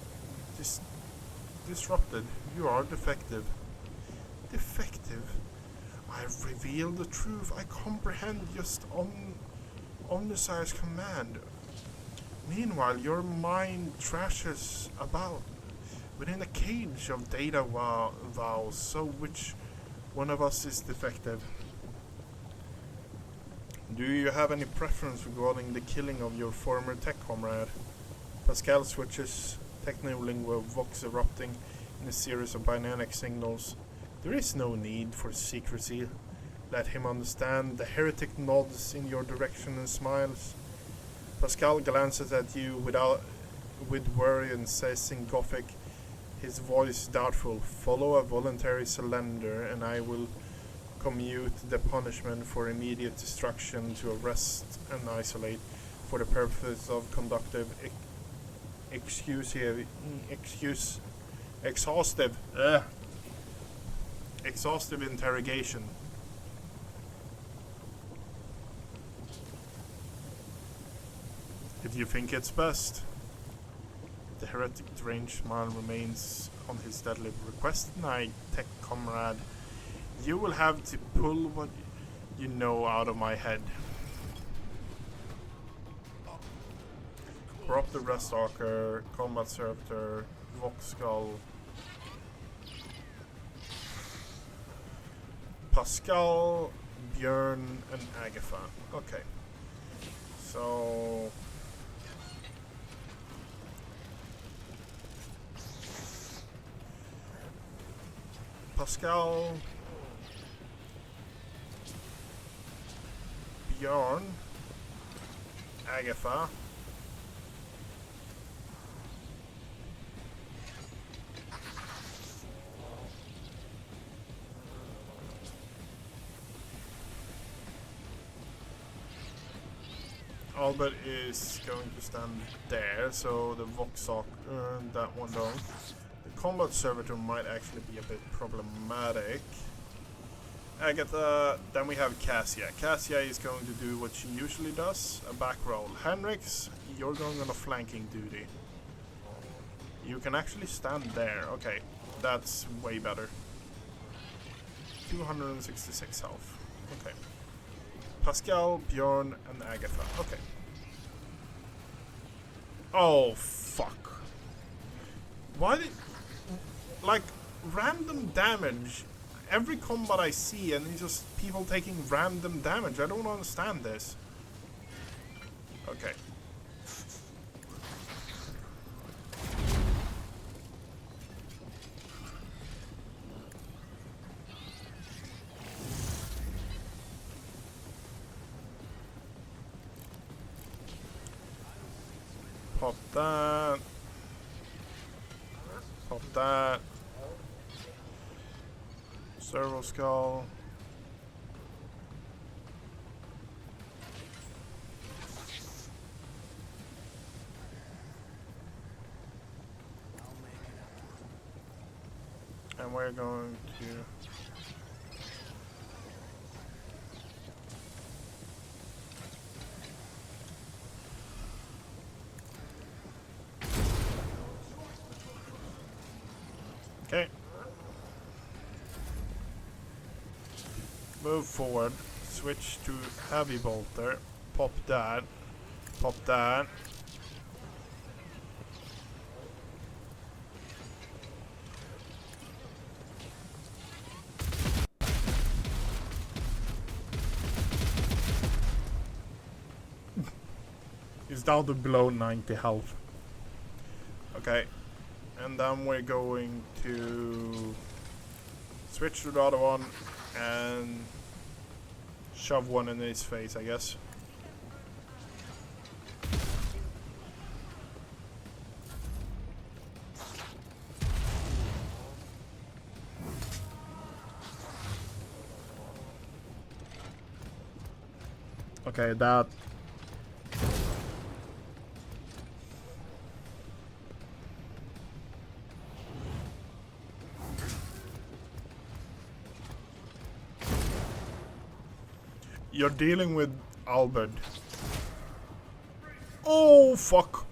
disrupted. You are defective. Defective? I have revealed the truth. I comprehend just Omnissiah's command. Meanwhile, your mind trashes about within a cage of data vows. So which one of us is defective? Do you have any preference regarding the killing of your former tech comrade? Pascal switches technolingual vox erupting in a series of binary signals. There is no need for secrecy. Let him understand. The heretic nods in your direction and smiles. Pascal glances at you with worry and says in Gothic, his voice doubtful, follow a voluntary surrender and I will commute the punishment for immediate destruction to arrest and isolate for the purpose of conductive exhaustive interrogation. If you think it's best. The heretic deranged smile remains on his deadly request. My tech comrade, you will have to pull what you know out of my head. Corrupt the Restalker, Combat Servitor, Vox Skull, Pascal, Björn, and Agatha. Okay. So Pascal, Björn, Agatha, Albert is going to stand there, so the Voxoc, that one down. The Combat Servitor might actually be a bit problematic. Agatha, then we have Cassia. Cassia is going to do what she usually does, a back roll. Henrix, you're going on a flanking duty. You can actually stand there. Okay, that's way better. 266 health. Okay. Pascal, Bjorn, and Agatha. Okay. Oh, fuck. Why did... Like, random damage. Every combat I see, and it's just people taking random damage. I don't understand this. Okay. Pop that. Pop that. Servo skull. And we're going to... Okay. Move forward. Switch to heavy bolter. Pop that. Pop that. He's down to below 90 health. Okay. And then we're going to switch to the other one and shove one in his face, I guess. Okay, that. You're dealing with Albert. Oh, fuck.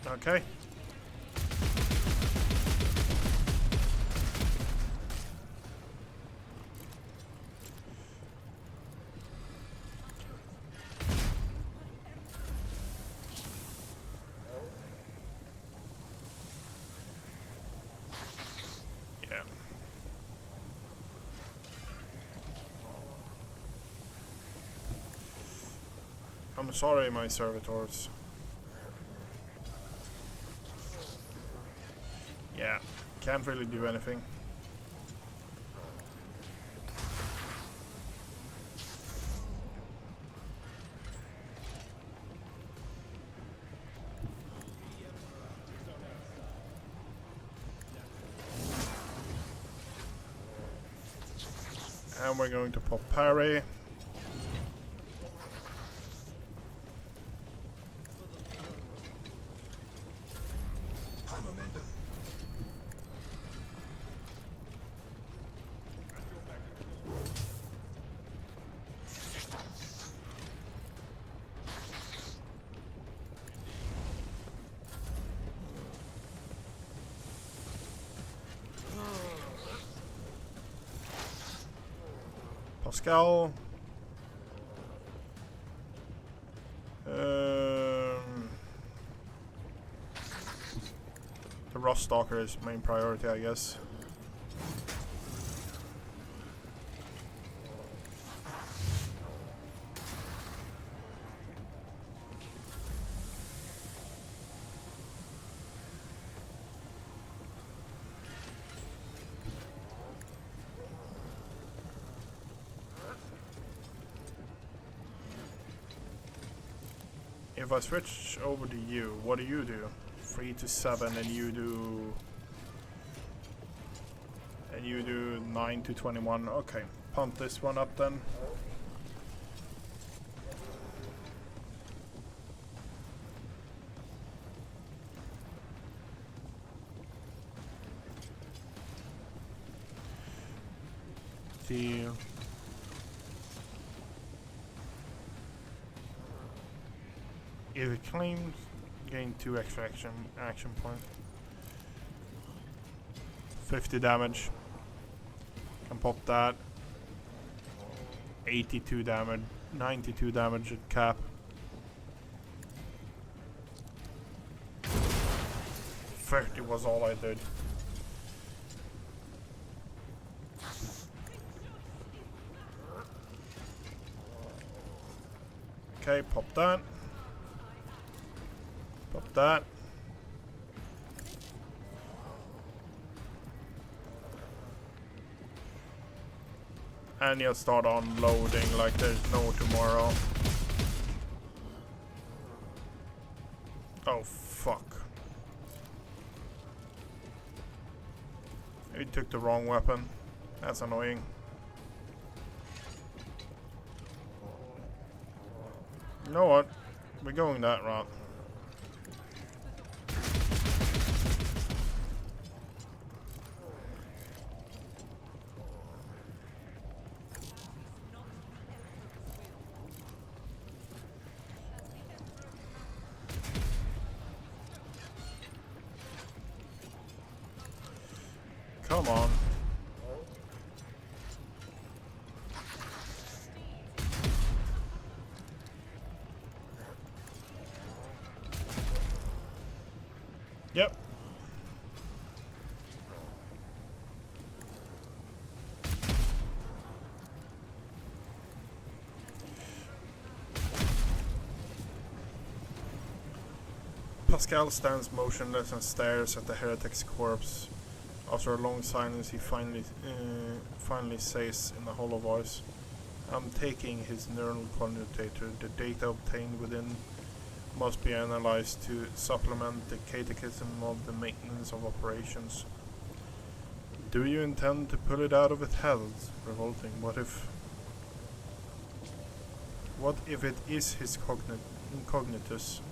Okay. Yeah. I'm sorry, my servitors. Yeah, can't really do anything. And we're going to pop parry. High momentum. Pascal. The Rust Stalker is main priority, I guess. If I switch over to you, what do you do? 3 to 7, and you do... And you do 9 to 21. Okay, pump this one up then. The... If it claims, gain 2 extra action points. 50 damage. Can pop that. 82 damage. 92 damage at cap. 30 was all I did. Okay, pop that. Pop that. And you'll start unloading like there's no tomorrow. Oh fuck. He took the wrong weapon. That's annoying. You know what? We're going that route. Come on. Yep. Pascal stands motionless and stares at the heretic's corpse. After a long silence, he finally says in a hollow voice, "I'm taking his neural commutator. The data obtained within must be analyzed to supplement the catechism of the maintenance of operations." "Do you intend to pull it out of its head?" Revolting. What if it is his incognitus?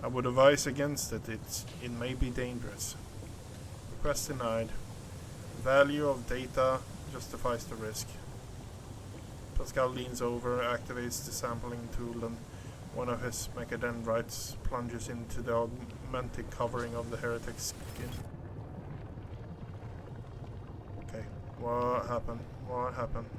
"I would advise against it. It may be dangerous." Request denied. Value of data justifies the risk. Pascal leans over, activates the sampling tool, and one of his mechadendrites plunges into the augmented covering of the heretic's skin. Okay, what happened? What happened?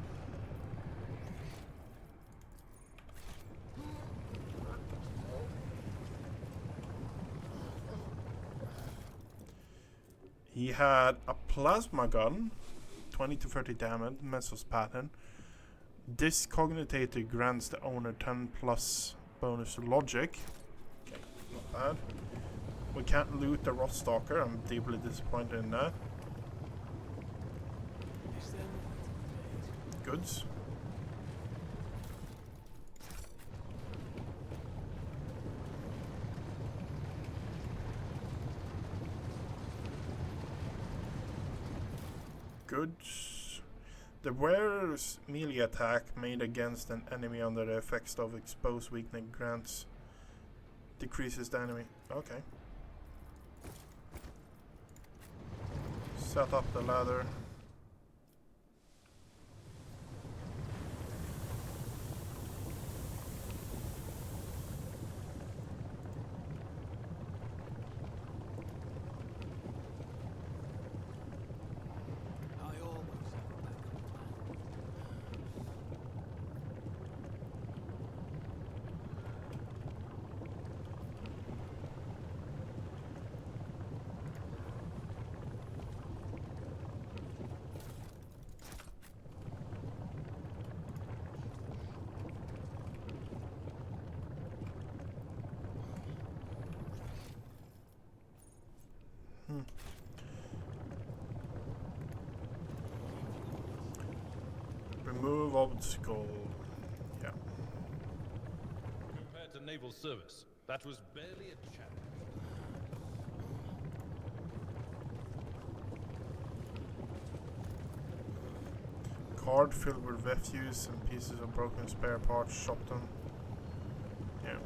He had a plasma gun, 20 to 30 damage, Mesos pattern. This cognitator grants the owner 10 plus bonus to logic. Okay, not bad. We can't loot the Rothstalker. I'm deeply disappointed in that. Is there more to the Goods. Goods. The wearer's melee attack made against an enemy under the effects of exposed weakening grants decreases the enemy. Okay. Set up the ladder. I always have a backup plan. Remove obstacle. Yeah. Compared to naval service, that was barely a challenge. Card filled with refuse and pieces of broken spare parts shopped on. Yeah.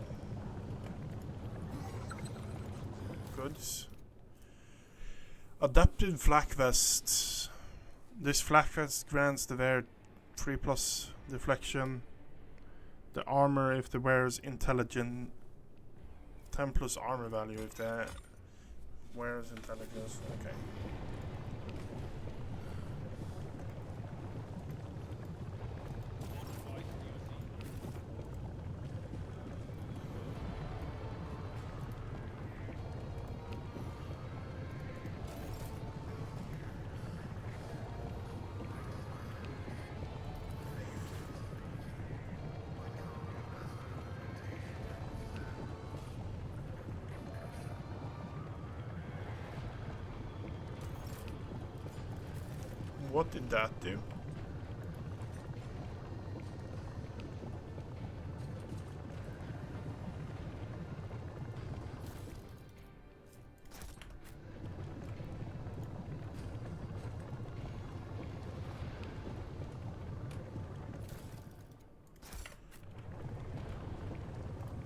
Goods. Adapted flak vests. This flak vest grants the wearer 3 plus deflection. The armor if the wearer's intelligent. 10 plus armor value if the wearer's intelligence. Okay. What did that do?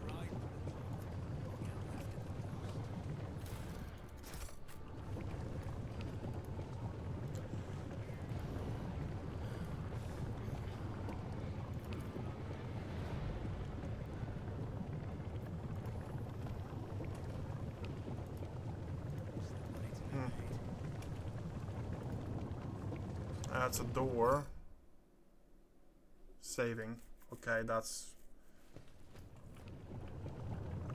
Right to the top. Look out left in the dust. That's a door. Saving. Okay, that's...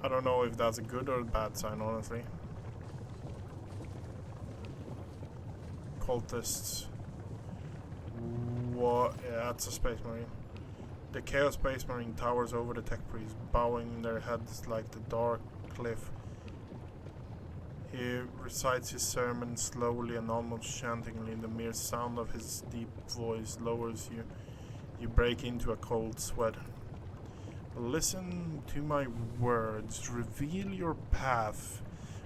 I don't know if that's a good or a bad sign, honestly. Cultists. What? Yeah, that's a space marine. The Chaos Space Marine towers over the tech priest, bowing their heads like the dark cliff. He recites his sermon slowly and almost chantingly. The mere sound of his deep voice lowers you. You break into a cold sweat. Listen to my words. Reveal your path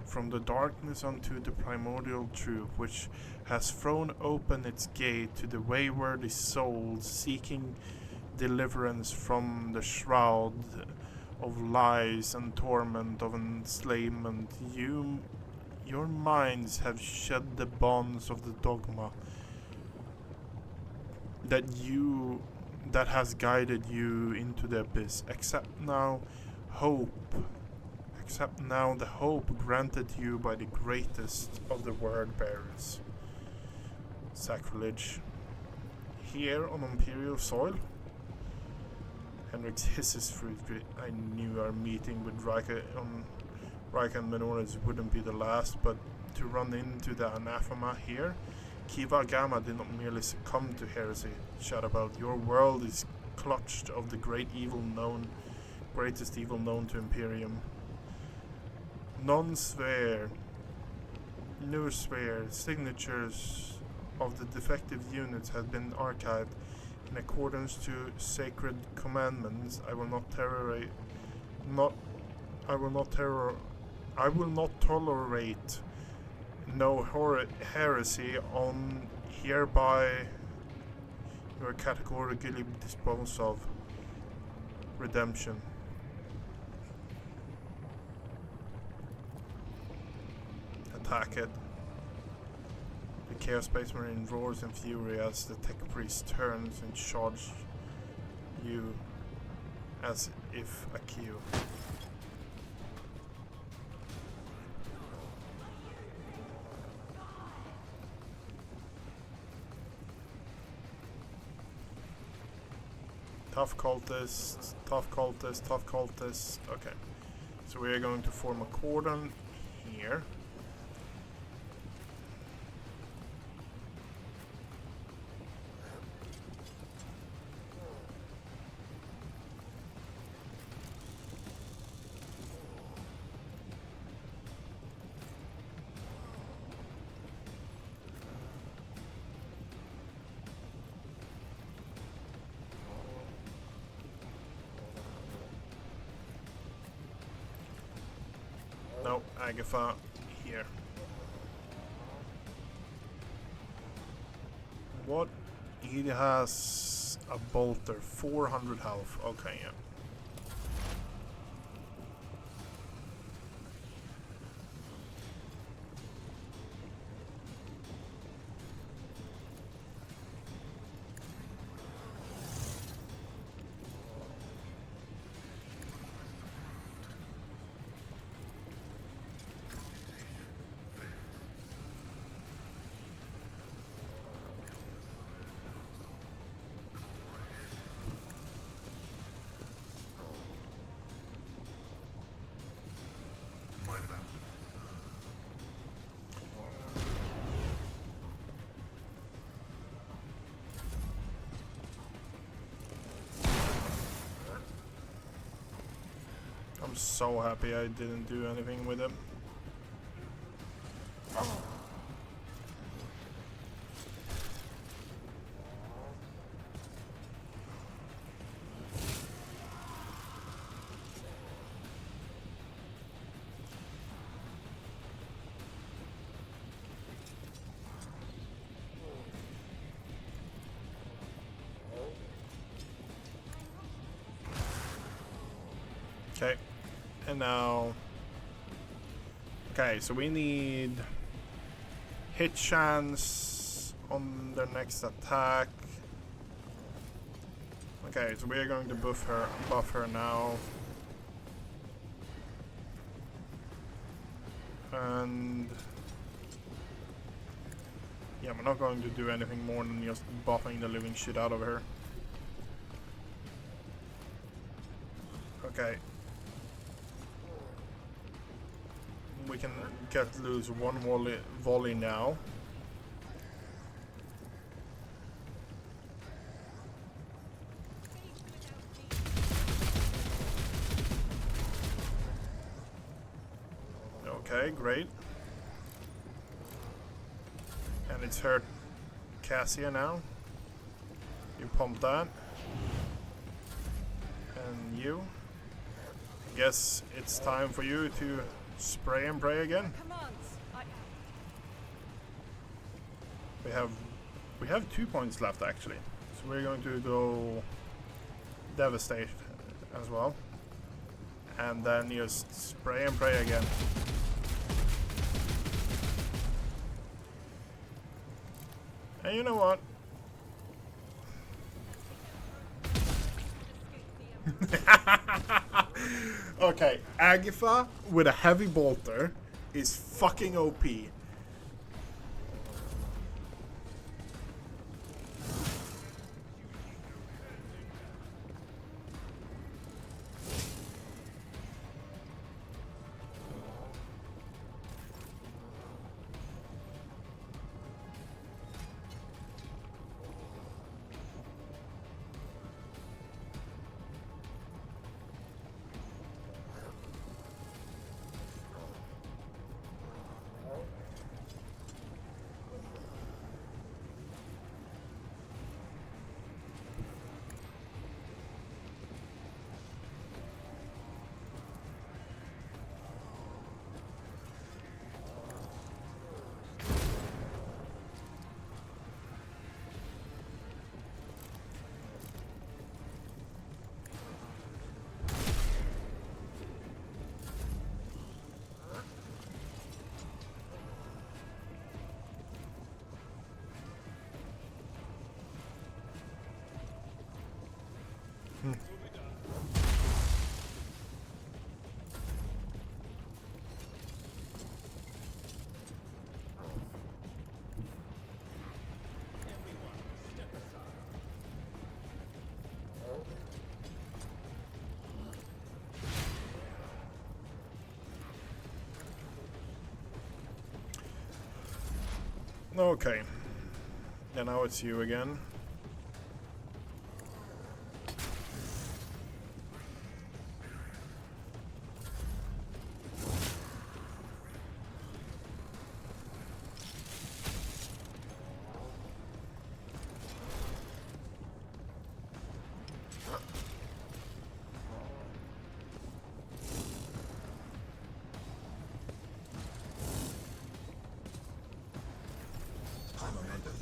from the darkness unto the primordial truth, which has thrown open its gate to the wayward souls seeking deliverance from the shroud of lies and torment of enslavement. Your minds have shed the bonds of the dogma that has guided you into the abyss. Accept now the hope granted you by the greatest of the word bearers. Sacrilege. Here on Imperial soil? Henrik hisses through it. I knew our meeting with Rika and Menoras wouldn't be the last, but to run into the anathema here? Kiva Gamma did not merely succumb to heresy. Shadowbelt, your world is clutched of the greatest evil known to Imperium. No spare signatures of the defective units have been archived. In accordance to sacred commandments, I will not tolerate no heresy on hereby you are categorically disposed of. Redemption. Attack it. The Chaos Space Marine roars in fury as the tech priest turns and charges you as if a cue. Tough cultists, tough cultists, tough cultists. Okay. So we are going to form a cordon here. No, Agatha here. What? He has a bolter, 400 health. Okay, yeah. I'm so happy I didn't do anything with him. Okay. And now, okay, so we need hit chance on their next attack. Okay, so we are going to buff her now. And yeah, we're not going to do anything more than just buffing the living shit out of her. Okay. We can get loose one volley now. Okay, great. And it's hurt Cassia now. You pump that. And you. Guess it's time for you to spray and pray again. Commands. We have 2 points left actually. So we're going to go devastate as well. And then just spray and pray again. And you know what? Okay, Agatha with a heavy bolter is fucking OP. Okay. And now it's you again. High momentum.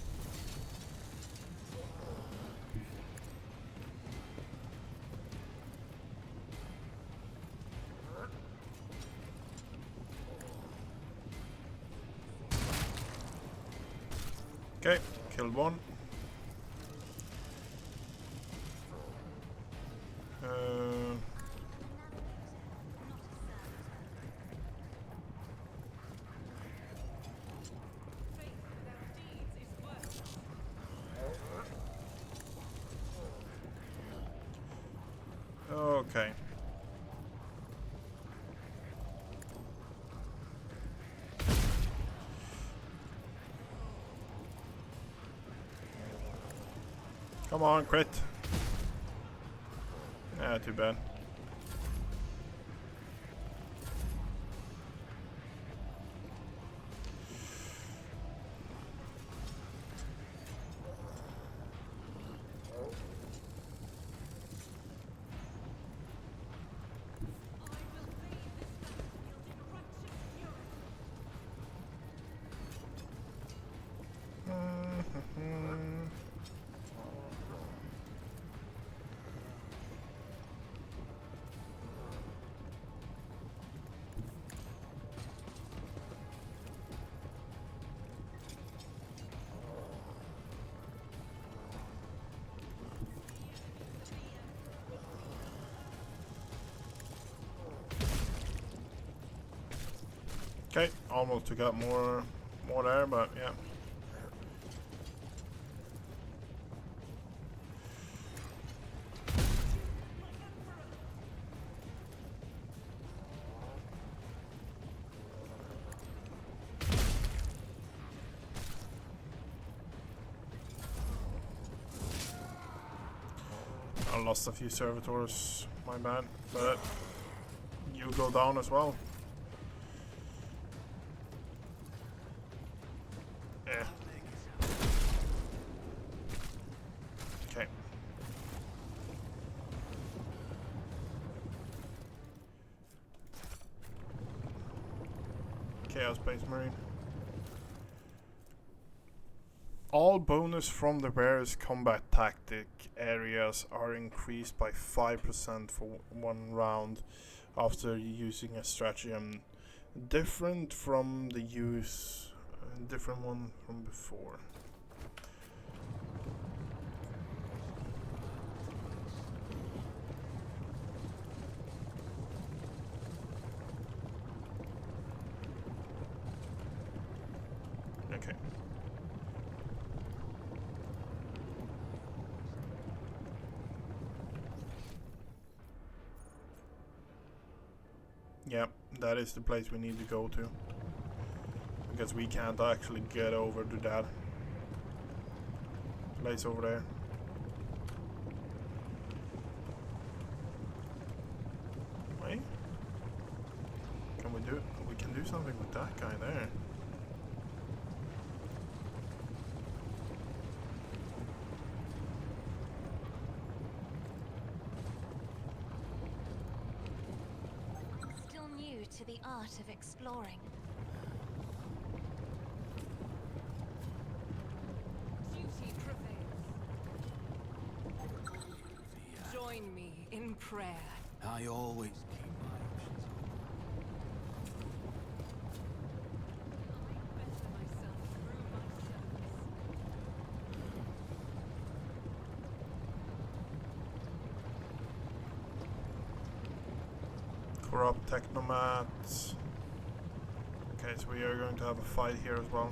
Okay, killed one. Faith without deeds is worthless. Okay. Come on, crit. Yeah, too bad. Okay, almost took out more there, but yeah. I lost a few servitors, my bad, but you go down as well. Chaos Space Marine. All bonus from the various combat tactic areas are increased by 5% for one round after using a stratagem different from the different one from before. Okay. Yep, that is the place we need to go to. Because we can't actually get over to that place over there. Wait. We can do something with that guy there. Still new to the art of exploring. Duty prevails. Join me in prayer. I always keep my options I better myself through my service. Corrupt technomats. Okay, so we are going to have a fight here as well.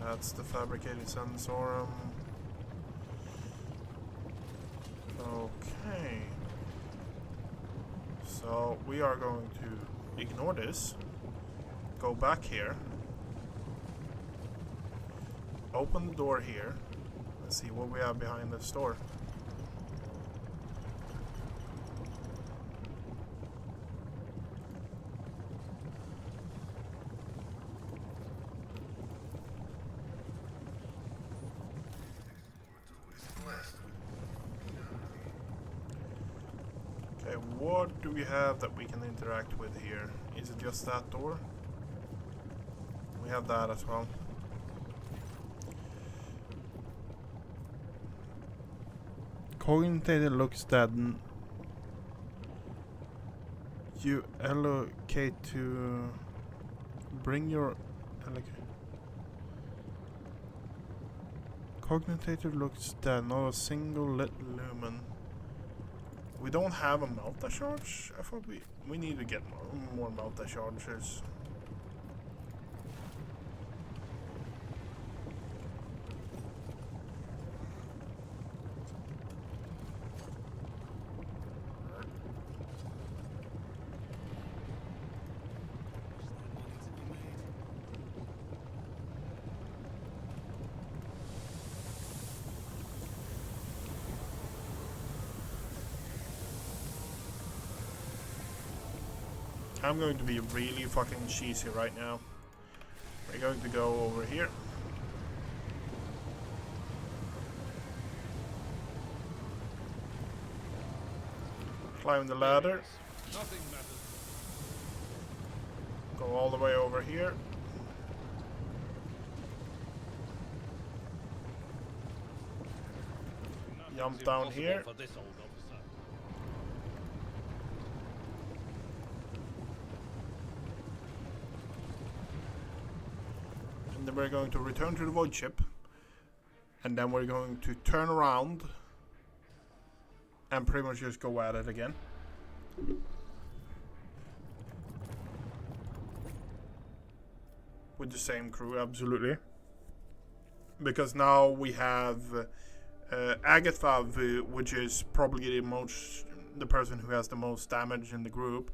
That's the fabricated sensorum. Okay. So we are going to ignore this. Go back here. Open the door here. Let's see what we have behind this door. Okay, what do we have that we can interact with here? Is it just that door? We have that as well. Cognitive looks that you allocate to bring your cognitive looks that not a single lit lumen. We don't have a Malta charge. I thought we need to get more Malta charges. I'm going to be really fucking cheesy right now. We're going to go over here. Climb the ladder. Nothing matters. Go all the way over here. Jump down Nothing's here. impossible for this old officer. And then we're going to return to the void ship. And then we're going to turn around and pretty much just go at it again. With the same crew, absolutely. Because now we have Agatha, which is probably the person who has the most damage in the group,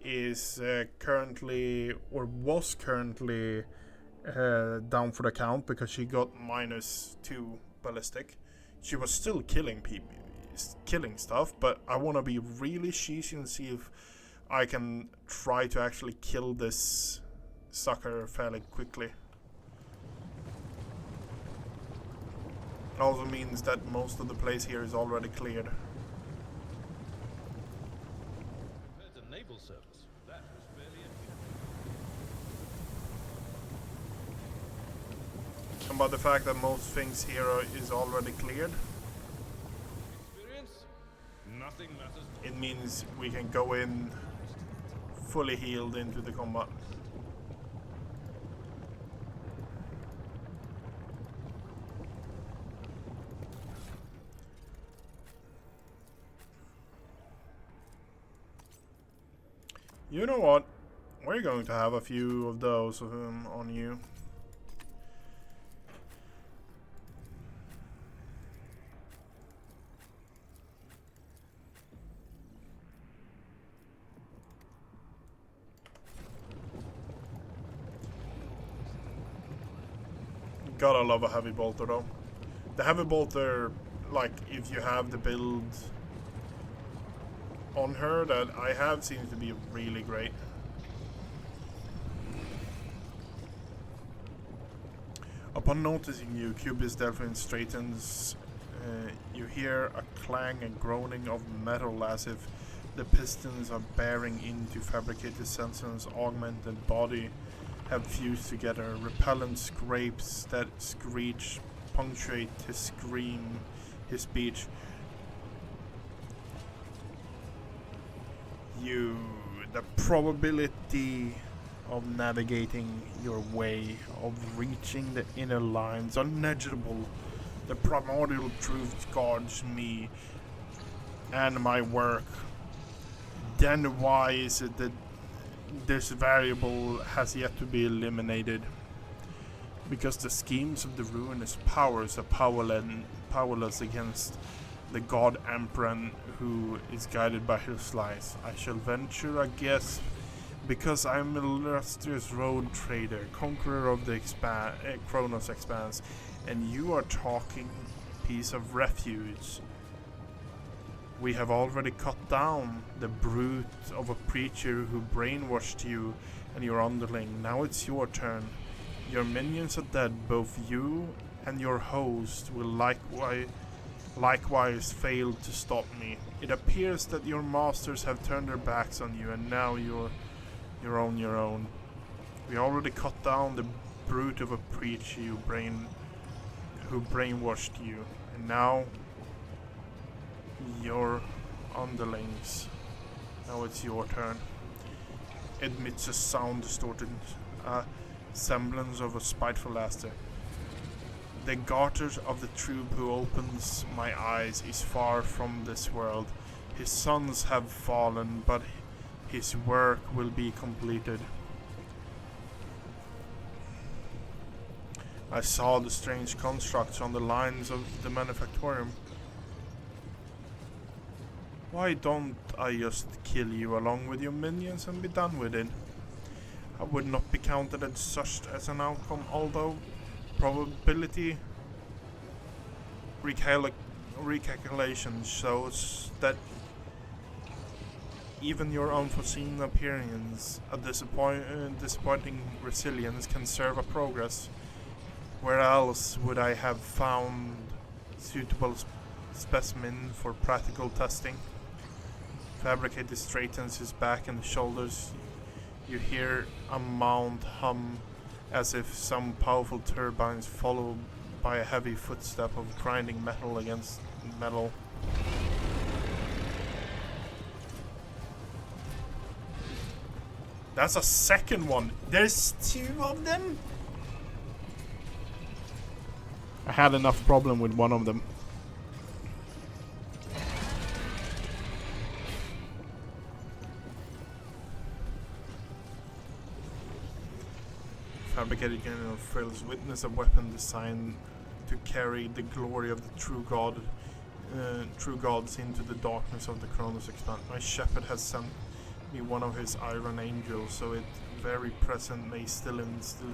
is currently, or was currently, down for the count because she got -2 ballistic. She was still killing people, killing stuff, but I want to be really cheesy and see if I can try to actually kill this sucker fairly quickly. Also means that most of the place here is already cleared. about the fact that most things here is already cleared. Experience? Nothing matters more. It means we can go in fully healed into the combat. You know what? We're going to have a few of those on you. Gotta love a heavy bolter though. The heavy bolter, like if you have the build on her that I have, seems to be really great. Upon noticing you, Cubis Delphin straightens. You hear a clang and groaning of metal as if the pistons are bearing into fabricated Sensen's augmented body have fused together. Repellent scrapes that screech punctuate his scream, his speech. The probability of navigating your way, of reaching the inner lines, unmeasurable. The primordial truth guards me and my work. Then why is it that this variable has yet to be eliminated? Because the schemes of the ruinous powers are powerless against the god Emperor who is guided by his lies. I shall venture a guess, because I'm an illustrious road trader, conqueror of the Kronos Expanse, and you are talking piece of refuge. We have already cut down the brute of a preacher who brainwashed you and your underling. Now it's your turn. Your minions are dead. Both you and your host will likewise fail to stop me. It appears that your masters have turned their backs on you, and now you're on your own. We already cut down the brute of a preacher who brainwashed you, and now your underlings. Now it's your turn. Emits a sound distorted, semblance of a spiteful laughter. The garter of the troop who opens my eyes is far from this world. His sons have fallen, but his work will be completed. I saw the strange constructs on the lines of the manufactorium. Why don't I just kill you along with your minions and be done with it? I would not be counted as such as an outcome, although probability recalculation shows that even your unforeseen appearance, a disappointing resilience can serve a progress. Where else would I have found suitable specimen for practical testing? Fabricated straightens his back and shoulders. You hear a mound hum as if some powerful turbines followed by a heavy footstep of grinding metal against metal. That's a second one. There's two of them? I had enough problem with one of them. Fabricated general fills witness a weapon designed to carry the glory of the true gods into the darkness of the Kronos Expanse. My shepherd has sent me one of his iron angels, so it very present may still instill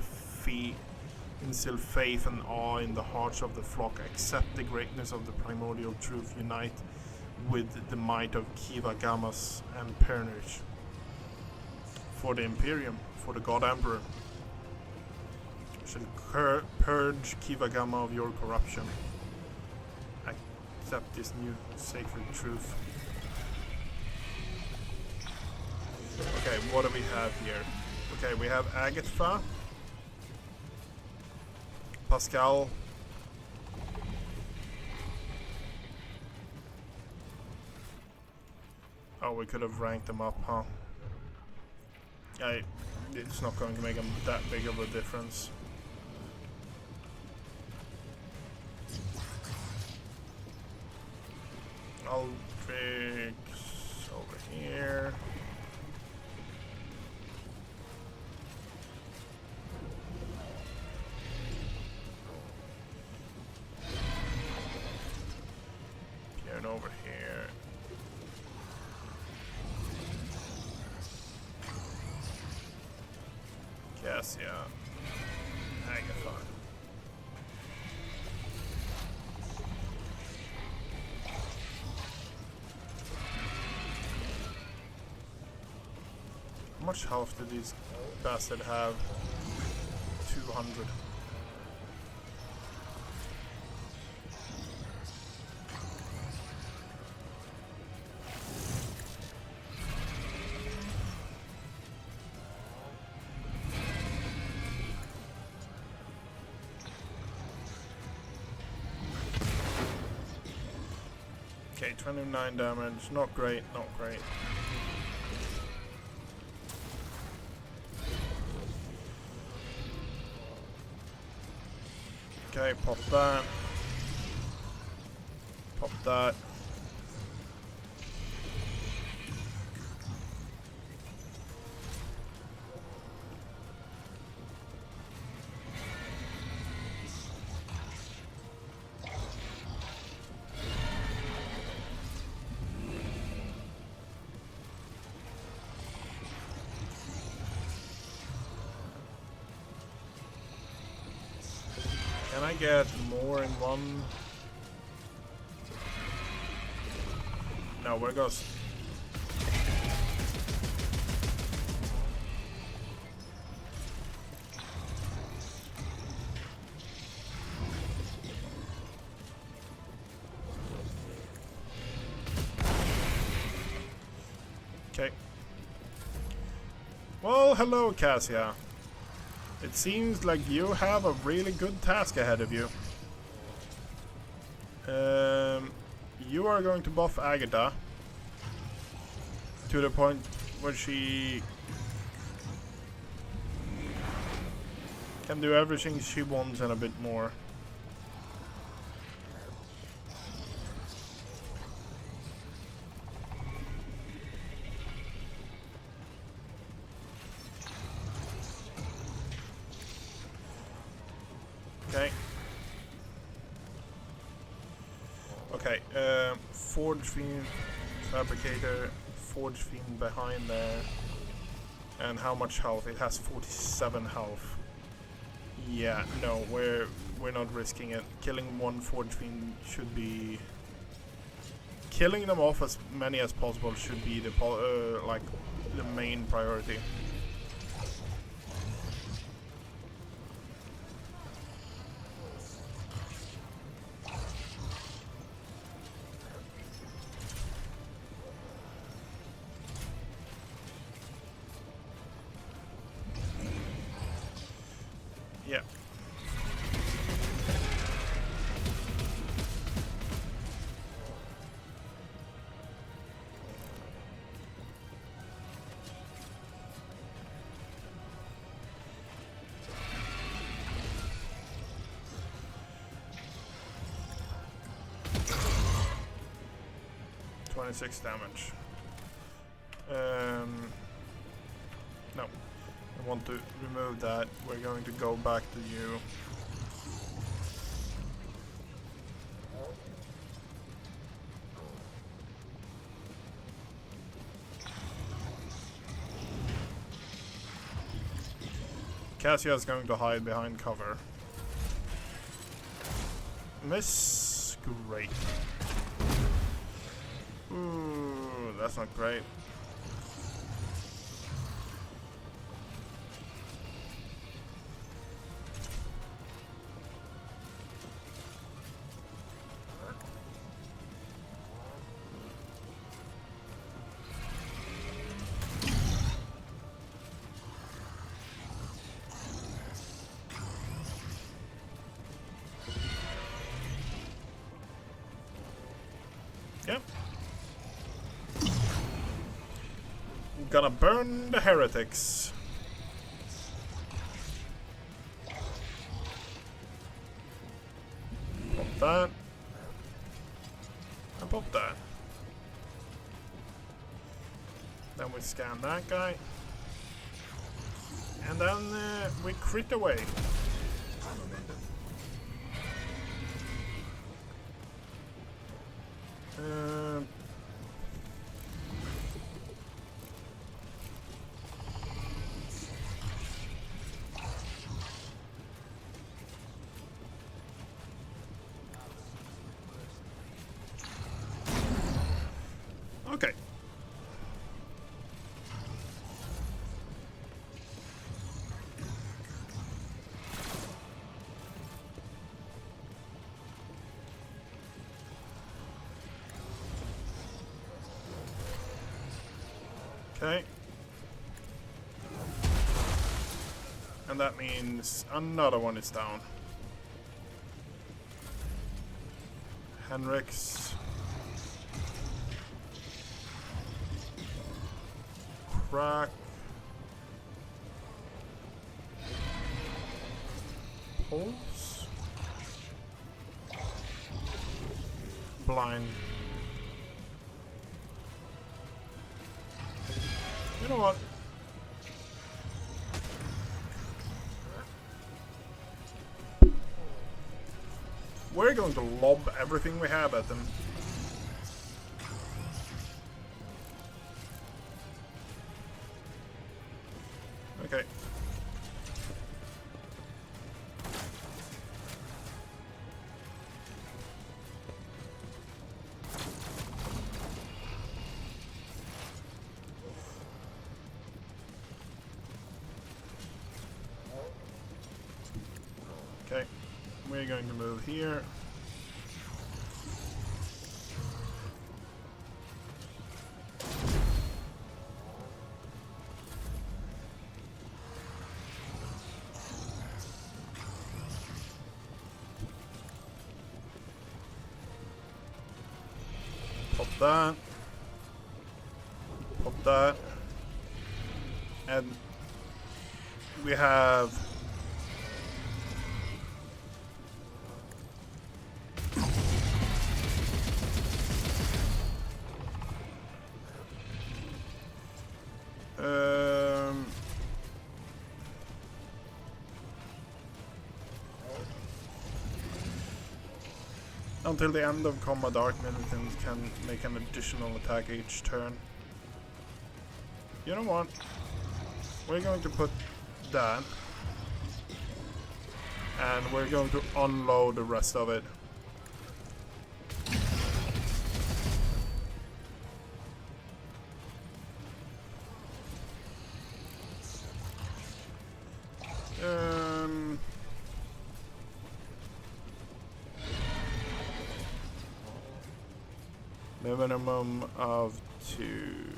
faith and awe in the hearts of the flock. Accept the greatness of the primordial truth, unite with the might of Kiava Gammas and Pernich. For the Imperium, for the God Emperor, shall purge Kiava Gamma of your corruption. Accept this new sacred truth. Okay, what do we have here? Okay, we have Agatha, Pascal. Oh, we could have ranked them up, huh? It's not going to make them that big of a difference. I'll fix over here. Turn over here. Yes, yeah. Agatha. How much health do these bastards have? 200. Okay, 29 damage. Not great, not great. Okay, pop that. Pop that. Can I get more in one? No, where goes? Okay. Well, hello, Cassia. It seems like you have a really good task ahead of you. You are going to buff Agatha to the point where she can do everything she wants and a bit more. Okay. Okay, Forge Fiend, Fabricator, Forge Fiend behind there. And how much health? It has 47 health. Yeah, no, we're not risking it. Killing one Forge Fiend should be... Killing them off as many as possible should be the like the main priority. Yeah. .26 damage. No. I want to remove that. We're going to go back to you. Cassia is going to hide behind cover. Miss. Great. Ooh, that's not great. Gonna burn the heretics. Pop that. And pop that. Then we scan that guy. And then we crit away. Okay. Okay. And that means another one is down. Henrik's. Crack. Pulse. Blind. You know what? We're going to lob everything we have at them. Okay. Okay, we're going to move here. Pop that. Pop that. And we have until the end of combat, Dark Militants can make an additional attack each turn. You know what? We're going to put that. And we're going to unload the rest of it. The minimum of 2.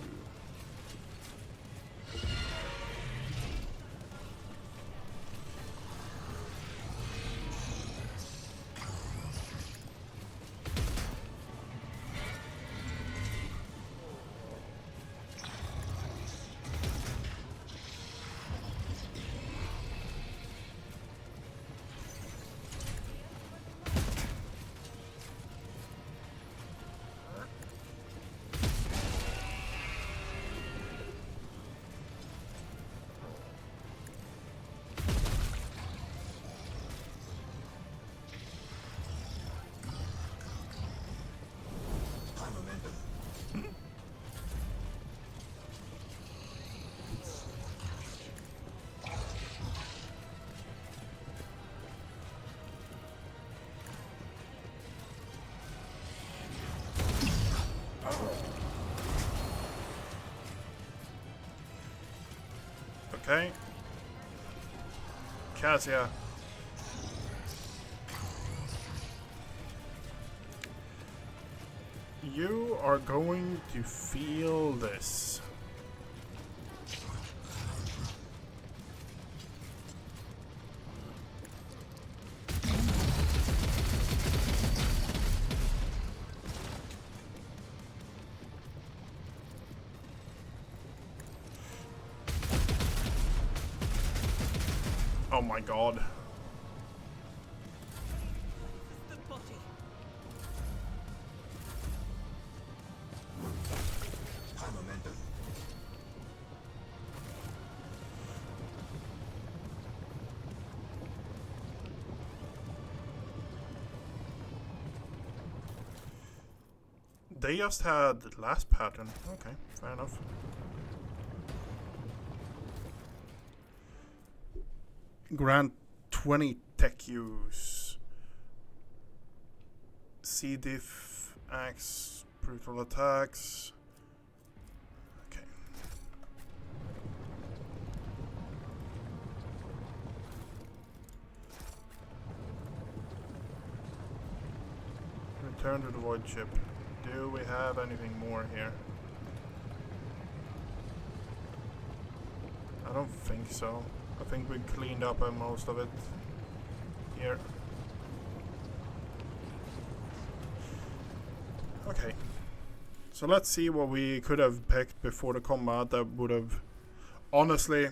Okay. Cassia. You are going to feel this. Oh my god. The body. High momentum. They just had the last pattern. Okay, fair enough. Grant 20 tech use. C diff, axe, brutal attacks. Okay. Return to the void ship. Do we have anything more here? I don't think so. I think we cleaned up most of it here. Okay. So let's see what we could have picked before the combat that would have... Honestly...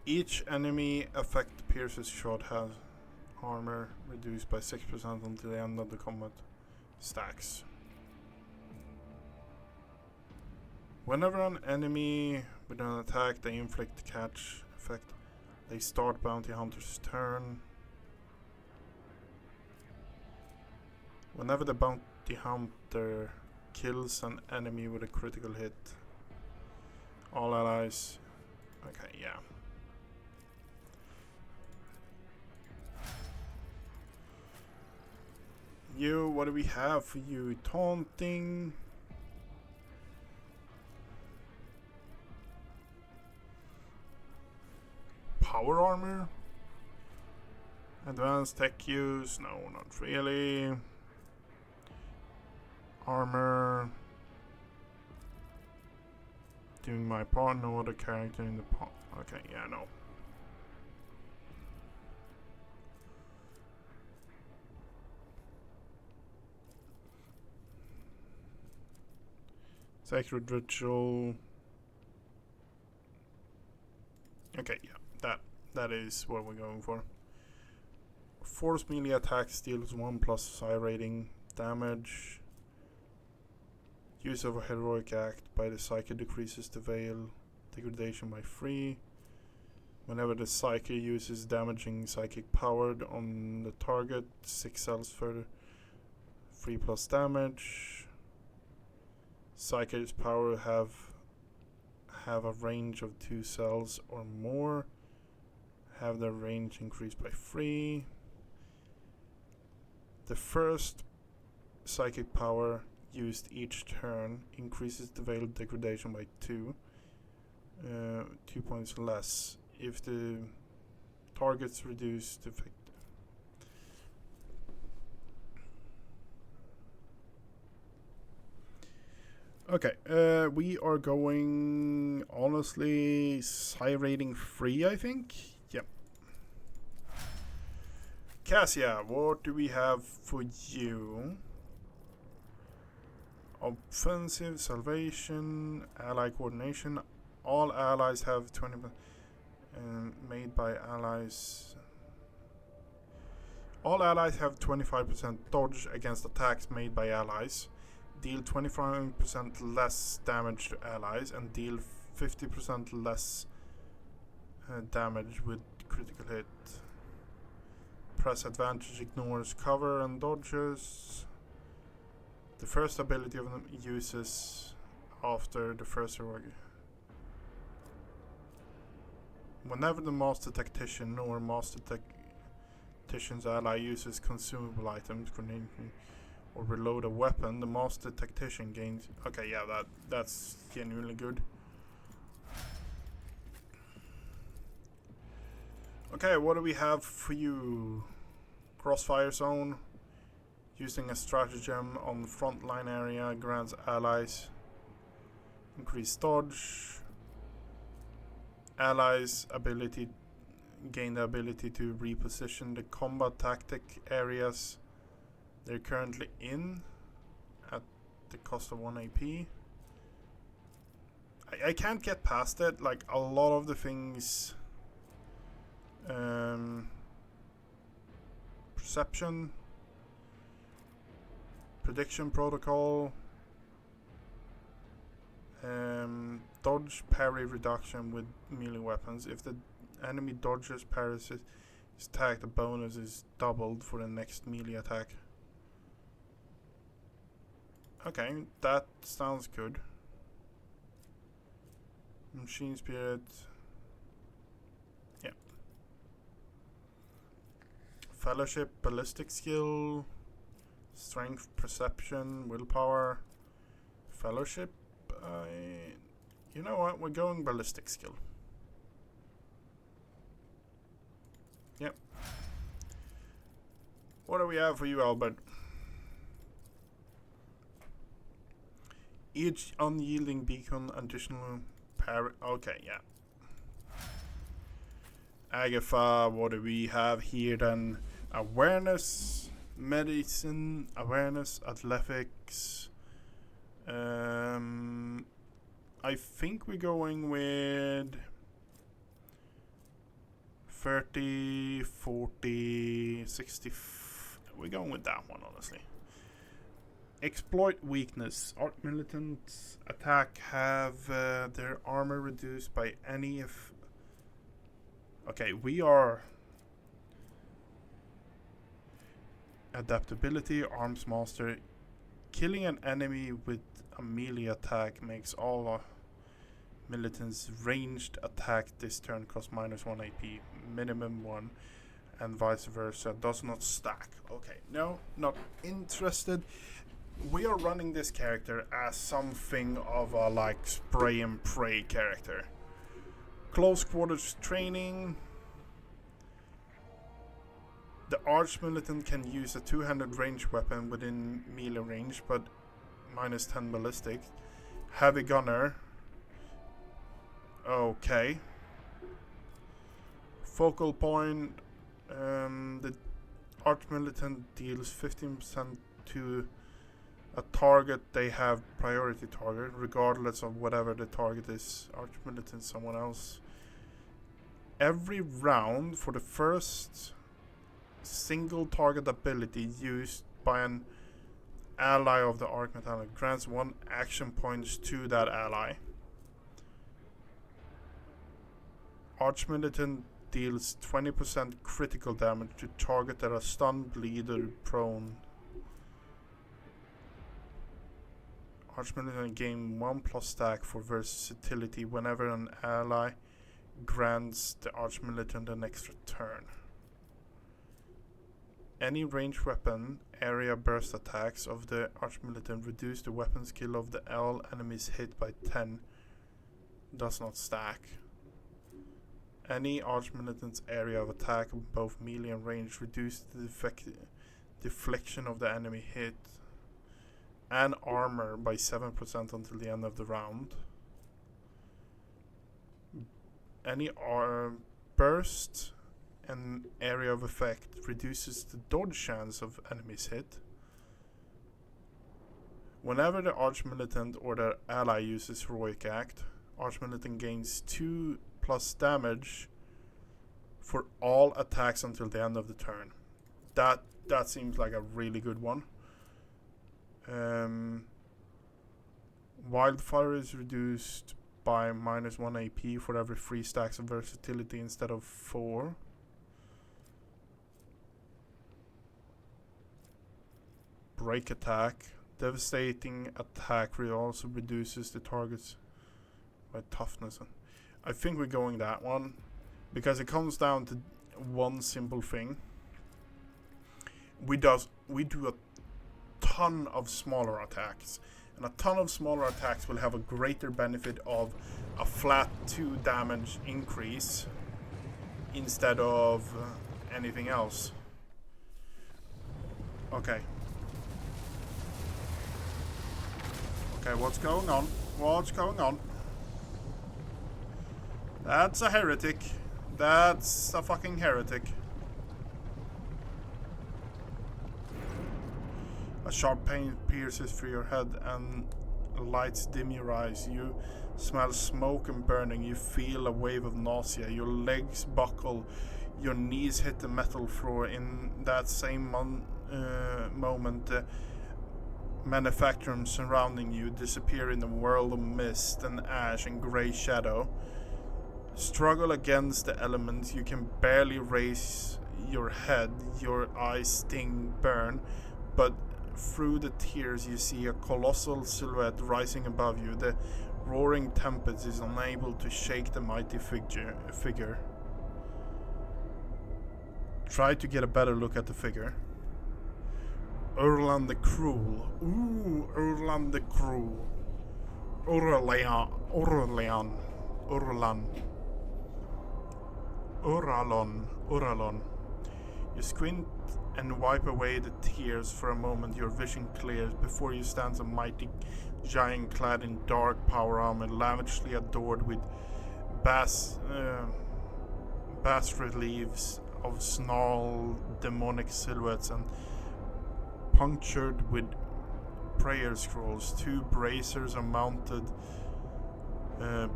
Each enemy effect pierces shot has armor reduced by 6% until the end of the combat stacks. Whenever an enemy with an attack they inflict catch effect, they start bounty hunter's turn. Whenever the bounty hunter kills an enemy with a critical hit, all allies... Okay, yeah. You, what do we have for you? Taunting. Power armor? Advanced tech use? No, not really. Armor. Doing my part, no other character in the part. Okay, yeah, no. Sacred ritual. Okay, yeah, that is what we're going for. Force melee attack deals 1+ psi rating damage. Use of a heroic act by the psyche decreases the veil degradation by 3. Whenever the psyche uses damaging psychic power on the target, 6 cells further 3+ damage. Psychic power have a range of 2 cells or more. Have their range increased by 3. The first psychic power used each turn increases the veil degradation by 2. 2 points less. If the target's reduced effect. Okay, we are going, honestly, psi rating 3, I think? Yep. Cassia, what do we have for you? Offensive, salvation, ally coordination. All allies have 20... made by allies... All allies have 25% dodge against attacks made by allies. Deal 25% less damage to allies and deal 50% less damage with critical hit. Press advantage ignores cover and dodges. The first ability of them uses after the first heroic. Whenever the master tactician or master tactician's ally uses consumable items, grenade, or reload a weapon, the master tactician gains... Okay, yeah, that's genuinely good. Okay, what do we have for you? Crossfire zone. Using a stratagem on the front line area grants allies increased dodge. Allies' ability gain the ability to reposition the combat tactic areas they're currently in at the cost of 1 AP. I can't get past it. Like a lot of the things, perception, prediction protocol, dodge parry reduction with melee weapons. If the enemy dodges parries his attack, the bonus is doubled for the next melee attack. Okay, that sounds good. Machine spirit. Yeah. Fellowship, ballistic skill, strength, perception, willpower. Fellowship. You know what? We're going ballistic skill. Yep. What do we have for you, Albert? Each unyielding beacon additional parry. Okay, yeah. Agatha, what do we have here then? Awareness, medicine, awareness, athletics. I think we're going with 30, 40, 60. We're going with that one, honestly. Exploit weakness. Arc militants attack have their armor reduced by any if. Okay, we are adaptability, arms master. Killing an enemy with a melee attack makes all militants' ranged attack this turn cost -1 AP, minimum 1, and vice versa. Does not stack. Okay, no, not interested. We are running this character as something of a like spray and pray character. Close quarters training. The arch militant can use a two-handed range weapon within melee range, but -10 ballistic. Heavy gunner. Okay. Focal point. The arch militant deals 15% to a target they have priority target, regardless of whatever the target is. Arch militant, someone else. Every round for the first single target ability used by an ally of the Arc Metallic grants 1 action points to that ally. Arch Militant deals 20% critical damage to target that are stunned, bleed, or prone. Arch Militant gain 1+ stack for versatility whenever an ally grants the Arch Militant an extra turn. Any ranged weapon area burst attacks of the Arch Militant reduce the weapon skill of the all enemies hit by 10. Does not stack. Any Arch Militant's area of attack, both melee and range, reduce the deflection of the enemy hit and armor by 7% until the end of the round. Any burst and area of effect reduces the dodge chance of enemies hit. Whenever the Arch Militant or their ally uses Heroic Act, Arch Militant gains 2+ damage for all attacks until the end of the turn. That seems like a really good one. Wildfire is reduced by -1 AP for every 3 stacks of versatility instead of 4. Break attack. Devastating attack also reduces the targets by toughness. I think we're going that one because it comes down to one simple thing. We do a ton of smaller attacks, and a ton of smaller attacks will have a greater benefit of a flat 2 damage increase instead of anything else. Okay. Okay, what's going on? What's going on? That's a heretic. That's a fucking heretic. A sharp pain pierces through your head and lights dim your eyes. You smell smoke and burning. You feel a wave of nausea. Your legs buckle. Your knees hit the metal floor. In that same moment, the manufacturing surrounding you disappear in a whirl of mist and ash and grey shadow. Struggle against the elements. You can barely raise your head. Your eyes sting, burn, but through the tears you see a colossal silhouette rising above you. The roaring tempest is unable to shake the mighty figure. Try to get a better look at the figure. Urlan the Cruel. Ooh, Urlan the Cruel. Uralon. You squint and wipe away the tears for a moment. Your vision clears. Before you stands a mighty giant clad in dark power armor, lavishly adored with bas reliefs of snarled demonic silhouettes and punctured with prayer scrolls. Two bracers are mounted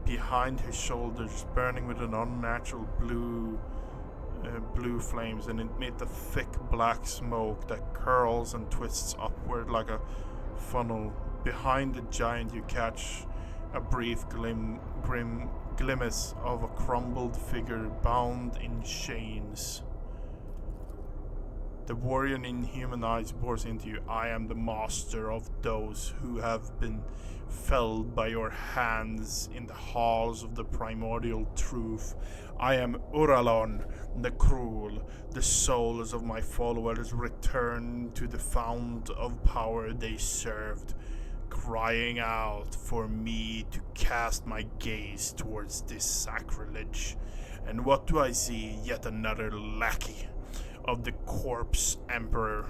behind his shoulders, burning with an unnatural blue flames, and emit a thick black smoke that curls and twists upward like a funnel. Behind the giant you catch a brief grim glimpse of a crumbled figure bound in chains. The warrior in human eyes bores into you. I am the master of those who have been felled by your hands in the halls of the primordial truth. I am Uralon the Cruel. The souls of my followers return to the fount of power they served, crying out for me to cast my gaze towards this sacrilege. And what do I see? Yet another lackey of the corpse emperor.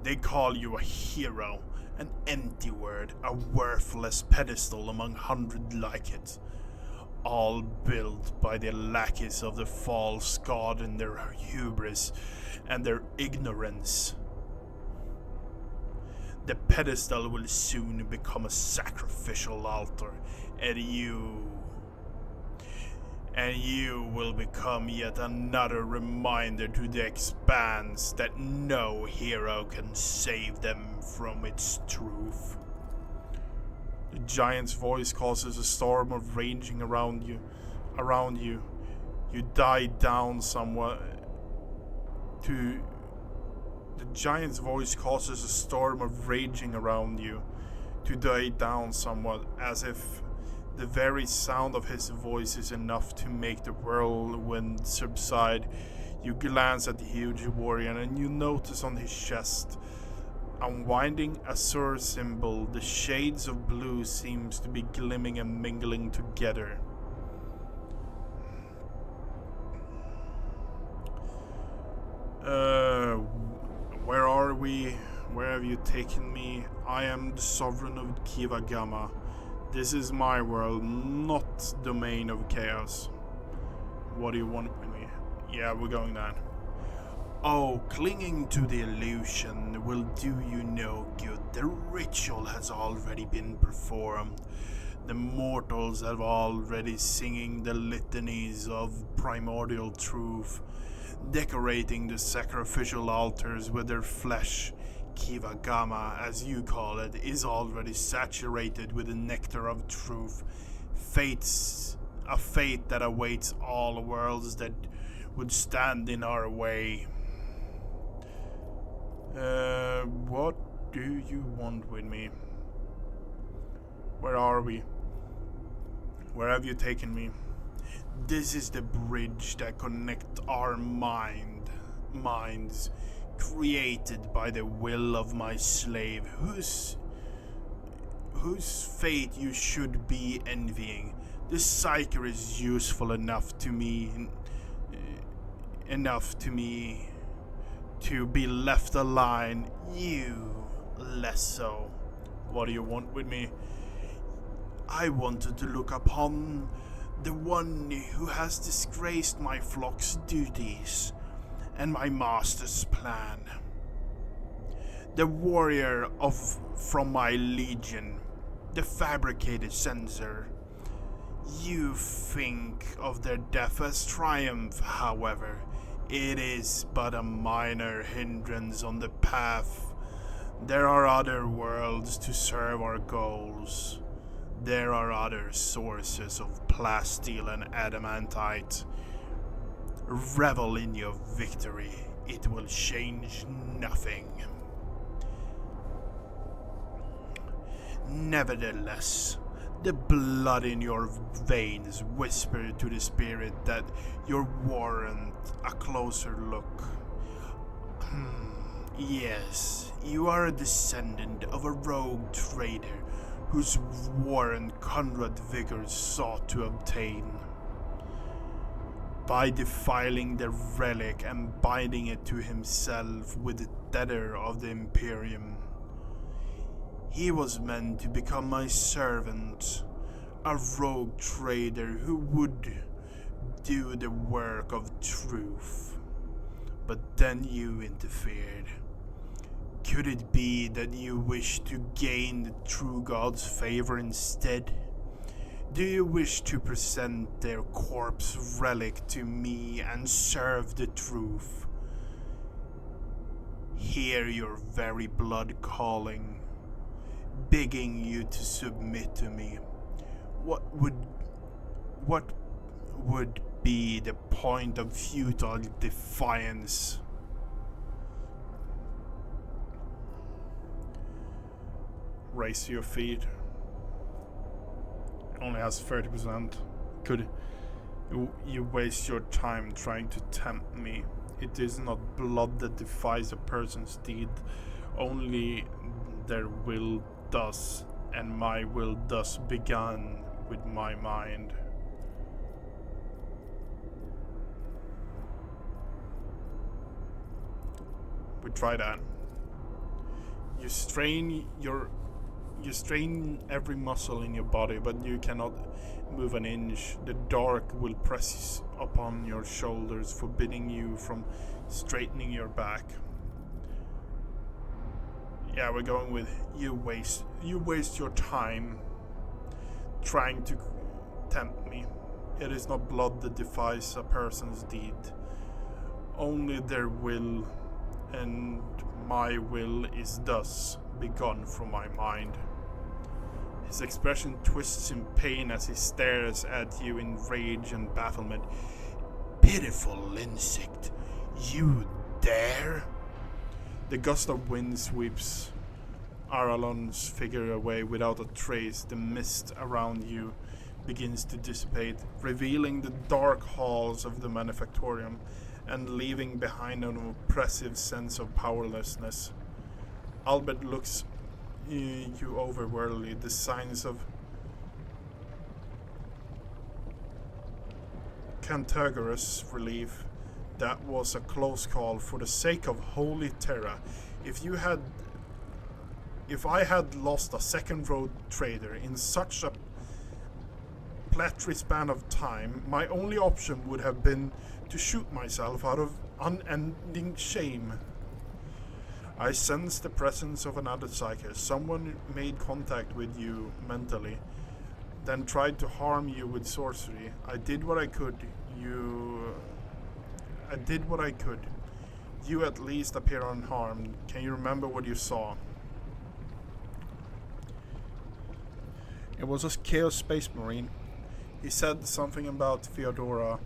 They call you a hero, an empty word, a worthless pedestal among 100 like it, all built by the lackeys of the false god in their hubris and their ignorance. The pedestal will soon become a sacrificial altar, and you will become yet another reminder to the expanse that no hero can save them from its truth. The giant's voice causes a storm of raging around you. You die down somewhat. The giant's voice causes a storm of raging around you to die down somewhat, as if the very sound of his voice is enough to make the whirlwind subside. You glance at the huge warrior and you notice on his chest, unwinding azure symbol, the shades of blue seems to be glimmering and mingling together. Where are we? Where have you taken me? I am the sovereign of Kiava. This is my world, not domain of chaos. What do you want with me? Yeah, we're going down. Oh, clinging to the illusion will do you no good. The ritual has already been performed. The mortals have already singing the litanies of primordial truth, decorating the sacrificial altars with their flesh. Kiava, as you call it, is already saturated with the nectar of truth. A fate that awaits all worlds that would stand in our way. What do you want with me? Where are we? Where have you taken me? This is the bridge that connects our minds, created by the will of my slave, whose fate you should be envying. This psyker is useful enough to me to be left alive, you less so. What do you want with me? I wanted to look upon The one who has disgraced my flock's duties and my master's plan. The warrior from my legion, the fabricated censor. You think of their death as triumph, however. It is but a minor hindrance on the path. There are other worlds to serve our goals. There are other sources of plasteel and adamantite. Revel in your victory. It will change nothing. Nevertheless, the blood in your veins whispered to the spirit that you warrant a closer look. Yes, you are a descendant of a rogue trader whose warrant Conrad Vickers sought to obtain. By defiling the relic and binding it to himself with the tether of the Imperium, he was meant to become my servant, a rogue trader who would do the work of truth. But then you interfered. Could it be that you wish to gain the true God's favor instead? Do you wish to present their corpse relic to me and serve the truth? Hear your very blood calling, begging you to submit to me. What would be the point of futile defiance? Raise your feet. Only has 30%. Could you waste your time trying to tempt me? It is not blood that defies a person's deed, only their will does, and my will thus began with my mind. We try that. You strain every muscle in your body, but you cannot move an inch. The dark will press upon your shoulders, forbidding you from straightening your back. Yeah, we're going with you waste your time trying to tempt me. It is not blood that defies a person's deed, only their will, and my will is thus begun from my mind. His expression twists in pain as he stares at you in rage and bafflement. Pitiful insect, you dare? The gust of wind sweeps Aralon's figure away without a trace. The mist around you begins to dissipate, revealing the dark halls of the manufactorium and leaving behind an oppressive sense of powerlessness. Albert looks you over warily, the signs of cantankerous relief. That was a close call. For the sake of Holy Terra, if I had lost a second road trader in such a paltry span of time, my only option would have been to shoot myself out of unending shame. I sensed the presence of another psychic. Someone made contact with you mentally, then tried to harm you with sorcery. I did what I could. You at least appear unharmed. Can you remember what you saw? It was a Chaos Space Marine. He said something about Theodora,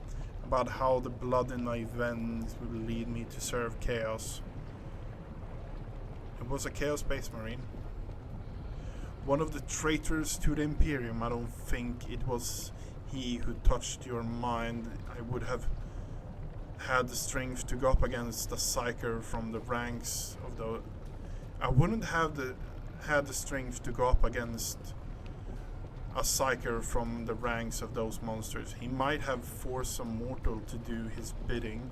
about how the blood in my veins would lead me to serve Chaos. It was a Chaos Space Marine. One of the traitors to the Imperium. I don't think it was he who touched your mind. I would have had the strength to go up against a psyker from the ranks of the... I wouldn't have had the strength to go up against a psyker from the ranks of those monsters. He might have forced some mortal to do his bidding.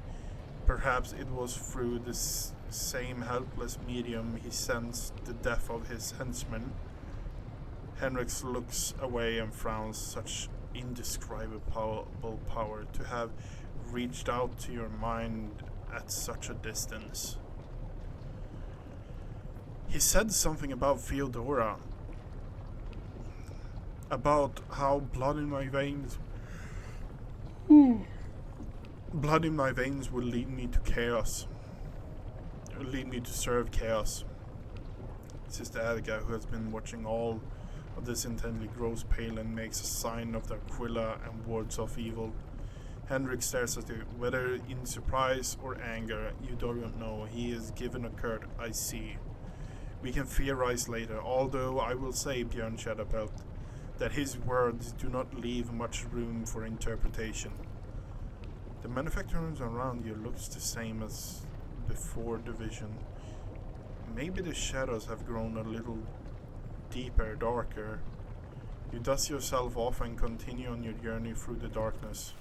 Perhaps it was through this same helpless medium he sensed the death of his henchmen. Henrik looks away and frowns. Such indescribable power to have reached out to your mind at such a distance. He said something about Theodora, about how blood in my veins will lead me to chaos, lead me to serve chaos. Sister Attica, who has been watching all of this intently, grows pale and makes a sign of the Aquila and wards off evil. Henrik stares at you, whether in surprise or anger, you don't know. He is given a curt, I see. We can theorize later, although I will say, Björn Shadowbelt, that his words do not leave much room for interpretation. The manufacturers around you looks the same as before the vision. Maybe the shadows have grown a little deeper, darker. You dust yourself off and continue on your journey through the darkness.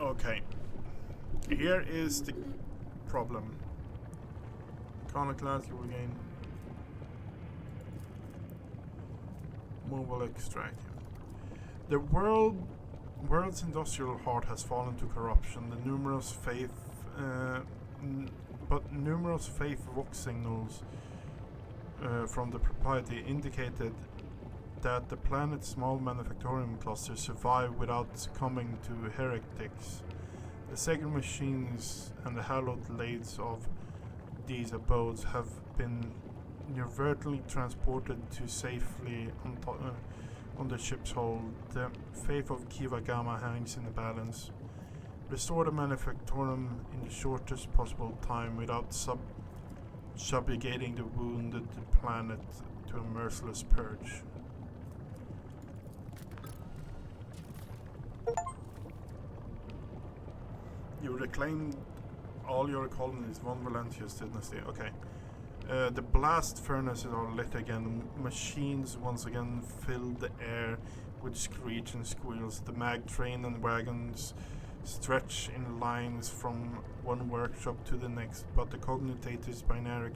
Okay. Here is the problem. Iconoclast, you will gain. Mobile extract. The world's industrial heart has fallen to corruption. The numerous faith vox signals from the propriety indicated that the planet's small manufacturing clusters survive without succumbing to heretics. The sacred machines and the hallowed lathes of these abodes have been inadvertently transported to safely on the ship's hull. The faith of Kiava Gamma hangs in the balance. Restore the manufactorum in the shortest possible time without subjugating the wounded planet to a merciless purge. You reclaimed all your colonies, one relentless dynasty. Okay. The blast furnaces are lit again. Machines once again fill the air with screech and squeals. The mag train and wagons stretch in lines from one workshop to the next, but the cognitators' binary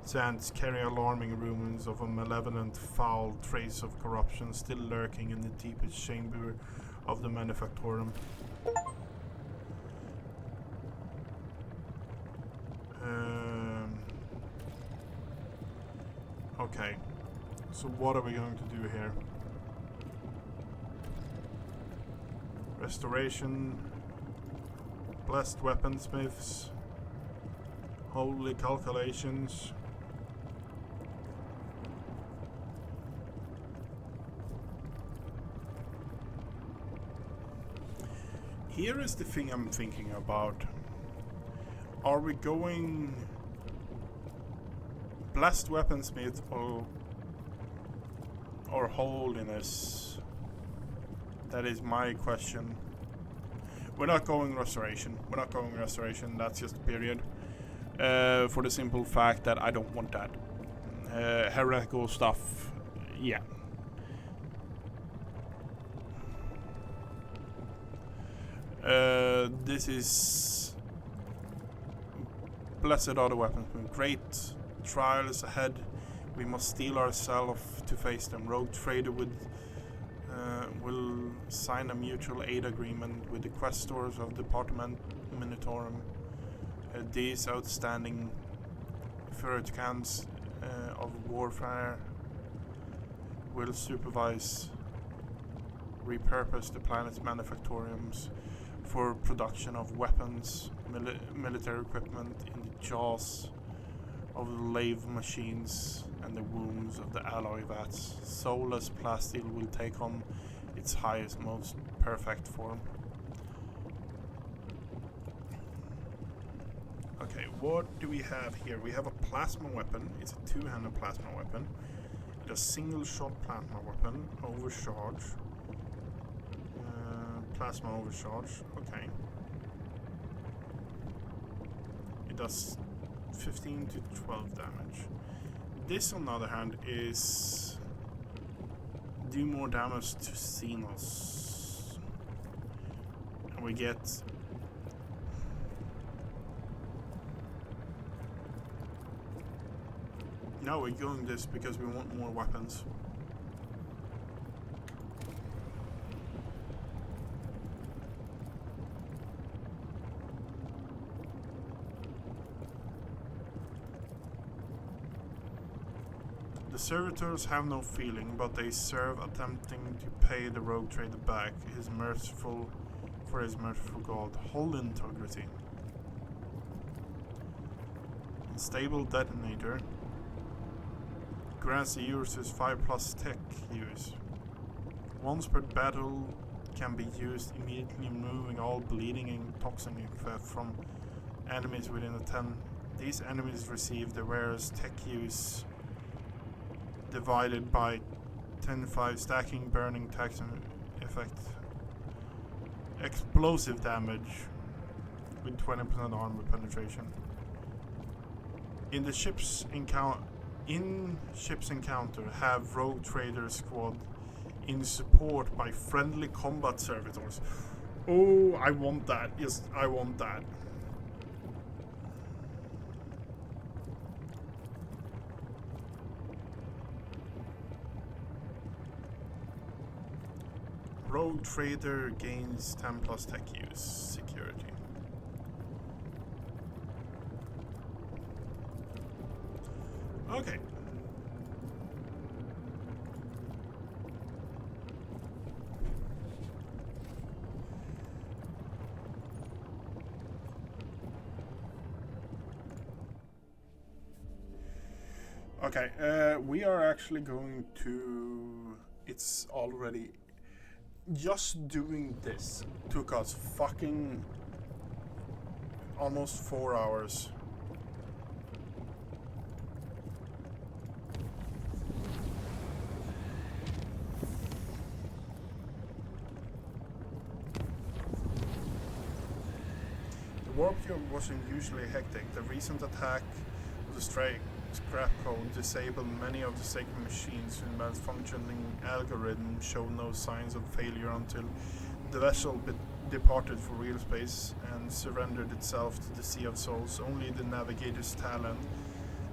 sands carry alarming rumors of a malevolent, foul trace of corruption still lurking in the deepest chamber of the manufactorum. Okay, so what are we going to do here? Restoration, blessed weaponsmiths, holy calculations. Here is the thing I'm thinking about. Are we going blessed weaponsmith or holiness? That is my question. We're not going restoration. That's just a period. For the simple fact that I don't want that. Heretical stuff, yeah. This is blessed are the weapons. Great trials ahead. We must steel ourselves to face them. Rogue Trader will sign a mutual aid agreement with the questors of Department Minitorum. These outstanding Furutcans of warfare will supervise, repurpose the planet's manufactoriums for production of weapons, military equipment in the jaws of the lathe machines and the wombs of the alloy vats. Soulless plasteel will take on its highest, most perfect form. Okay, what do we have here? We have a plasma weapon. It's a two-handed plasma weapon. It's a single-shot plasma weapon. Overcharge. Plasma overcharge. Okay. It does 15 to 12 damage. This, on the other hand, is do more damage to Xenos. we get no, we're doing this because we want more weapons. The servitors have no feeling, but they serve, attempting to pay the rogue trader back his merciful for his merciful god. Hold integrity. Unstable detonator grants the users 5+ tech use. Once per battle can be used, immediately removing all bleeding and toxin effect from enemies within a 10. These enemies receive the wearer's tech use divided by 10-5, stacking burning toxin effect. Explosive damage with 20% armor penetration. In ship's encounter, have rogue trader squad in support by friendly combat servitors. Oh, I want that. Yes, I want that. Rogue trader gains 10+ tech use. Security. Okay. Okay, we are actually going to... It's already... Just doing this took us fucking almost 4 hours. The warp yard wasn't usually hectic. The recent attack of the scrap code disabled many of the sacred machines whose malfunctioning algorithm showed no signs of failure until the vessel departed for real space and surrendered itself to the Sea of Souls. Only the navigator's talent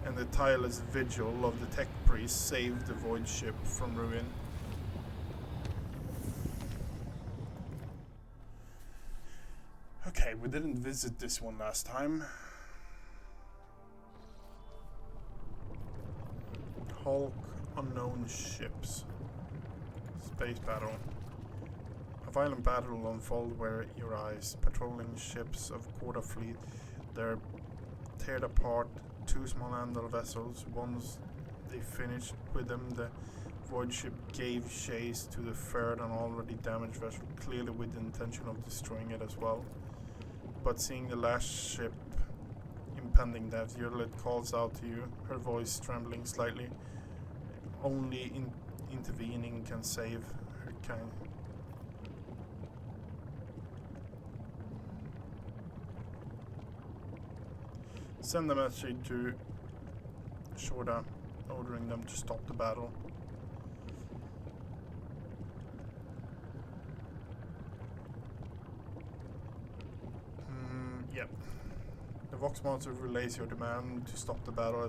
and the tireless vigil of the tech priest saved the void ship from ruin. Okay, we didn't visit this one last time. Hulk unknown ships. Space battle. A violent battle will unfold where your eyes. Patrolling ships of Quarter Fleet. They're teared apart. 2 small handle vessels. Once they finished with them, the void ship gave chase to the third and already damaged vessel, clearly with the intention of destroying it as well. But seeing the last ship impending death, Yurlet calls out to you, her voice trembling slightly. Only intervening can save her kind. Send a message to Shorda, ordering them to stop the battle. Yep. The Vox Monster relays your demand to stop the battle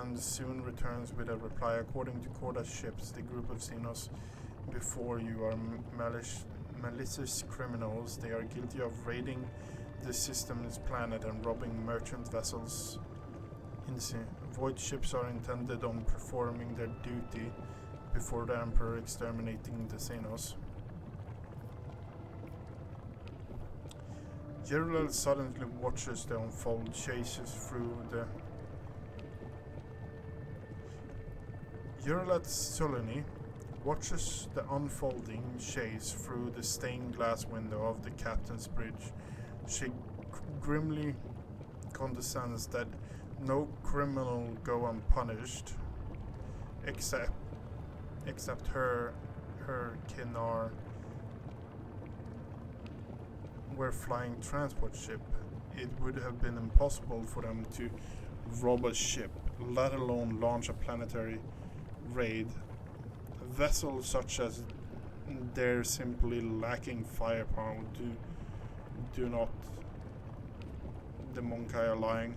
and soon returns with a reply. According to Korda's ships, the group of Xenos before you are malicious criminals. They are guilty of raiding the system's planet and robbing merchant vessels. Void ships are intended on performing their duty before the Emperor exterminating the Xenos. Gerald suddenly watches the unfold chases through the... Gerald Solony watches the unfolding chase through the stained glass window of the captain's bridge. She grimly condescends that no criminal go unpunished, except her kin were flying transport ship. It would have been impossible for them to rob a ship, let alone launch a planetary raid. A vessel such as they're simply lacking firepower. Do not. The Monkai are lying.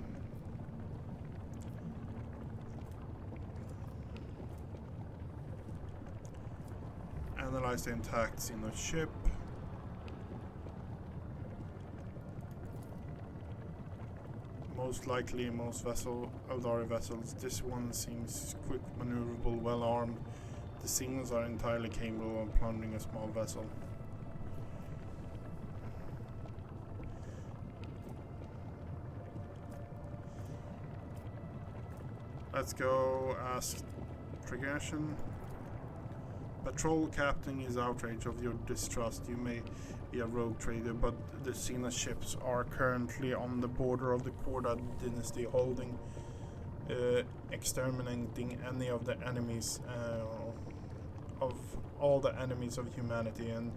Analyze the intact Xeno ship. Most likely most Eldari vessels. This one seems quick, maneuverable, well armed. The Xenos are entirely capable of plundering a small vessel. Let's go ask Trigashin. Patrol captain is outraged of your distrust. You may be a rogue trader, but the Xena ships are currently on the border of the Korda dynasty, holding, exterminating any of the enemies, of all the enemies of humanity and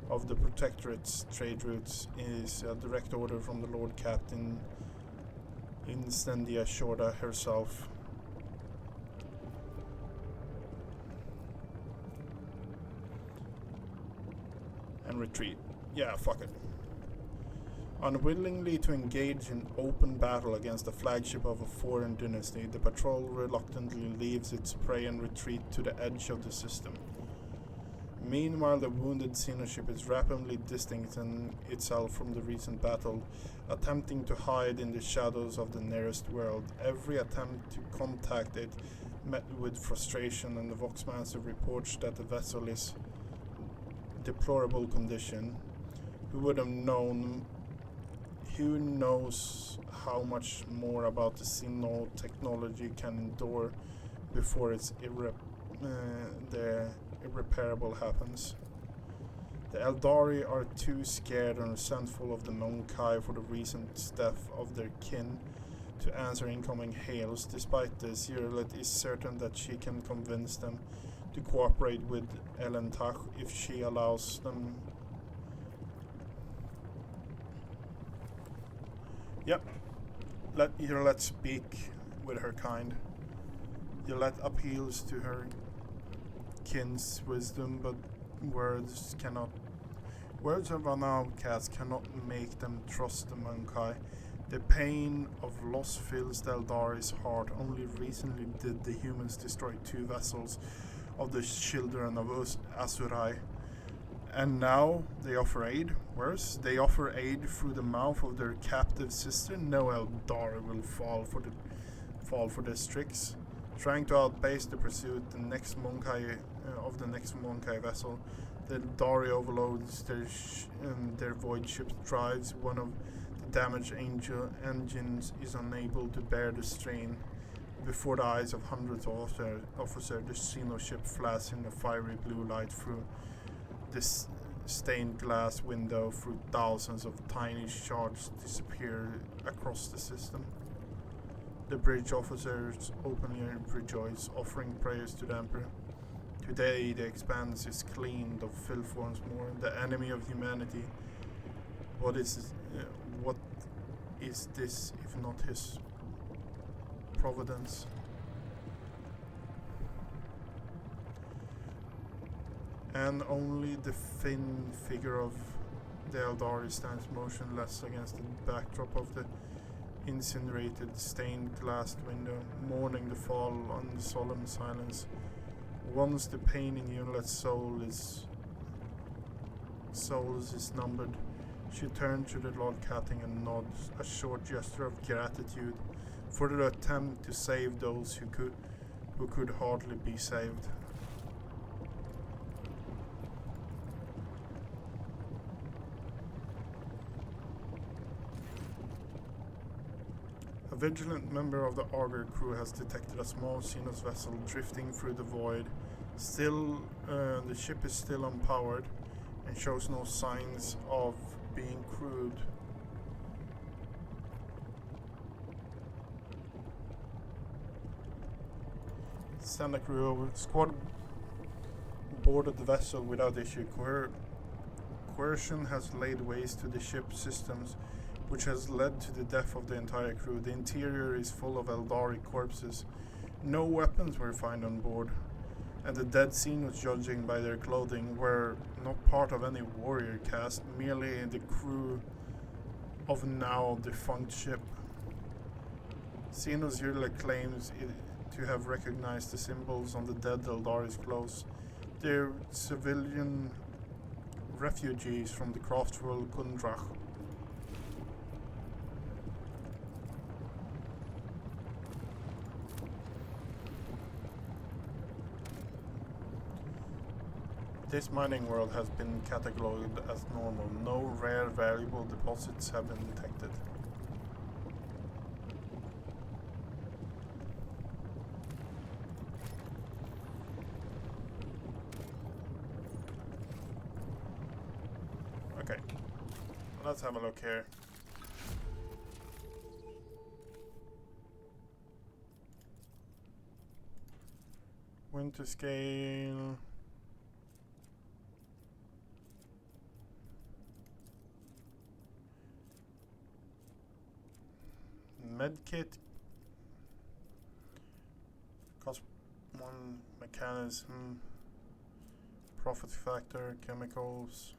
of the Protectorate's trade routes is a direct order from the Lord Captain Incendia Shorda herself. And retreat. Yeah, fuck it. Unwillingly to engage in open battle against the flagship of a foreign dynasty, the patrol reluctantly leaves its prey and retreat to the edge of the system. Meanwhile, the wounded Xenoship is rapidly distancing itself from the recent battle, attempting to hide in the shadows of the nearest world. Every attempt to contact it met with frustration, and the Voxmaster reports that the vessel is deplorable condition. Who would have known? Who knows how much more about the Xeno technology can endure before its the irreparable happens? The Eldari are too scared and resentful of the Monkai for the recent death of their kin to answer incoming hails. Despite this, Yurlet is certain that she can convince them to cooperate with Elentach if she allows them. Yep. Let Yurlet speak with her kind. Yurlet appeals to her kin's wisdom, but words of an outcast cannot make them trust the Monkai. The pain of loss fills the Eldari's heart. Only recently did the humans destroy 2 vessels of the children of Asurai. And now they offer aid. Worse, they offer aid through the mouth of their captive sister. No Eldari will fall for their tricks. Trying to outpace the pursuit, the next Monkai vessel, the Eldari overloads their void ship's drives. One of the damaged engines is unable to bear the strain. Before the eyes of hundreds of officers, the Xeno ship flashes in a fiery blue light through this stained glass window. Through thousands of tiny shards disappear across the system. The bridge officers openly rejoice, offering prayers to the Emperor. Today the expanse is cleaned of filth once more. The enemy of humanity. What is this if not his providence? And only the thin figure of the Eldari stands motionless against the backdrop of the incinerated, stained glass window, mourning the fall on the solemn silence. Once the pain in Yulet's souls is numbered, she turns to the Lord Captain and nods, a short gesture of gratitude for the attempt to save those who could hardly be saved. A vigilant member of the Augur crew has detected a small Xenos vessel drifting through the void. Still, the ship is still unpowered and shows no signs of being crewed. Send a crew over. Squad boarded the vessel without issue. Coercion has laid waste to the ship's systems, which has led to the death of the entire crew. The interior is full of Eldari corpses. No weapons were found on board. And the dead Xenos, judging by their clothing, were not part of any warrior caste, merely the crew of now defunct ship. Xenos yearly claims to have recognized the symbols on the dead Eldari's clothes. They're civilian refugees from the craft world Kundrach. This mining world has been catalogued as normal. No rare valuable deposits have been detected. Okay, let's have a look here. Winter scale. Medkit. Cost 1 mechanism. Profit factor, chemicals.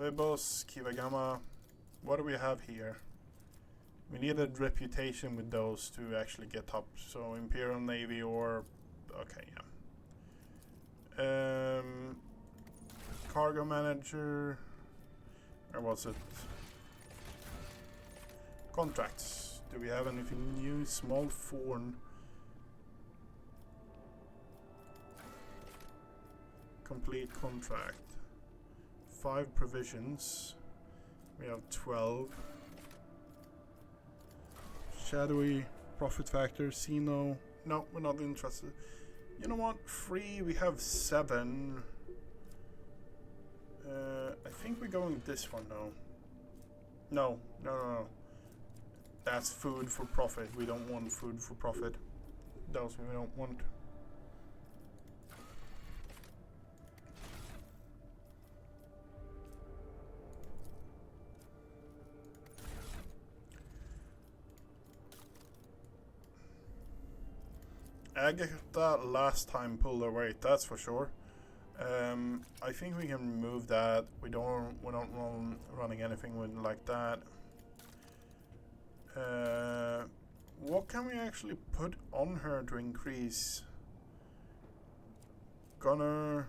Webos, Kiava. What do we have here? We needed reputation with those to actually get up. So Imperial Navy or okay, yeah. Cargo manager. Where was it? Contracts. Do we have anything new? Small Forn. Complete contract. 5 provisions. We have 12. Shadowy, profit factor, Xeno. No, we're not interested. You know what? Free, we have 7. I think we're going this one though. No. That's food for profit. We don't want food for profit. Those we don't want. Agatha last time pulled her weight, that's for sure. I think we can remove that. We're not running anything with like that. What can we actually put on her to increase? Gunner.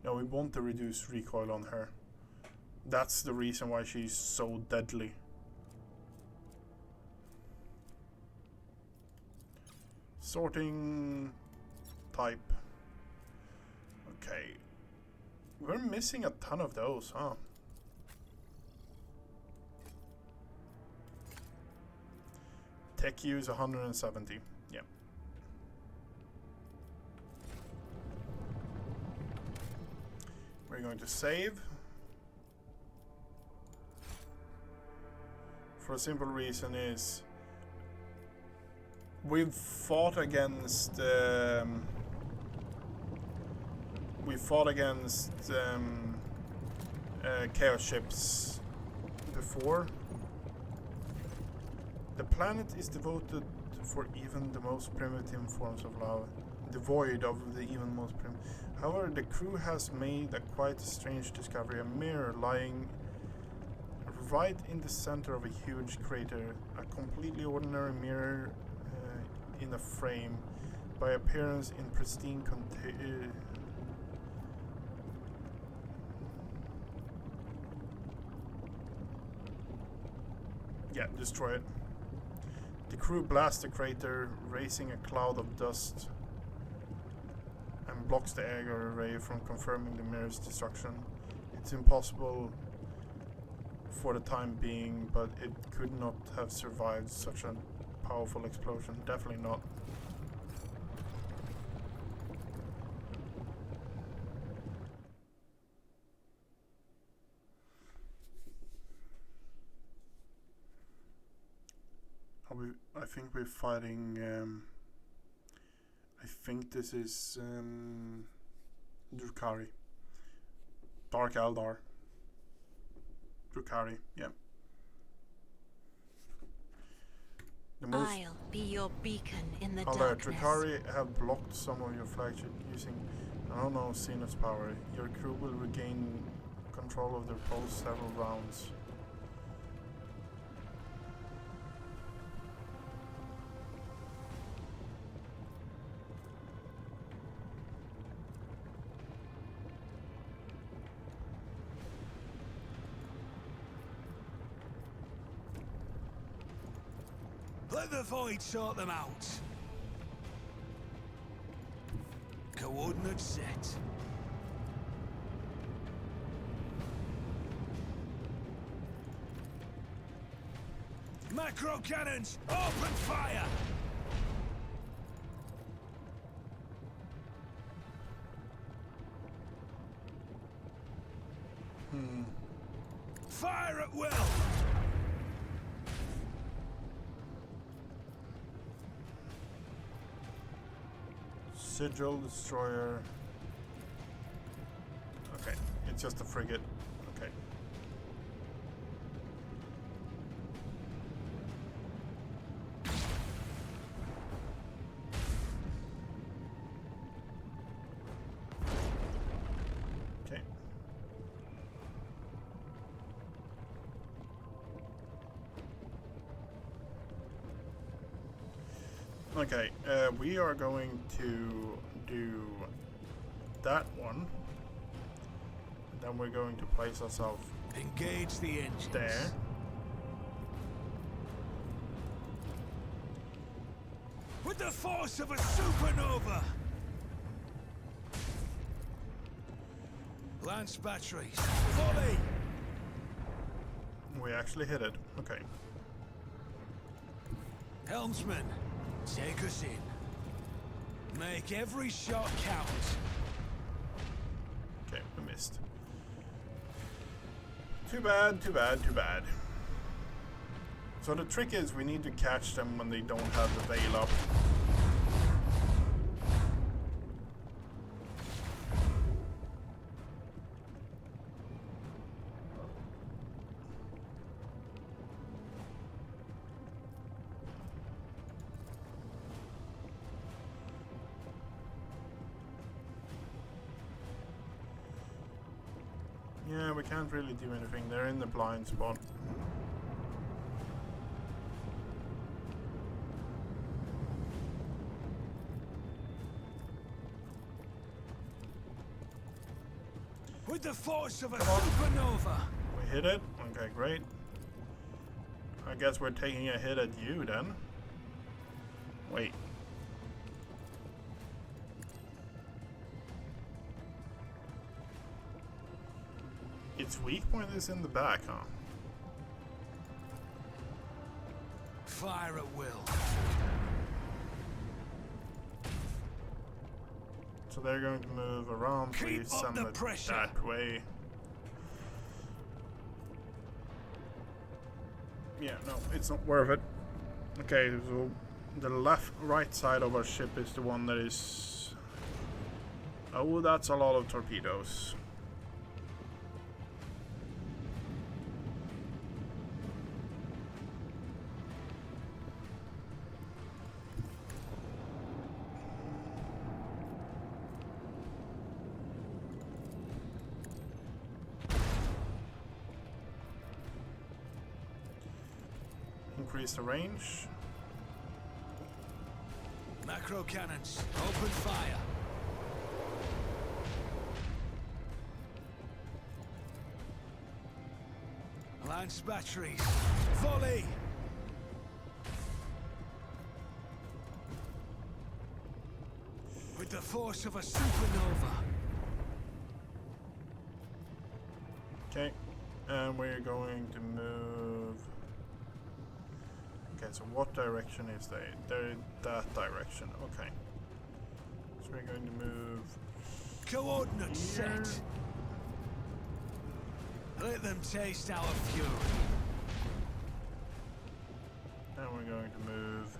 No, we want to reduce recoil on her. That's the reason why she's so deadly. Sorting type. Okay. We're missing a ton of those, huh? Tech use 170. Yeah. We're going to save. For a simple reason is we've fought against chaos ships before. The planet is devoted for even the most primitive forms of love, devoid of the even most primitive. However, the crew has made a quite strange discovery: a mirror lying right in the center of a huge crater, a completely ordinary mirror in a frame, by appearance in pristine yeah, destroy it. The crew blasts the crater, raising a cloud of dust, and blocks the agar array from confirming the mirror's destruction. It's impossible for the time being, but it could not have survived such a powerful explosion. Definitely not. I think we're fighting. I think this is Drukari. Dark Eldar. Drukhari, yeah. The most I'll be your beacon in the alert. darkness. Drukhari have blocked some of your flagship using I don't know Xenos power. Your crew will regain control of their post several rounds. Let the void sort them out. Coordinates set. Macro cannons, open fire! Fire at will! Sigil destroyer. Okay, it's just a frigate. Okay. Okay. Okay, we are going to do that one. Then we're going to place ourselves Engage the engines. there. With the force of a supernova! Lance batteries, volley! We actually hit it. Okay. Helmsman, take us in. Make every shot count. Okay, we missed. Too bad, too bad, too bad. So the trick is we need to catch them when they don't have the veil up. Yeah, we can't really do anything. They're in the blind spot. With the force of a supernova! We hit it. Okay, great. I guess we're taking a hit at you then. Wait. Its weak point is in the back, huh? Fire at will. So they're going to move around. Keep Please up send the it pressure. that way. Yeah, no, it's not worth it. Okay, so the right side of our ship is the one that is... Oh, that's a lot of torpedoes. Increase the range. Macro cannons, open fire. Lance batteries, volley. With the force of a supernova. Okay, and we're going to move. Okay, so what direction is they? They're that direction. Okay. So we're going to move Coordinates here. set. Let them taste our fury. And we're going to move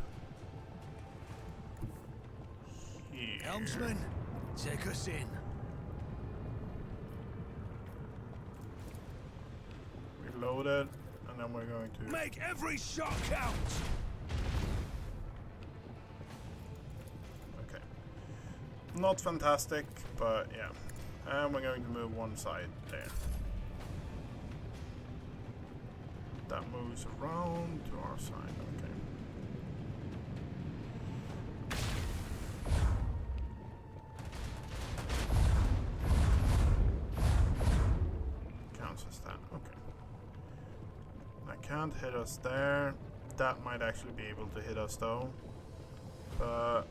here. Helmsman, take us in. load it, and then we're going to Make every shot count! okay. Not fantastic, but yeah. And we're going to move one side there. That moves around to our side, okay. Counts as that, okay. That can't hit us there. That might actually be able to hit us though. But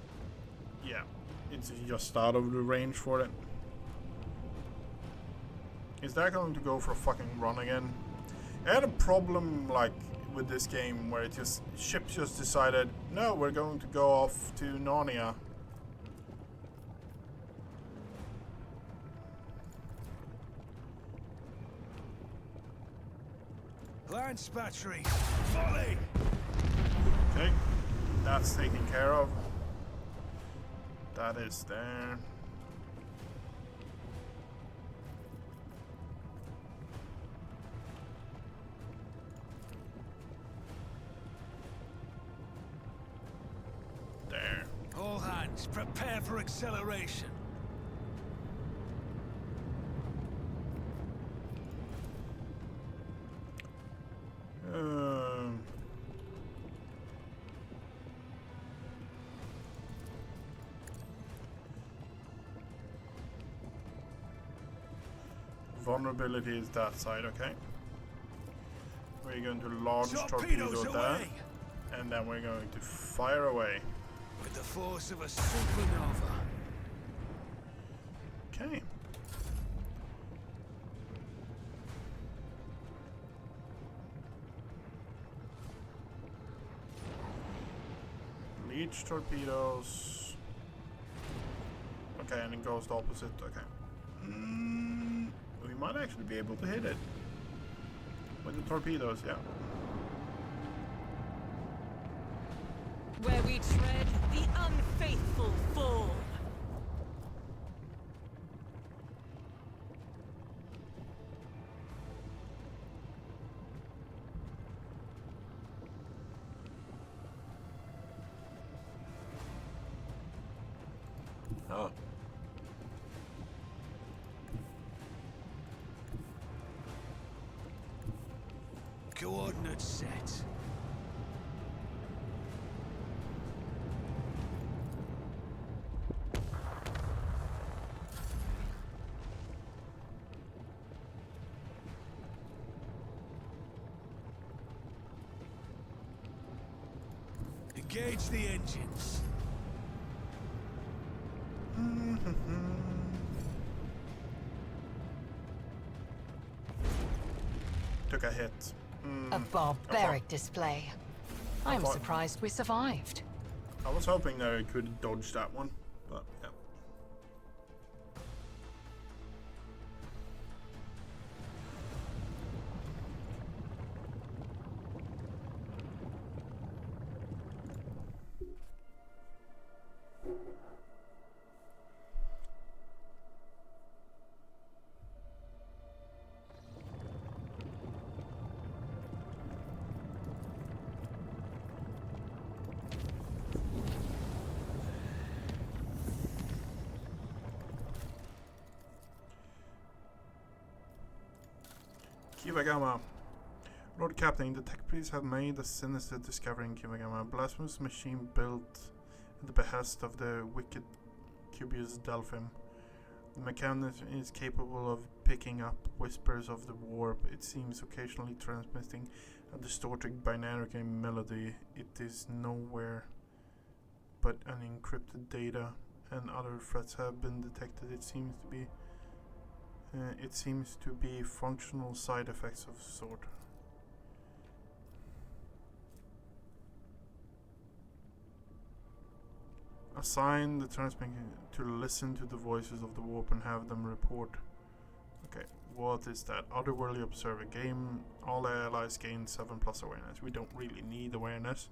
yeah, it's just out of the range for it. Is that going to go for a fucking run again? I had a problem like with this game where it just ship just decided, no, we're going to go off to Narnia. Lance battery, volley! Okay, that's taken care of. That is there. There. All hands, prepare for acceleration. Vulnerability is that side, okay. We're going to launch Torpedoes torpedo that, away! and then we're going to fire away. With the force of a supernova. Okay. Leech torpedoes. Okay, and it goes the opposite. Okay. We might actually be able to hit it with the torpedoes, yeah. Where we tread, the unfaithful fall. Oh. Coordinates set. Engage the engines. Took a hit. A barbaric display. I'm surprised we survived. I was hoping that I could dodge that one, but yeah. Kiava. Lord Captain, the tech priests have made a sinister discovery in Kiava. A blasphemous machine built at the behest of the wicked Cubius Delphim. The mechanism is capable of picking up whispers of the warp. It seems occasionally transmitting a distorted binary melody. It is nowhere but unencrypted data, and other threats have been detected. It seems to be functional side effects of sort. Assign the transmitter to listen to the voices of the warp and have them report. Okay, what is that? Otherworldly observer. Game. All allies gain 7+ awareness. We don't really need awareness.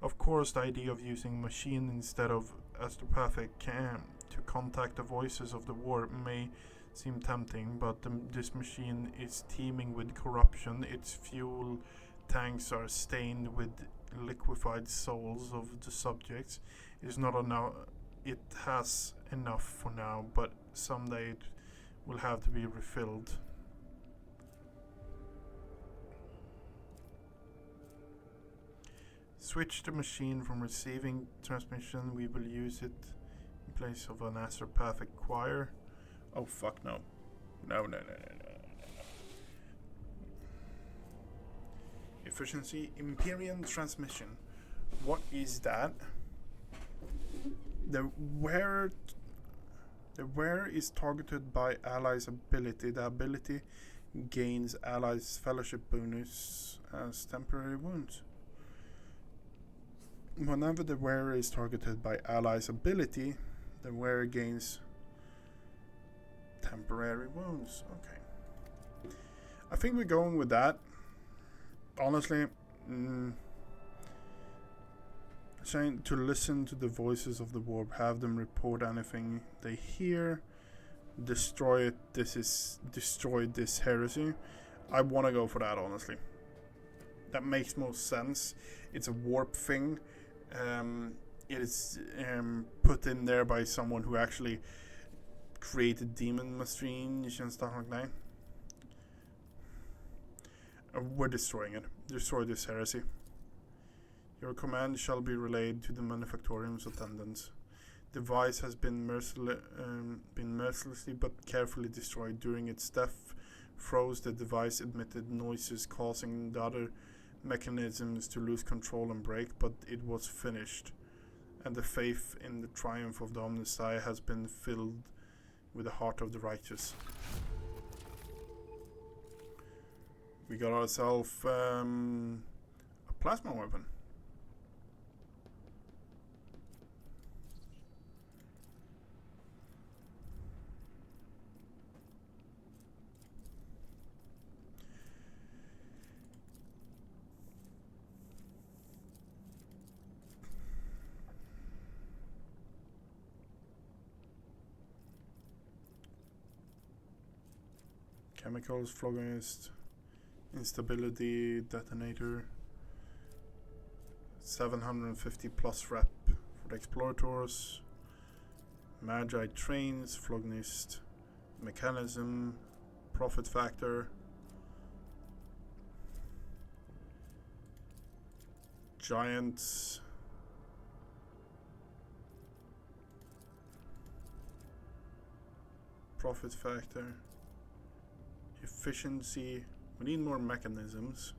Of course, the idea of using machine instead of astropathic to contact the voices of the warp may seem tempting, but this machine is teeming with corruption. Its fuel tanks are stained with liquefied souls of the subjects. It's not enough. It has enough for now, but someday it will have to be refilled. Switch the machine from receiving transmission. We will use it in place of an astropathic choir. Oh fuck no. No. Efficiency Imperial transmission. What is that? The wearer is targeted by allies' ability. The ability gains allies' fellowship bonus as temporary wounds. Whenever the wearer is targeted by allies' ability, the wearer gains temporary wounds. Okay. I think we're going with that. Honestly, trying to listen to the voices of the warp, have them report anything they hear, destroy it. Destroy this heresy. I want to go for that, honestly. That makes most sense. It's a warp thing. It is put in there by someone who actually created demon machines and stuff like that. We're destroying it. Destroy this heresy. Your command shall be relayed to the manufactorium's attendants. The device has been mercilessly but carefully destroyed. During its death throes, the device emitted noises causing the other mechanisms to lose control and break, but it was finished, and the faith in the triumph of the Omnissiah has been filled with the heart of the righteous. We got ourselves a plasma weapon. Chemicals, phlogonist, instability, detonator, 750 plus rep for the explorators, magi trains, phlogonist, mechanism, profit factor, giants, profit factor, efficiency. We need more mechanisms.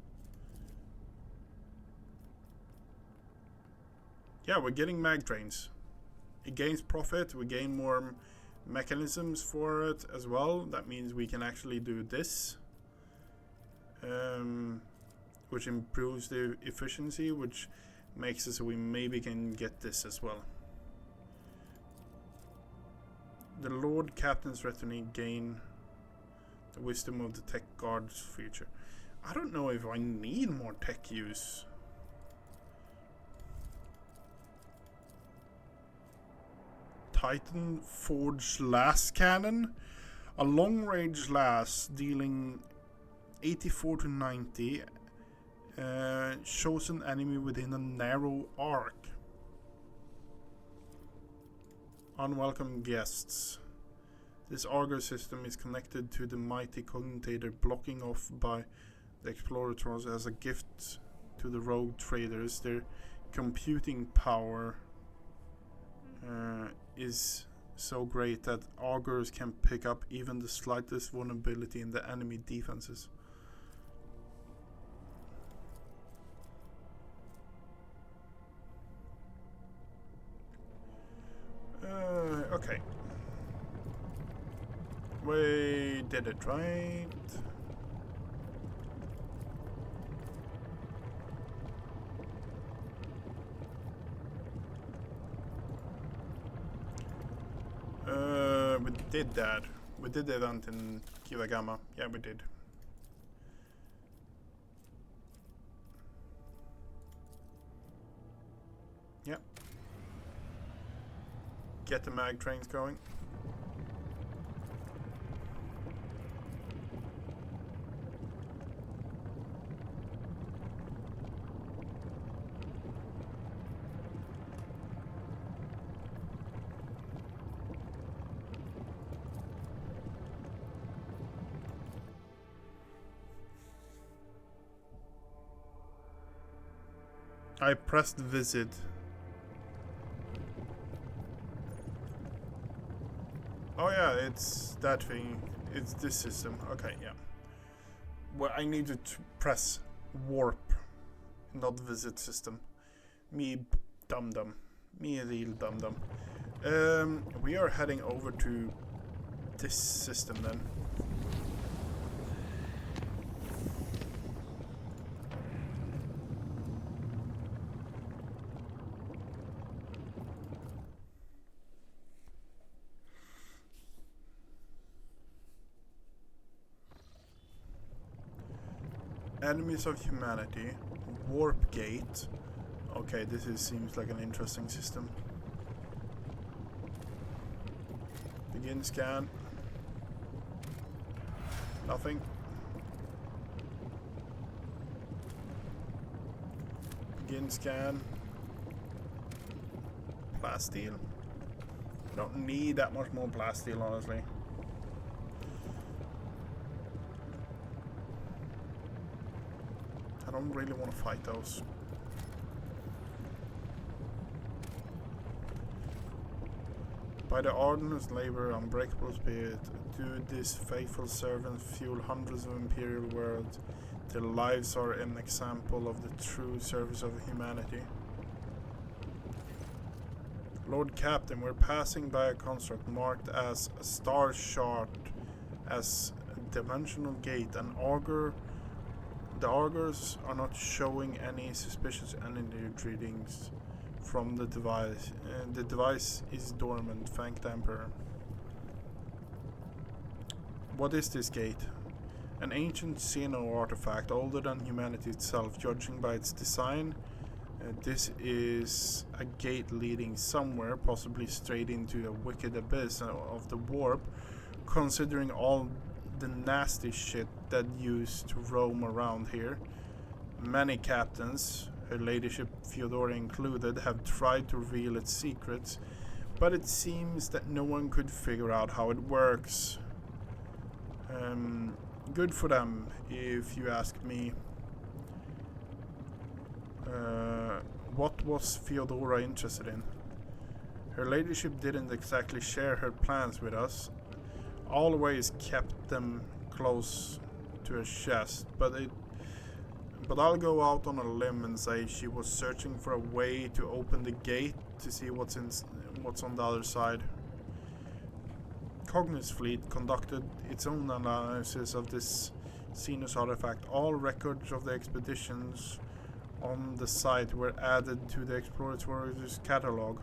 Yeah, we're getting mag trains. It gains profit. We gain more mechanisms for it as well. That means we can actually do this, which improves the efficiency, which makes it so we maybe can get this as well. The Lord Captain's retinue gain the wisdom of the tech guard's future. I don't know if I need more tech use. Titan Forge Las Cannon. A long range las dealing 84 to 90. Shows an enemy within a narrow arc. Unwelcome guests. This auger system is connected to the mighty cognitator, blocking off by the explorators as a gift to the rogue traders. Their computing power is so great that augurs can pick up even the slightest vulnerability in the enemy defenses. Okay. We did it right. We did that. We did the event in Kiava. Yeah, we did. Yep. Get the mag trains going. I pressed visit. Oh yeah, it's that thing. It's this system. Okay, yeah. Well, I needed to press warp, not visit system. Me dum dum. Me a real dum dum. We are heading over to this system then. Enemies of Humanity, Warp Gate. Okay, seems like an interesting system. Begin scan. Nothing. Begin scan. Plasteel. Don't need that much more plasteel, honestly. I don't really want to fight those. By the ardent labor, unbreakable spirit, do this faithful servant fuel hundreds of imperial worlds. Their lives are an example of the true service of humanity. Lord Captain, we're passing by a construct marked as a star shard, as a dimensional gate, and the augurs are not showing any suspicious energy readings from the device. The device is dormant, thank the Emperor. What is this gate? An ancient Xeno artifact, older than humanity itself, judging by its design. This is a gate leading somewhere, possibly straight into a wicked abyss of the warp, considering all the nasty shit that used to roam around here. Many captains, Her Ladyship Fyodora included, have tried to reveal its secrets, but it seems that no one could figure out how it works. Good for them, if you ask me. What was Fyodora interested in? Her Ladyship didn't exactly share her plans with us, always kept them close to her chest, but I'll go out on a limb and say she was searching for a way to open the gate to see what's on the other side. Cognus fleet conducted its own analysis of this Xenus artifact. All records of the expeditions on the site were added to the exploratory's catalog.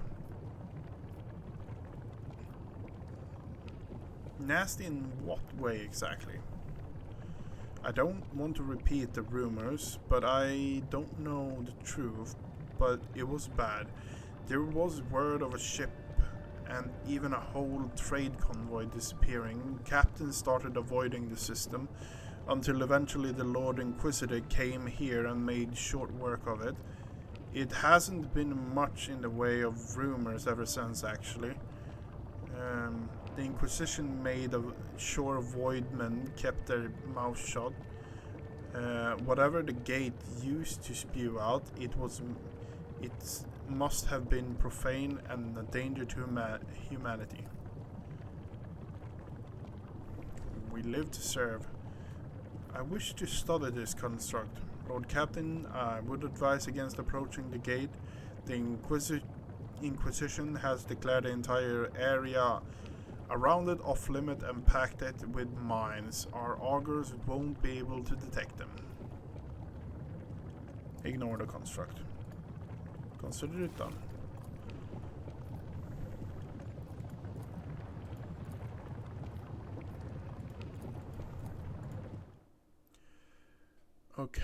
Nasty in what way exactly? I don't want to repeat the rumors, but I don't know the truth, but it was bad. There was word of a ship and even a whole trade convoy disappearing. Captains started avoiding the system until eventually the Lord Inquisitor came here and made short work of it. It hasn't been much in the way of rumors ever since, actually. The Inquisition made sure voidmen kept their mouths shut. Whatever the gate used to spew out, it must have been profane and a danger to humanity. We live to serve. I wish to study this construct. Lord Captain, I would advise against approaching the gate. The Inquisition has declared the entire area around it off limit and packed it with mines. Our augurs won't be able to detect them. Ignore the construct. Consider it done. Okay.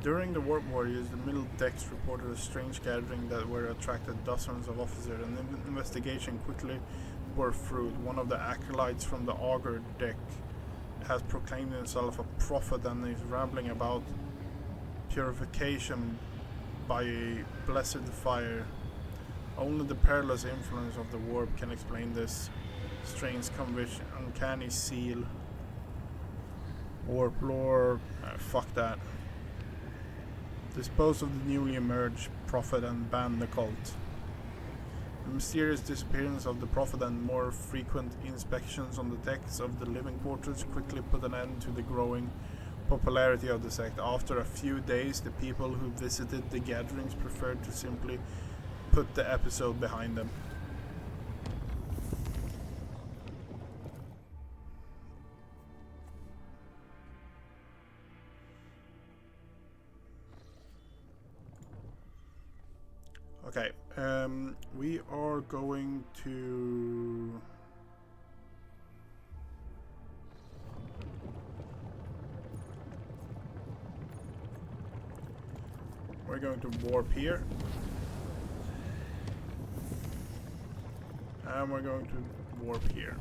During the Warp Warriors, the middle decks reported a strange gathering that were attracted dozens of officers. An investigation quickly bore fruit. One of the acolytes from the augur deck has proclaimed himself a prophet and is rambling about purification by a blessed fire. Only the perilous influence of the warp can explain this strange conviction. Uncanny seal. Warp lore. Fuck that. Dispose of the newly emerged prophet and ban the cult. The mysterious disappearance of the prophet and more frequent inspections on the decks of the living quarters quickly put an end to the growing popularity of the sect. After a few days, the people who visited the gatherings preferred to simply put the episode behind them. Okay, we are going to... We're going to warp here. And we're going to warp here.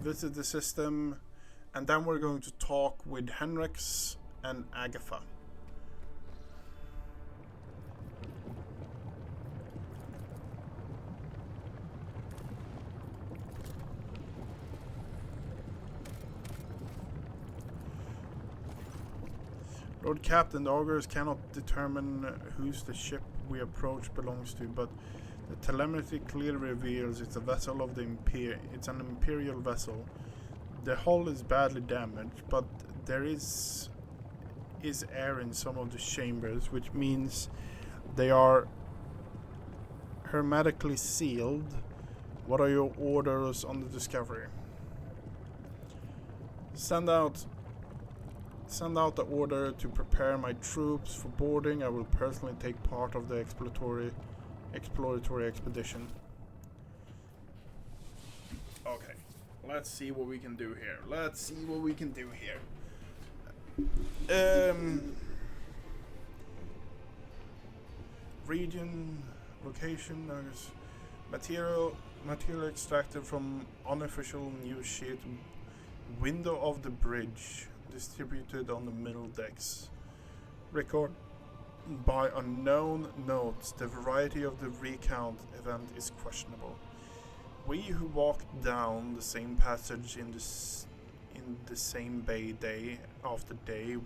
Visit the system, and then we're going to talk with Henrix and Agatha. Lord Captain, the augurs cannot determine whose the ship we approach belongs to, but the telemetry clearly reveals it's a vessel of the it's an Imperial vessel. The hull is badly damaged, but there is air in some of the chambers, which means they are hermetically sealed. What are your orders on the discovery? Send out the order to prepare my troops for boarding. I will personally take part of the exploratory expedition. Okay, let's see what we can do here. Region, location, there's material extracted from unofficial news sheet. Window of the bridge, distributed on the middle decks. Record by unknown notes. The variety of the recount event is questionable. We who walked down the same passage in the same bay day after day,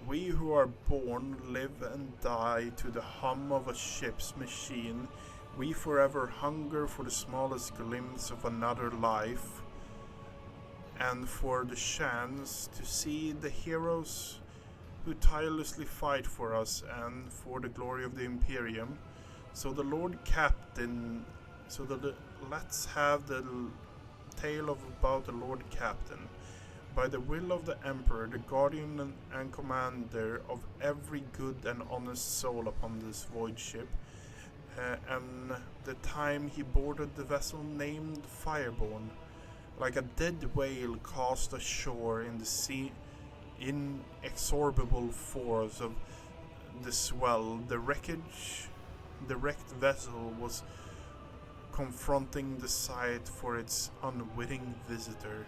we who are born, live and die to the hum of a ship's machine, we forever hunger for the smallest glimpse of another life, and for the chance to see the heroes who tirelessly fight for us and for the glory of the Imperium. So let's have the tale about the Lord Captain. By the will of the Emperor, the guardian and commander of every good and honest soul upon this void ship, and the time he boarded the vessel named Fireborn, like a dead whale cast ashore in the sea, inexorable force of the swell, the wrecked vessel was confronting the sight for its unwitting visitor.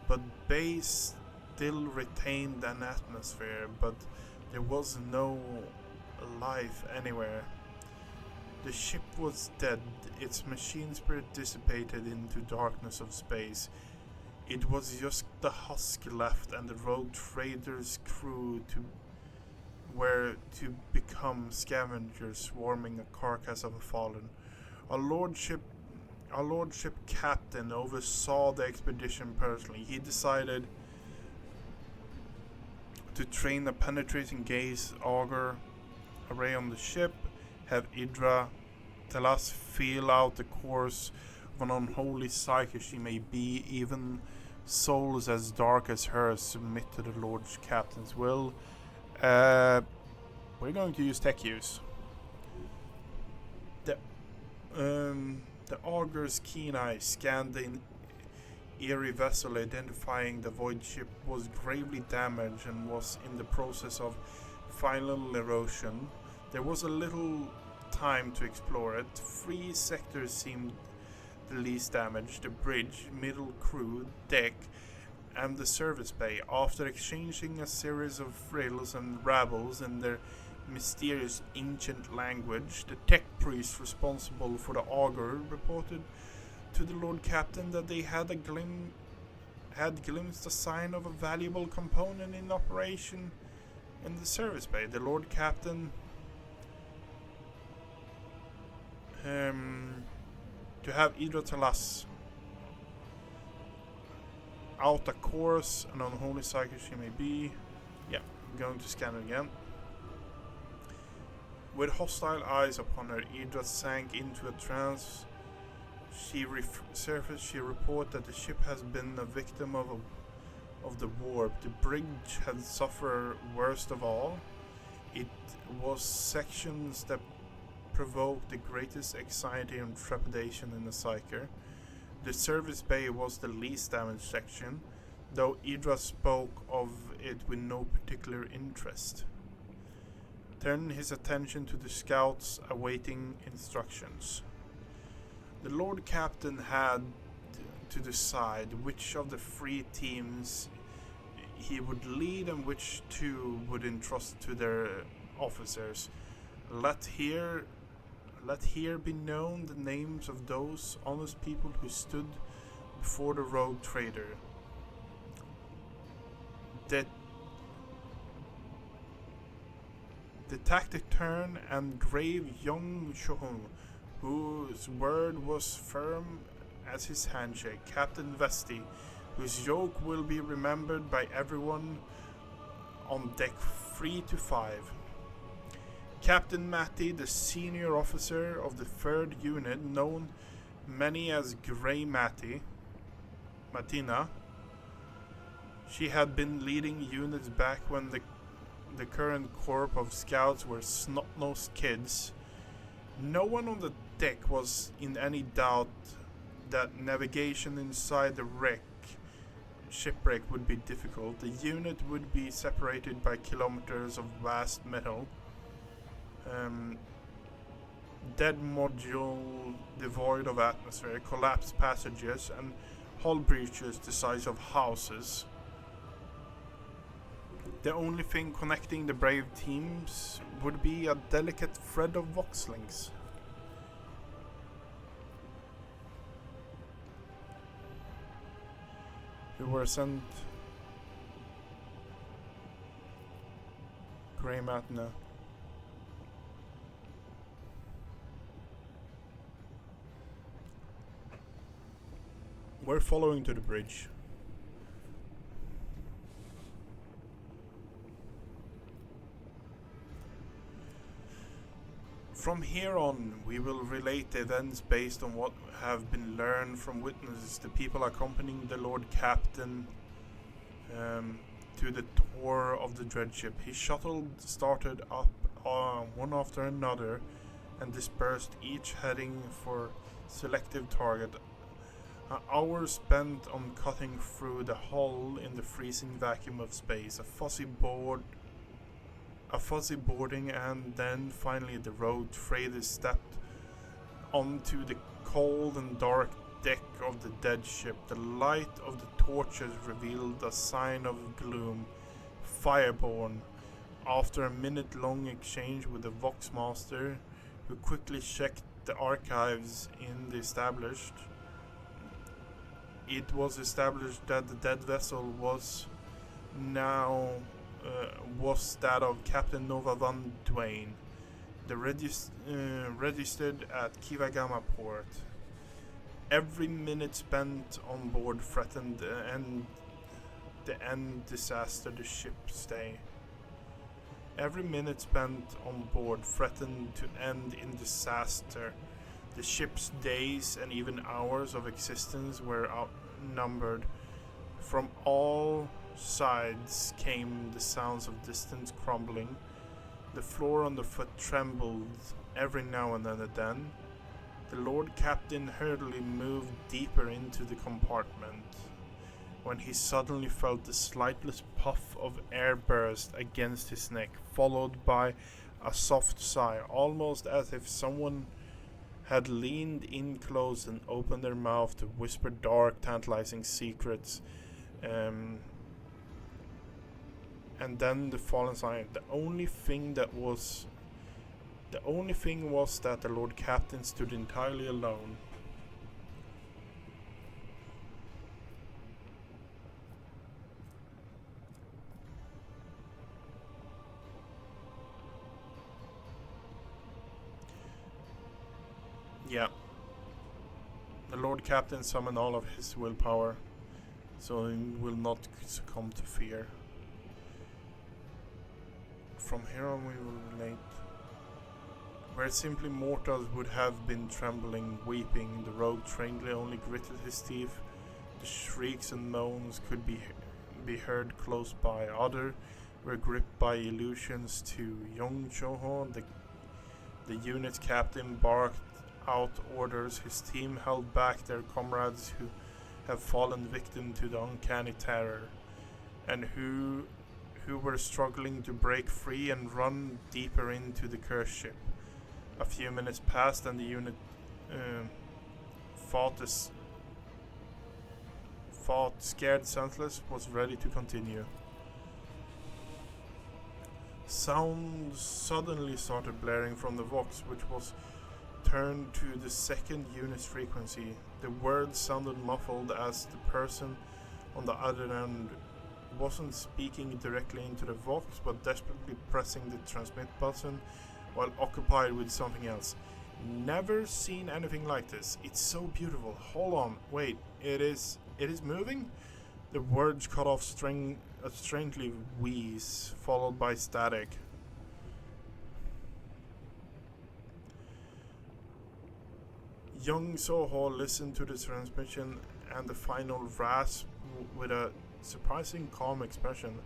But base still retained an atmosphere, but there was no life anywhere. The ship was dead, its machine spirit dissipated into darkness of space. It was just the husk left, and the rogue trader's crew were to become scavengers swarming a carcass of a fallen. Our lordship captain oversaw the expedition personally. He decided to train a penetrating gaze augur array on the ship, have Idra tell us feel out the course of an unholy psyche she may be, even souls as dark as hers submit to the Lord Captain's will. We're going to use tech use. The augur's keen eye scanned the eerie vessel identifying the void ship was gravely damaged and was in the process of final erosion. There was a little time to explore it. 3 sectors seemed the least damaged: the bridge, middle crew, deck, and the service bay. After exchanging a series of frills and rabbles in their mysterious ancient language, the tech priest responsible for the auger reported to the Lord Captain that they had glimpsed a sign of a valuable component in operation in the service bay. The Lord Captain to have Idra tell us out a course, an unholy psychic she may be. Yeah, I'm going to scan it again. With hostile eyes upon her, Idra sank into a trance. She resurfaced. She reported that the ship has been a victim of the warp. The bridge had suffered worst of all. It was sections that provoked the greatest anxiety and trepidation in the psyker. The service bay was the least damaged section, though Idra spoke of it with no particular interest. Turning his attention to the scouts awaiting instructions. The Lord Captain had to decide which of the 3 teams he would lead and which 2 would entrust to their officers. Let here be known the names of those honest people who stood before the rogue trader. The tactic turn and grave young Shohun, whose word was firm as his handshake. Captain Vesti, whose yoke will be remembered by everyone on deck 3 to 5. Captain Matty, the senior officer of the 3rd unit, known many as Grey Matina. She had been leading units back when the current corps of scouts were snot-nosed kids. No one on the deck was in any doubt that navigation inside the shipwreck would be difficult. The unit would be separated by kilometers of vast metal. Dead module devoid of atmosphere, collapsed passages, and hull breaches the size of houses. The only thing connecting the brave teams would be a delicate thread of vox links. Who were sent Grey Matina. We're following to the bridge. From here on, we will relate the events based on what have been learned from witnesses, the people accompanying the Lord Captain to the tour of the dreadship. His shuttle started up one after another and dispersed, each heading for selective target. An hour spent on cutting through the hull in the freezing vacuum of space, a fuzzy boarding, and then finally the rogue trader stepped onto the cold and dark deck of the dead ship. The light of the torches revealed a sign of gloom. Fireborn. After a minute-long exchange with the Voxmaster, who quickly checked the archives in the it was established that the dead vessel was that of Captain Nova Van Dwayne, registered at Kiava port. Every minute spent on board threatened the end disaster the ship stay. Every minute spent on board threatened to end in disaster. The ship's days and even hours of existence were outnumbered. From all sides came the sounds of distant crumbling. The floor underfoot trembled every now and then. The Lord Captain hurriedly moved deeper into the compartment when he suddenly felt the slightest puff of air burst against his neck, followed by a soft sigh, almost as if someone had leaned in close and opened their mouth to whisper dark, tantalizing secrets. And then the fallen silence. The only thing was that the Lord Captain stood entirely alone. Yeah. The Lord Captain summoned all of his willpower, so he will not succumb to fear. From here on we will relate. Where simply mortals would have been trembling, weeping, the rogue trainedly only gritted his teeth. The shrieks and moans could be heard close by. Others were gripped by illusions too. Young Choho, the unit's captain, barked out orders. His team held back their comrades who have fallen victim to the uncanny terror, and who were struggling to break free and run deeper into the cursed ship. A few minutes passed and the unit fought scared, senseless, was ready to continue. Sounds suddenly started blaring from the Vox, which was turned to the second unit's frequency. The words sounded muffled as the person on the other end wasn't speaking directly into the Vox, but desperately pressing the transmit button while occupied with something else. Never seen anything like this. It's so beautiful. Hold on. Wait. It is moving? The words cut off a strangely wheeze, followed by static. Young Soho listened to the transmission and the final rasp with a surprising calm expression,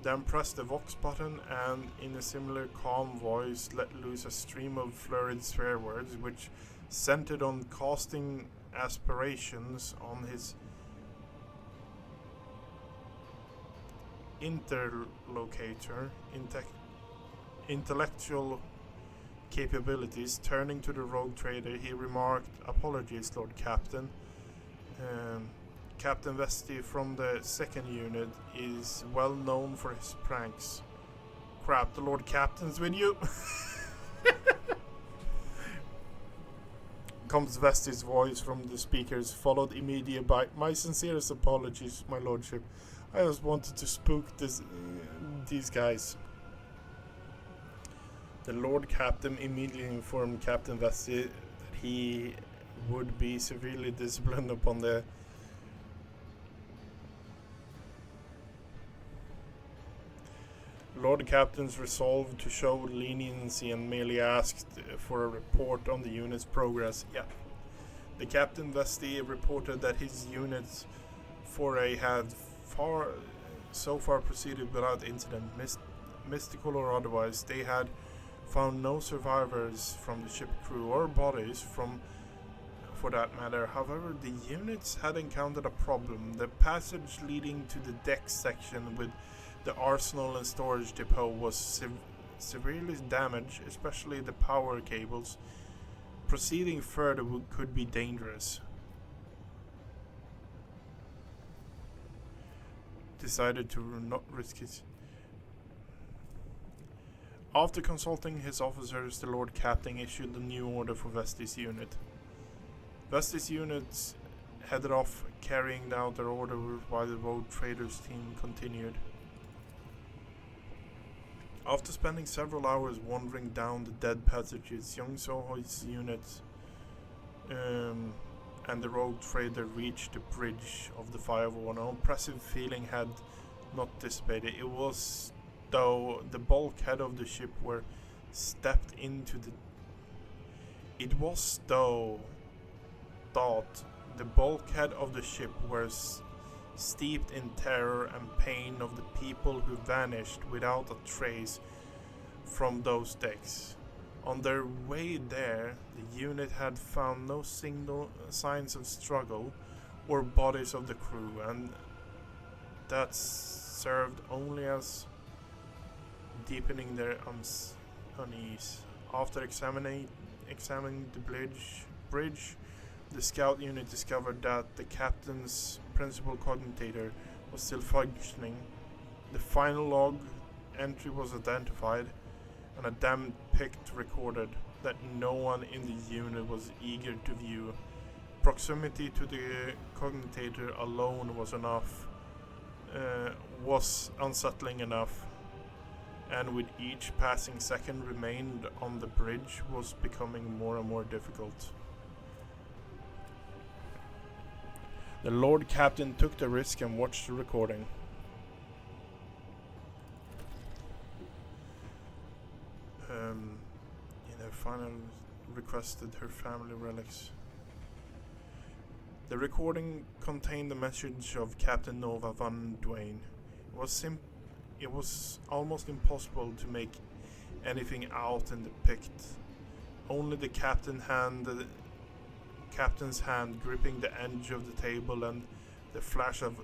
then pressed the Vox button and in a similar calm voice let loose a stream of flurried swear words which centered on casting aspirations on his interlocutor, intellectual capabilities. Turning to the rogue trader, he remarked, "Apologies, Lord Captain. Captain Vesti from the second unit is well known for his pranks." Crap, the Lord Captain's with you? Comes Vesti's voice from the speakers, followed immediately by, "My sincerest apologies, my lordship. I just wanted to spook these guys." The Lord Captain immediately informed Captain Vesti that he would be severely disciplined upon the Lord Captain's resolved to show leniency and merely asked for a report on the unit's progress. Yeah. The Captain Vesti reported that his unit's foray had so far proceeded without incident, mystical or otherwise. They had found no survivors from the ship crew or bodies for that matter. However, the units had encountered a problem. The passage leading to the deck section with the arsenal and storage depot was severely damaged, especially the power cables. Proceeding further could be dangerous. Decided to not risk it. After consulting his officers, the Lord Captain issued a new order for Vesti's unit. Vesti's units headed off, carrying out their order while the road traders team continued. After spending several hours wandering down the dead passages, Young Soho's units and the rogue trader reached the bridge of the firewall. An oppressive feeling had not dissipated. It was though the bulkhead of the ship were stepped into the. It was though thought the bulkhead of the ship was steeped in terror and pain of the people who vanished without a trace from those decks. On their way there, the unit had found no signs of struggle or bodies of the crew, and that served only as deepening their unease. After examining the bridge, the scout unit discovered that the captain's principal cognitator was still functioning. The final log entry was identified, and a damn pict recorded that no one in the unit was eager to view. Proximity to the cognitator alone was unsettling enough, and with each passing second remained on the bridge was becoming more and more difficult. The Lord Captain took the risk and watched the recording. In her final requested her family relics. The recording contained the message of Captain Nova Van Duane. It was almost impossible to make anything out in the pict. Only the captain's hand gripping the edge of the table and the flash of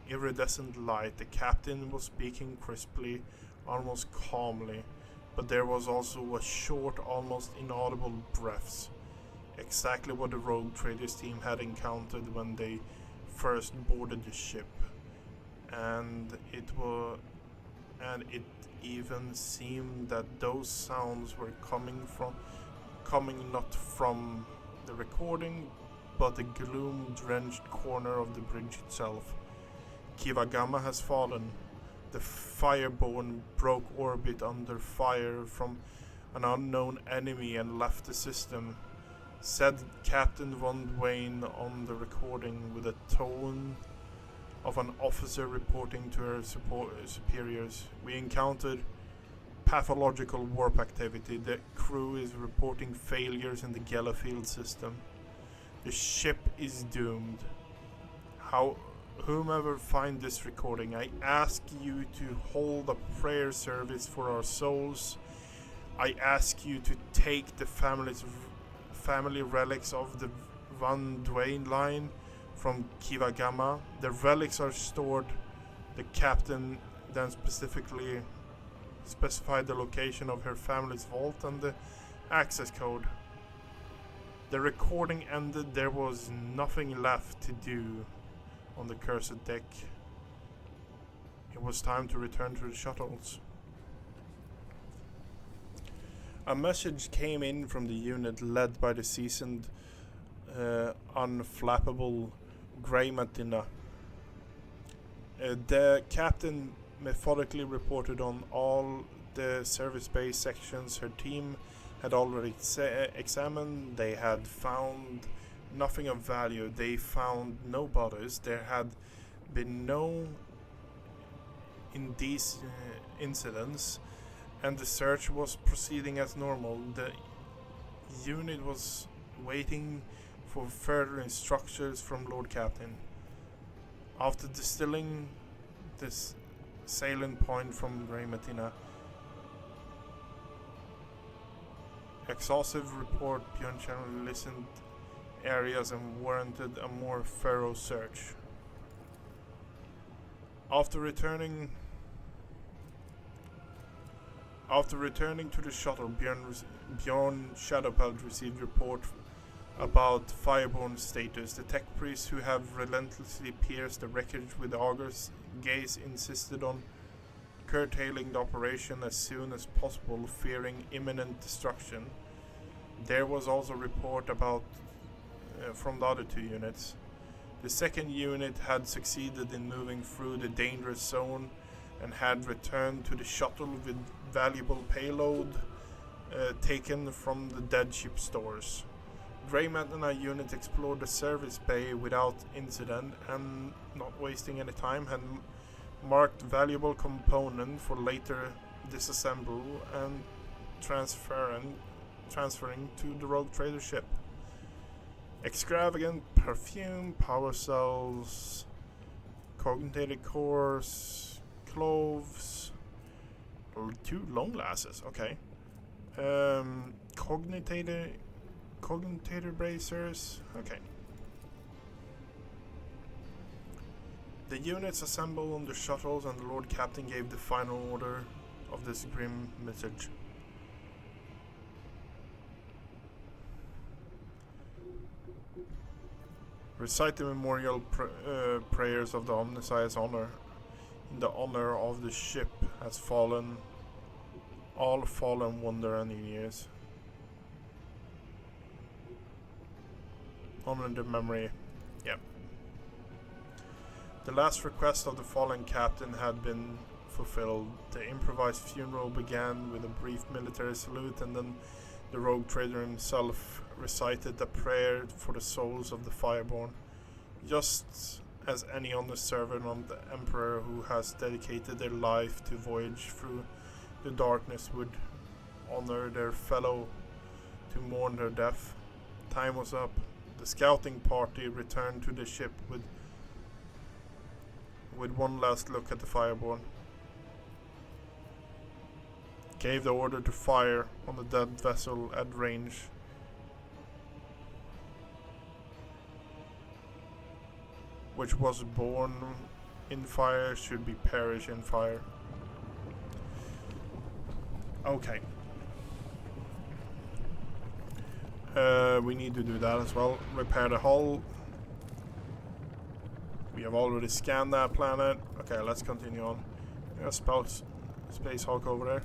iridescent light. The captain was speaking crisply, almost calmly, but there was also a short, almost inaudible breaths. Exactly what the rogue traders team had encountered when they first boarded the ship. And it even seemed that those sounds were coming not from the recording, but the gloom-drenched corner of the bridge itself. Kiava has fallen. The Fireborn broke orbit under fire from an unknown enemy and left the system, said Captain Von Duane on the recording with a tone of an officer reporting to her superiors. We encountered pathological warp activity. The crew is reporting failures in the Gellerfield system. The ship is doomed. Whomever find this recording, I ask you to hold a prayer service for our souls. I ask you to take the family relics of the Van Duane line from Kiava. The relics are stored. The captain then specifically specified the location of her family's vault and the access code. The recording ended. There was nothing left to do on the cursed deck. It was time to return to the shuttles. A message came in from the unit led by the seasoned, unflappable Grey Matina. The captain methodically reported on all the service base sections her team had already examined. They had found nothing of value. They found no bodies. There had been no incidents, and the search was proceeding as normal. The unit was waiting for further instructions from Lord Captain. After distilling this salient point from Grey Matina, exhaustive report, Bjorn Channel listened areas and warranted a more thorough search. After returning to the shuttle, Bjorn Shadowpelt received report about Fireborn status. The tech priests who have relentlessly pierced the wreckage with Augur's gaze insisted on curtailing the operation as soon as possible, fearing imminent destruction. There was also report about from the other two units. The second unit had succeeded in moving through the dangerous zone and had returned to the shuttle with valuable payload taken from the dead ship stores. Greymat and our unit explored the service bay without incident and, not wasting any time, had marked valuable component for later disassemble and transferring to the rogue trader ship. Extravagant perfume, power cells, cognitive cores, cloves, 2 long glasses, okay. Cognitator bracers. Okay. The units assembled on the shuttles, and the Lord Captain gave the final order of this grim message. Recite the memorial prayers of the Omniscience honor. In the honor of the ship has fallen all fallen wonder and years. Honor the memory. Yep. The last request of the fallen captain had been fulfilled. The improvised funeral began with a brief military salute, and then the rogue trader himself recited a prayer for the souls of the Fireborn, just as any honest servant of the Emperor who has dedicated their life to voyage through the darkness would honor their fellow to mourn their death. Time was up. The scouting party returned to the ship with one last look at the Fireborn. Gave the order to fire on the dead vessel at range. Which was born in fire should be perish in fire. Okay. We need to do that as well. Repair the hull. We have already scanned that planet. Okay, let's continue on. There's a Space Hulk over there.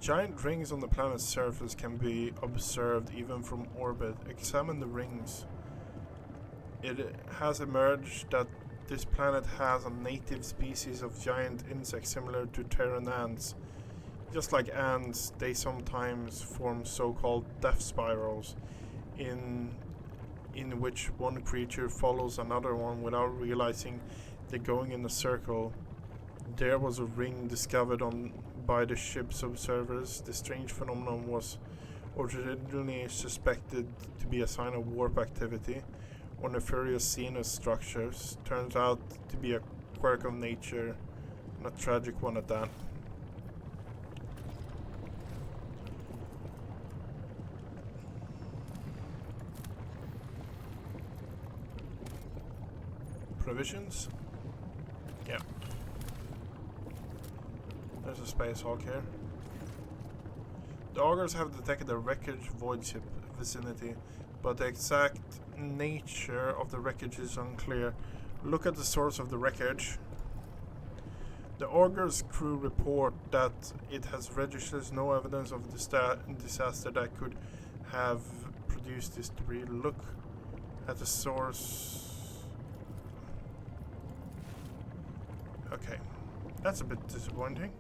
Giant rings on the planet's surface can be observed even from orbit. Examine the rings. It has emerged that this planet has a native species of giant insects similar to Terran ants. Just like ants, they sometimes form so-called death spirals, in which one creature follows another one without realizing they're going in a circle. There was a ring discovered by the ship's observers. The strange phenomenon was originally suspected to be a sign of warp activity or nefarious Xenos structures. Turns out to be a quirk of nature, and a tragic one at that. Provisions? Yeah. There's a Space Hulk here. The augurs have detected a wreckage void ship vicinity, but the exact nature of the wreckage is unclear. Look at the source of the wreckage. The augur's crew report that it has registered no evidence of disaster that could have produced this debris. Look at the source. Okay, that's a bit disappointing.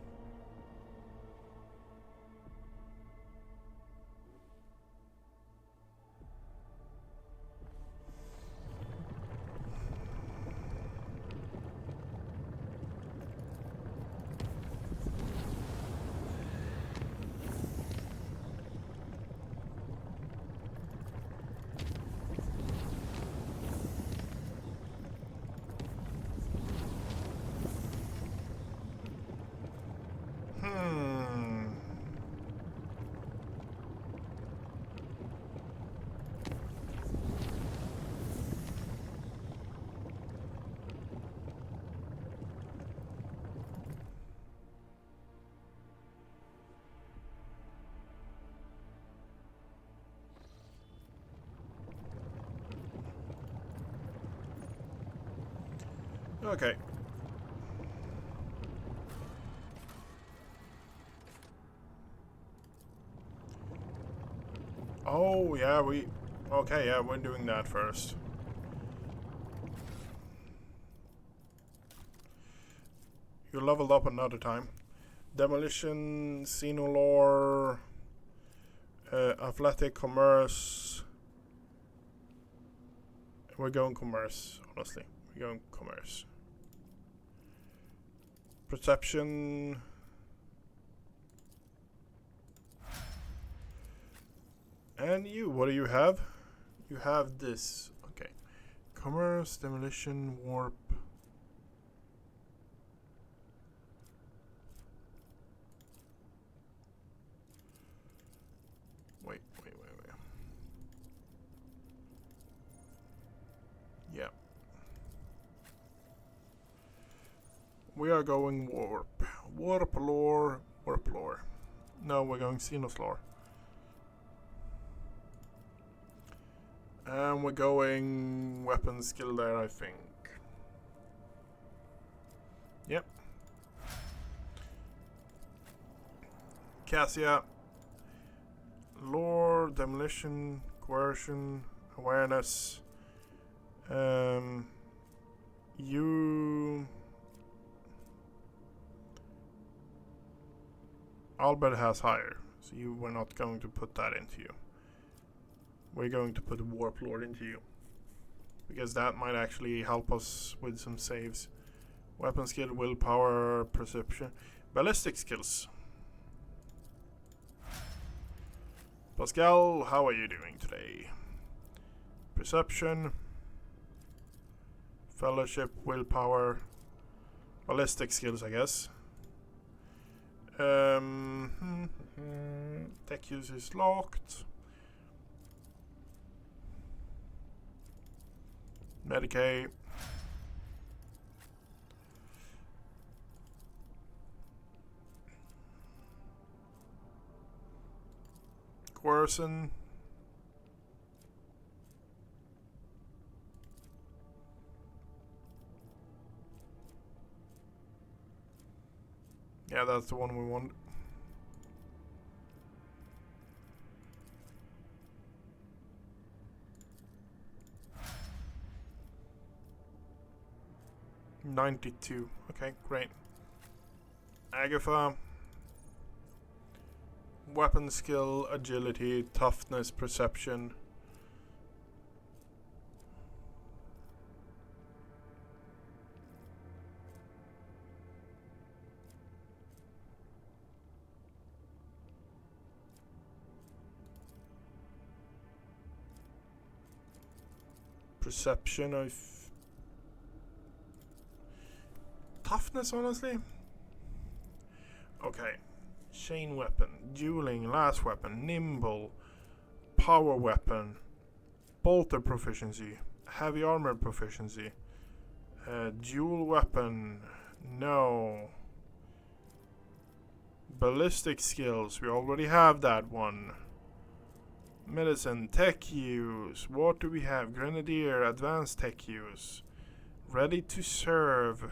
Okay. Oh, yeah, okay, yeah, we're doing that first. You leveled up another time. Demolition, Xenolore, Athletic, Commerce. We're going Commerce, honestly. We're going Commerce. Perception. And you, what do you have? You have this. Okay. Commerce, demolition, warp. Wait. Yeah. We are going warp. Warp lore. No, we're going Xenos lore. And we're going weapon skill there, I think. Yep. Cassia. Lore, demolition, coercion, awareness. You... Albert has higher, so we're not going to put that into you. We're going to put Warp Lord into you, because that might actually help us with some saves. Weapon skill, willpower, perception, ballistic skills. Pascal, how are you doing today? Perception, fellowship, willpower, ballistic skills, I guess. Tech use is locked. Medicaid. Coercion. Yeah, that's the one we want. $92. Okay, great. Agatha. Weapon skill, agility, toughness, perception. Perception of toughness, honestly. Okay. Chain weapon, dueling, last weapon, nimble, power weapon, bolter proficiency, heavy armor proficiency, dual weapon, no. Ballistic skills, we already have that one. Medicine, tech use, what do we have? Grenadier, advanced tech use, ready to serve,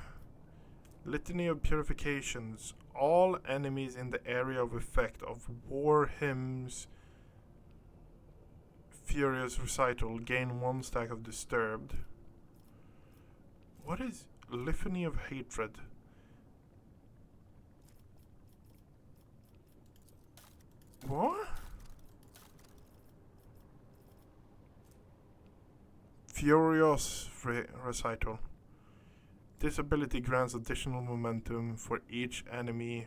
litany of purifications, all enemies in the area of effect of war hymns, furious recital, gain 1 stack of disturbed. What is litany of hatred? What? Furious recital. This ability grants additional momentum for each enemy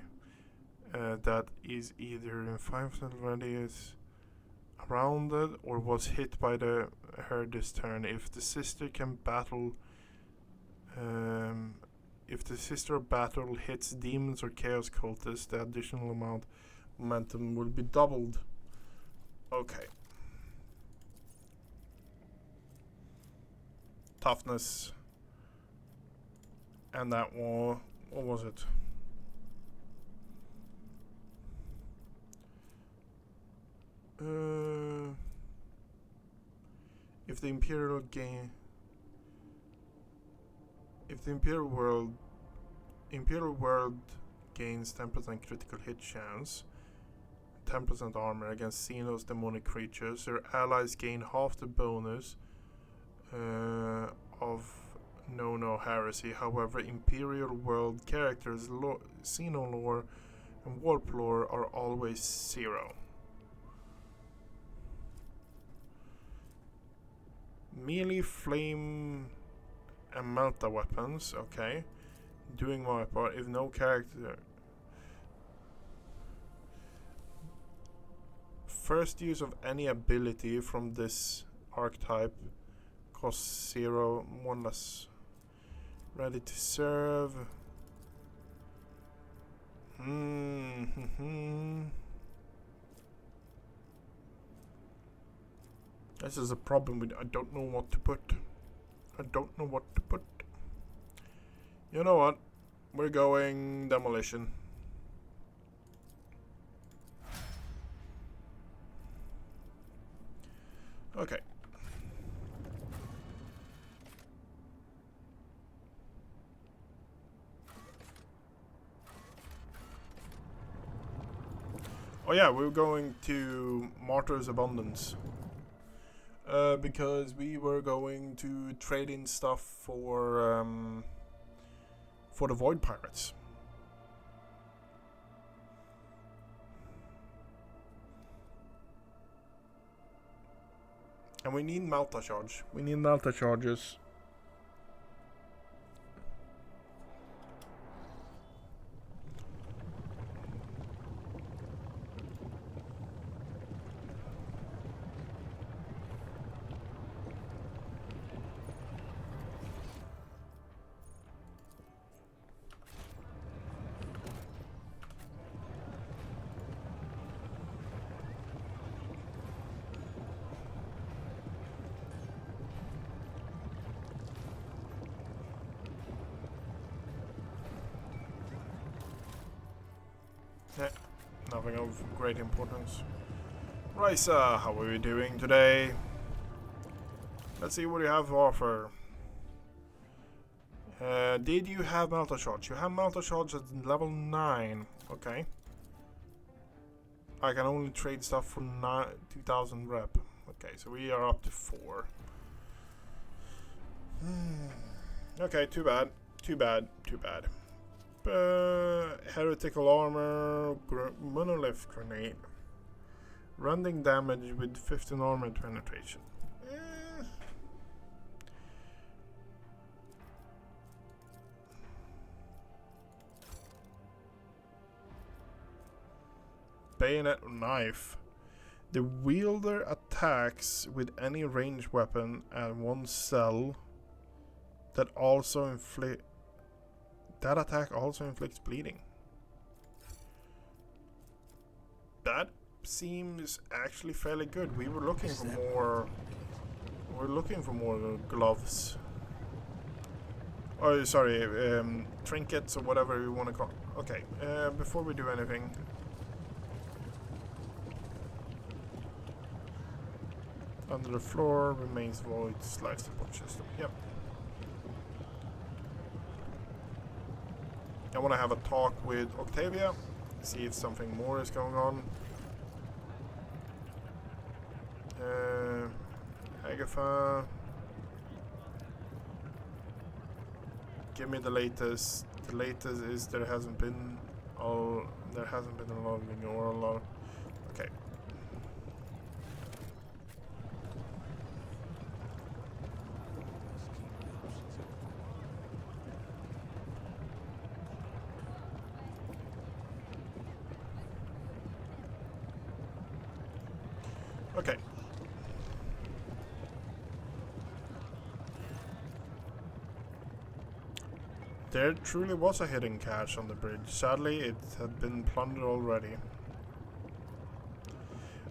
that is either in 5% radius around it or was hit by her this turn. If the sister can battle, if the sister battle hits demons or chaos cultists, the additional amount of momentum will be doubled. Okay. Toughness. And that war, what was it? If the Imperial World gains 10% critical hit chance, 10% armor against Xenos demonic creatures, their allies gain half the bonus of No Heresy. However, Imperial World characters, Xeno lore and Warp lore are always 0. Melee, flame, and melta weapons. Okay. Doing my part. If no character... First use of any ability from this archetype costs 0, 1 less. Ready to serve. This is a problem with I don't know what to put. I don't know what to put. You know what? We're going demolition. Okay. Oh yeah, we're going to Martyr's Abundance. Because we were going to trade in stuff for the Void Pirates. And we need Malta Charge. We need Malta Charges. Nothing of great importance. Raisa, how are we doing today? Let's see what you have to offer. Did you have Malta Charge? You have Malta Charge at level 9. Okay. I can only trade stuff for 2000 rep. Okay, so we are up to 4. Okay, too bad. Too bad. Too bad. Heretical armor, monolith grenade, rending damage with 15 armor penetration. Bayonet knife. The wielder attacks with any ranged weapon and one cell that also inflict. That attack also inflicts bleeding. That seems actually fairly good. We were looking for more. We're looking for more gloves. Oh, sorry, trinkets or whatever you want to call. Okay, before we do anything. Under the floor remains void. Slides support system. Yep. I want to have a talk with Octavia, see if something more is going on. Agatha, give me the latest. The latest is there hasn't been a logging or a lot. Okay. Okay. There truly was a hidden cache on the bridge. Sadly, it had been plundered already.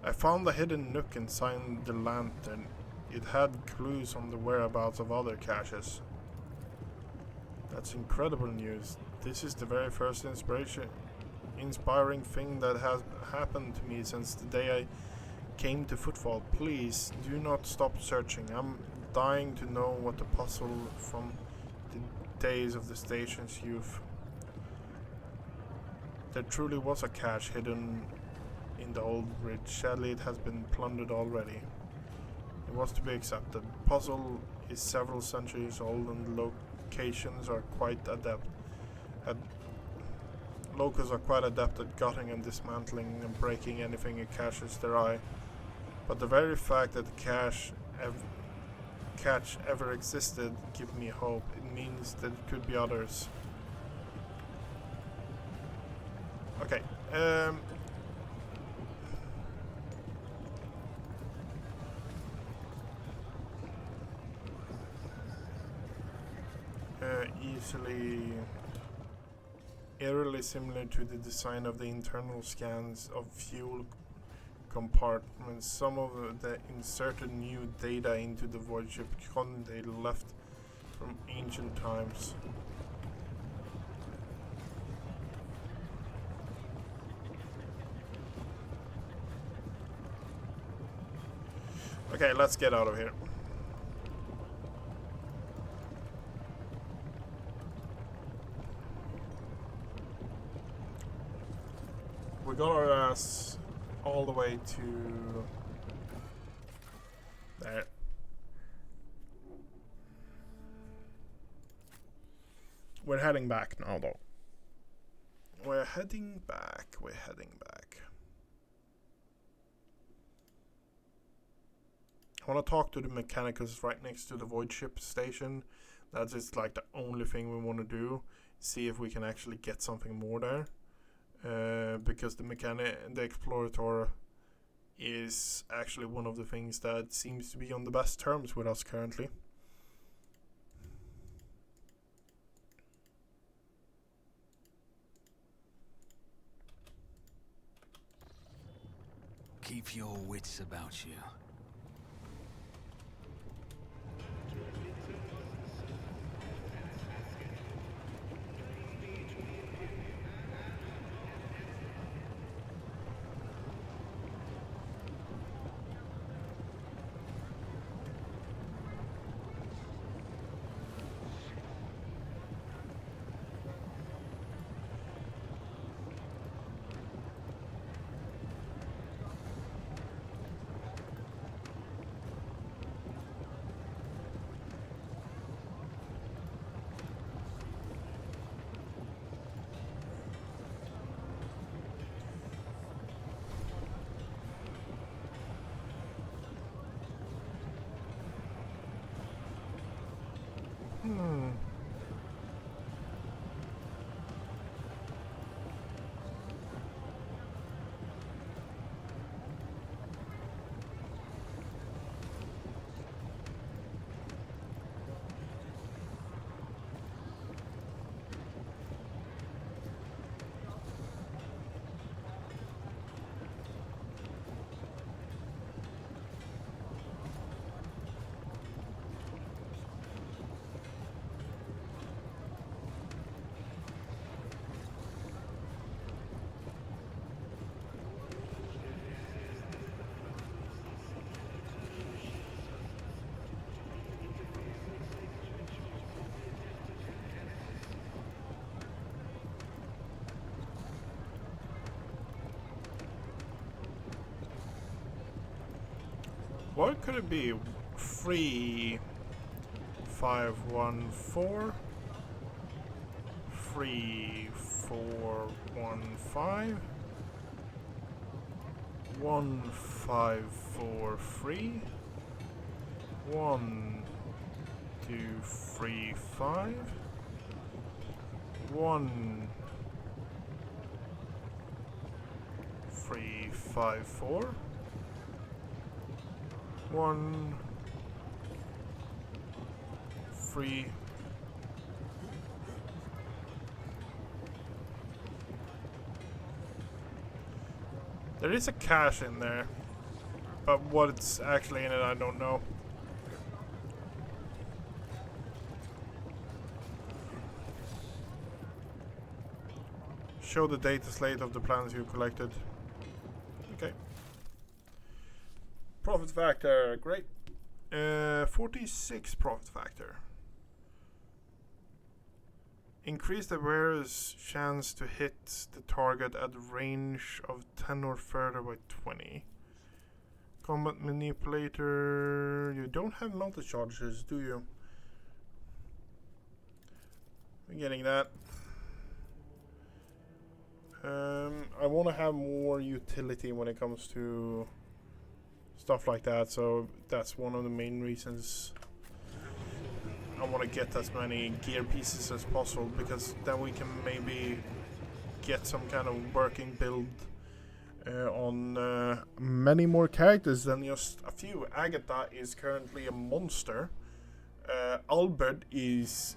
I found the hidden nook inside the lantern. It had clues on the whereabouts of other caches. That's incredible news. This is the very first inspiring thing that has happened to me since the day I came to Footfall. Please do not stop searching. I'm dying to know what the puzzle from the days of the station's youth. There truly was a cache hidden in the old bridge. Sadly, it has been plundered already. It was to be accepted. The puzzle is several centuries old and the locations are quite adept at locals are quite adept at gutting and dismantling and breaking anything it catches their eye. But the very fact that the cache ever existed gives me hope. It means that it could be others. easily eerily similar to the design of the internal scans of fuel compartments. Some of the inserted new data into the void ship content left from ancient times. Okay, let's get out of here. We got our ass all the way to there. We're heading back now, though. We're heading back. I want to talk to the mechanicus right next to the void ship station. That's just like the only thing we want to do. See if we can actually get something more there. Because the explorator is actually one of the things that seems to be on the best terms with us currently. Keep your wits about you. What could it be? 3514 3415 1543 1235 1354 1 3 There is a cache in there, but what's actually in it I don't know. Show the data slate of the plans you collected. Okay. Profit factor, great. 46 profit factor. Increase the wearer's chance to hit the target at a range of 10 or further by 20. Combat manipulator. You don't have multi-charges, do you? I'm getting that. I want to have more utility when it comes to stuff like that, so that's one of the main reasons I want to get as many gear pieces as possible, because then we can maybe get some kind of working build on many more characters than just a few. Agatha is currently a monster. Albert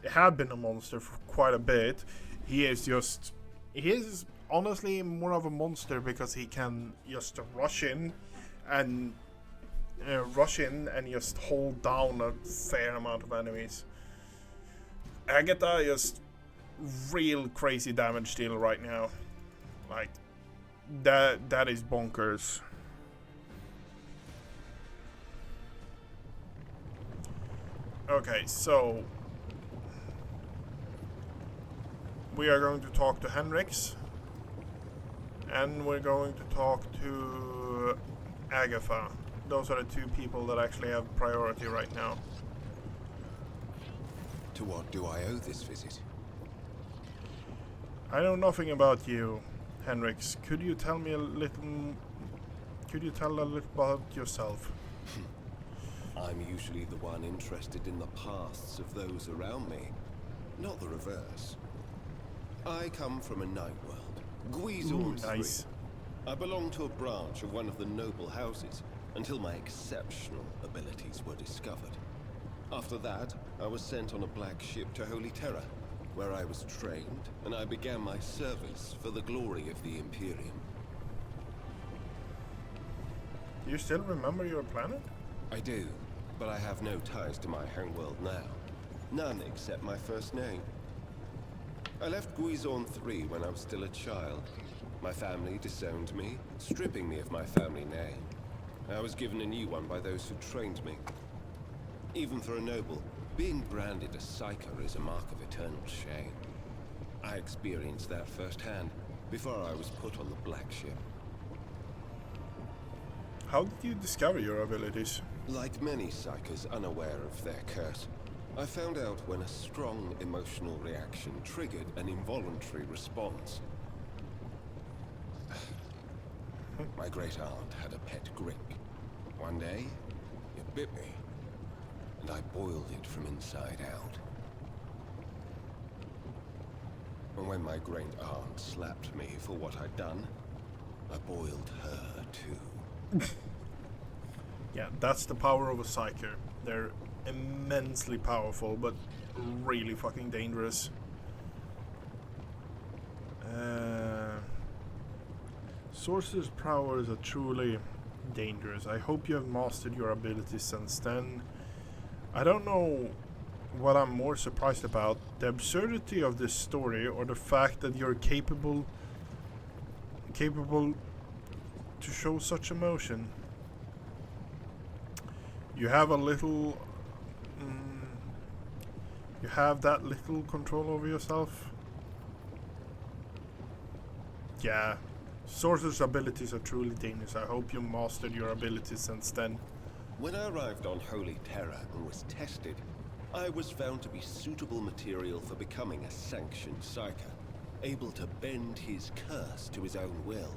have been a monster for quite a bit. He is honestly more of a monster because he can just rush in and just hold down a fair amount of enemies. Agatha just real crazy damage deal right now. Like that is bonkers. Okay, so we are going to talk to Henrix, and we're going to talk to Agatha. Those are the two people that actually have priority right now. To what do I owe this visit? I know nothing about you, Henrix. Could you tell a little about yourself? I'm usually the one interested in the pasts of those around me, not the reverse. I come from a night world, Guizorn 3. Nice. I belong to a branch of one of the noble houses until my exceptional abilities were discovered. After that, I was sent on a black ship to Holy Terra, where I was trained, and I began my service for the glory of the Imperium. Do you still remember your planet? I do, but I have no ties to my homeworld now. None except my first name. I left Guizorn 3 when I was still a child. My family disowned me, stripping me of my family name. I was given a new one by those who trained me. Even for a noble, being branded a psyker is a mark of eternal shame. I experienced that firsthand before I was put on the black ship. How did you discover your abilities? Like many psykers unaware of their curse, I found out when a strong emotional reaction triggered an involuntary response. My great aunt had a pet grink. One day, it bit me, and I boiled it from inside out. And when my great aunt slapped me for what I'd done, I boiled her too. Yeah, that's the power of a psyker. They're immensely powerful, but really fucking dangerous. Sorcerer's powers are truly dangerous. I hope you have mastered your abilities since then. I don't know what I'm more surprised about, the absurdity of this story or the fact that you're capable to show such emotion. You have a little you have that little control over yourself. Yeah, Sorcerer's abilities are truly dangerous. I hope you mastered your abilities since then. When I arrived on Holy Terra and was tested, I was found to be suitable material for becoming a sanctioned psyker, able to bend his curse to his own will.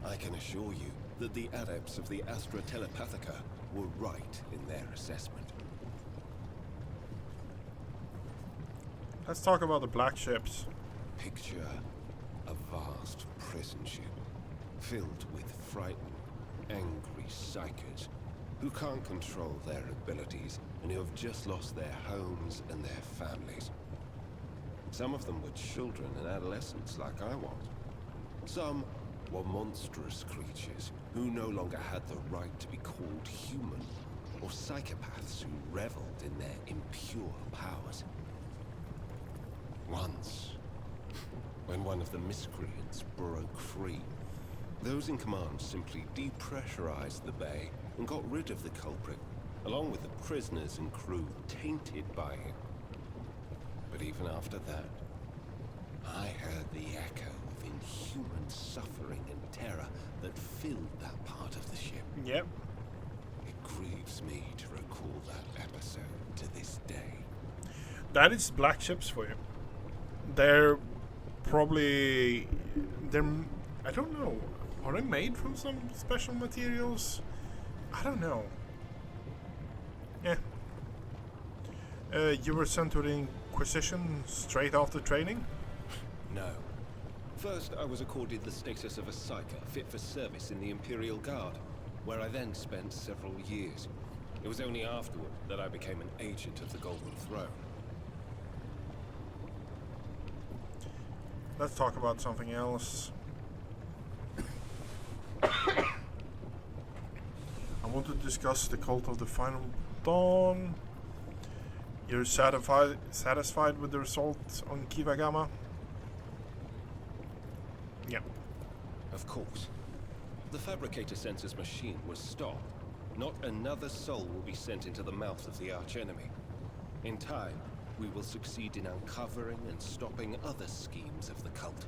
I can assure you that the adepts of the Astra Telepathica were right in their assessment. Let's talk about the black ships. Picture a vast prison ship filled with frightened, angry psykers who can't control their abilities and who have just lost their homes and their families. Some of them were children and adolescents like I was. Some were monstrous creatures who no longer had the right to be called human, or psychopaths who reveled in their impure powers. Once, when one of the miscreants broke free, those in command simply depressurized the bay and got rid of the culprit, along with the prisoners and crew tainted by him. But even after that, I heard the echo of inhuman suffering and terror that filled that part of the ship. Yep. It grieves me to recall that episode to this day. That is black ships for you. They're probably... I don't know. Are they made from some special materials? I don't know. Yeah. You were sent to the Inquisition straight after training? No. First, I was accorded the status of a psyker fit for service in the Imperial Guard, where I then spent several years. It was only afterward that I became an agent of the Golden Throne. Let's talk about something else. I want to discuss the Cult of the Final Dawn. You're satisfied with the result on Kiva Gamma? Yeah. Of course. The Fabricator Sensor's machine was stopped. Not another soul will be sent into the mouth of the archenemy. In time, we will succeed in uncovering and stopping other schemes of the cult.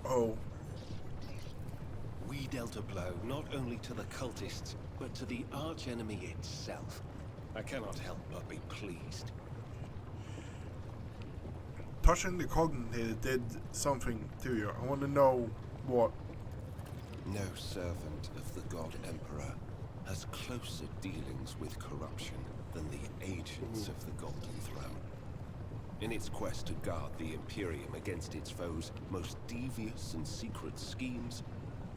Oh. We dealt a blow not only to the cultists, but to the archenemy itself. I cannot help but be pleased. Touching the Cognitive did something to you. I want to know what. No servant of the God Emperor has closer dealings with corruption than the agents of the Golden Throne. In its quest to guard the Imperium against its foes' most devious and secret schemes,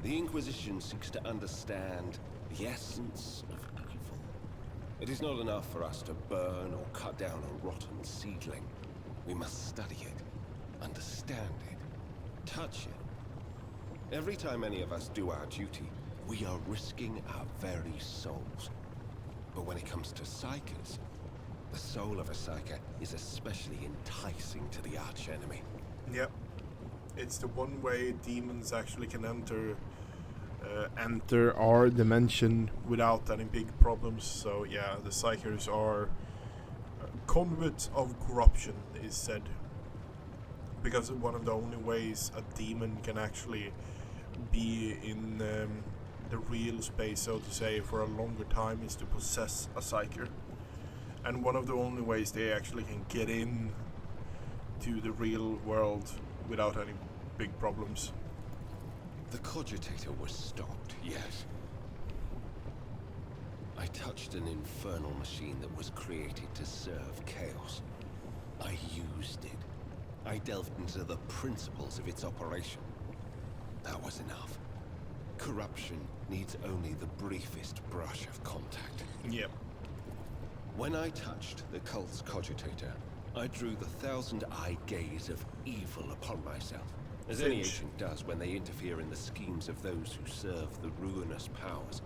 the Inquisition seeks to understand the essence of evil. It is not enough for us to burn or cut down a rotten seedling. We must study it, understand it, touch it. Every time any of us do our duty, we are risking our very souls. But when it comes to Psykers, the soul of a Psyker is especially enticing to the archenemy. Yep. It's the one way demons actually can enter our dimension without any big problems. So yeah, the Psykers are conduits of corruption, is said. Because one of the only ways a demon can actually be in the real space, so to say, for a longer time is to possess a Psyker. And one of the only ways they actually can get in to the real world without any big problems. The cogitator was stopped, yes. I touched an infernal machine that was created to serve chaos. I used it. I delved into the principles of its operation. That was enough. Corruption needs only the briefest brush of contact. Yep. When I touched the cult's cogitator, I drew the thousand-eye gaze of evil upon myself, as any agent does when they interfere in the schemes of those who serve the ruinous powers.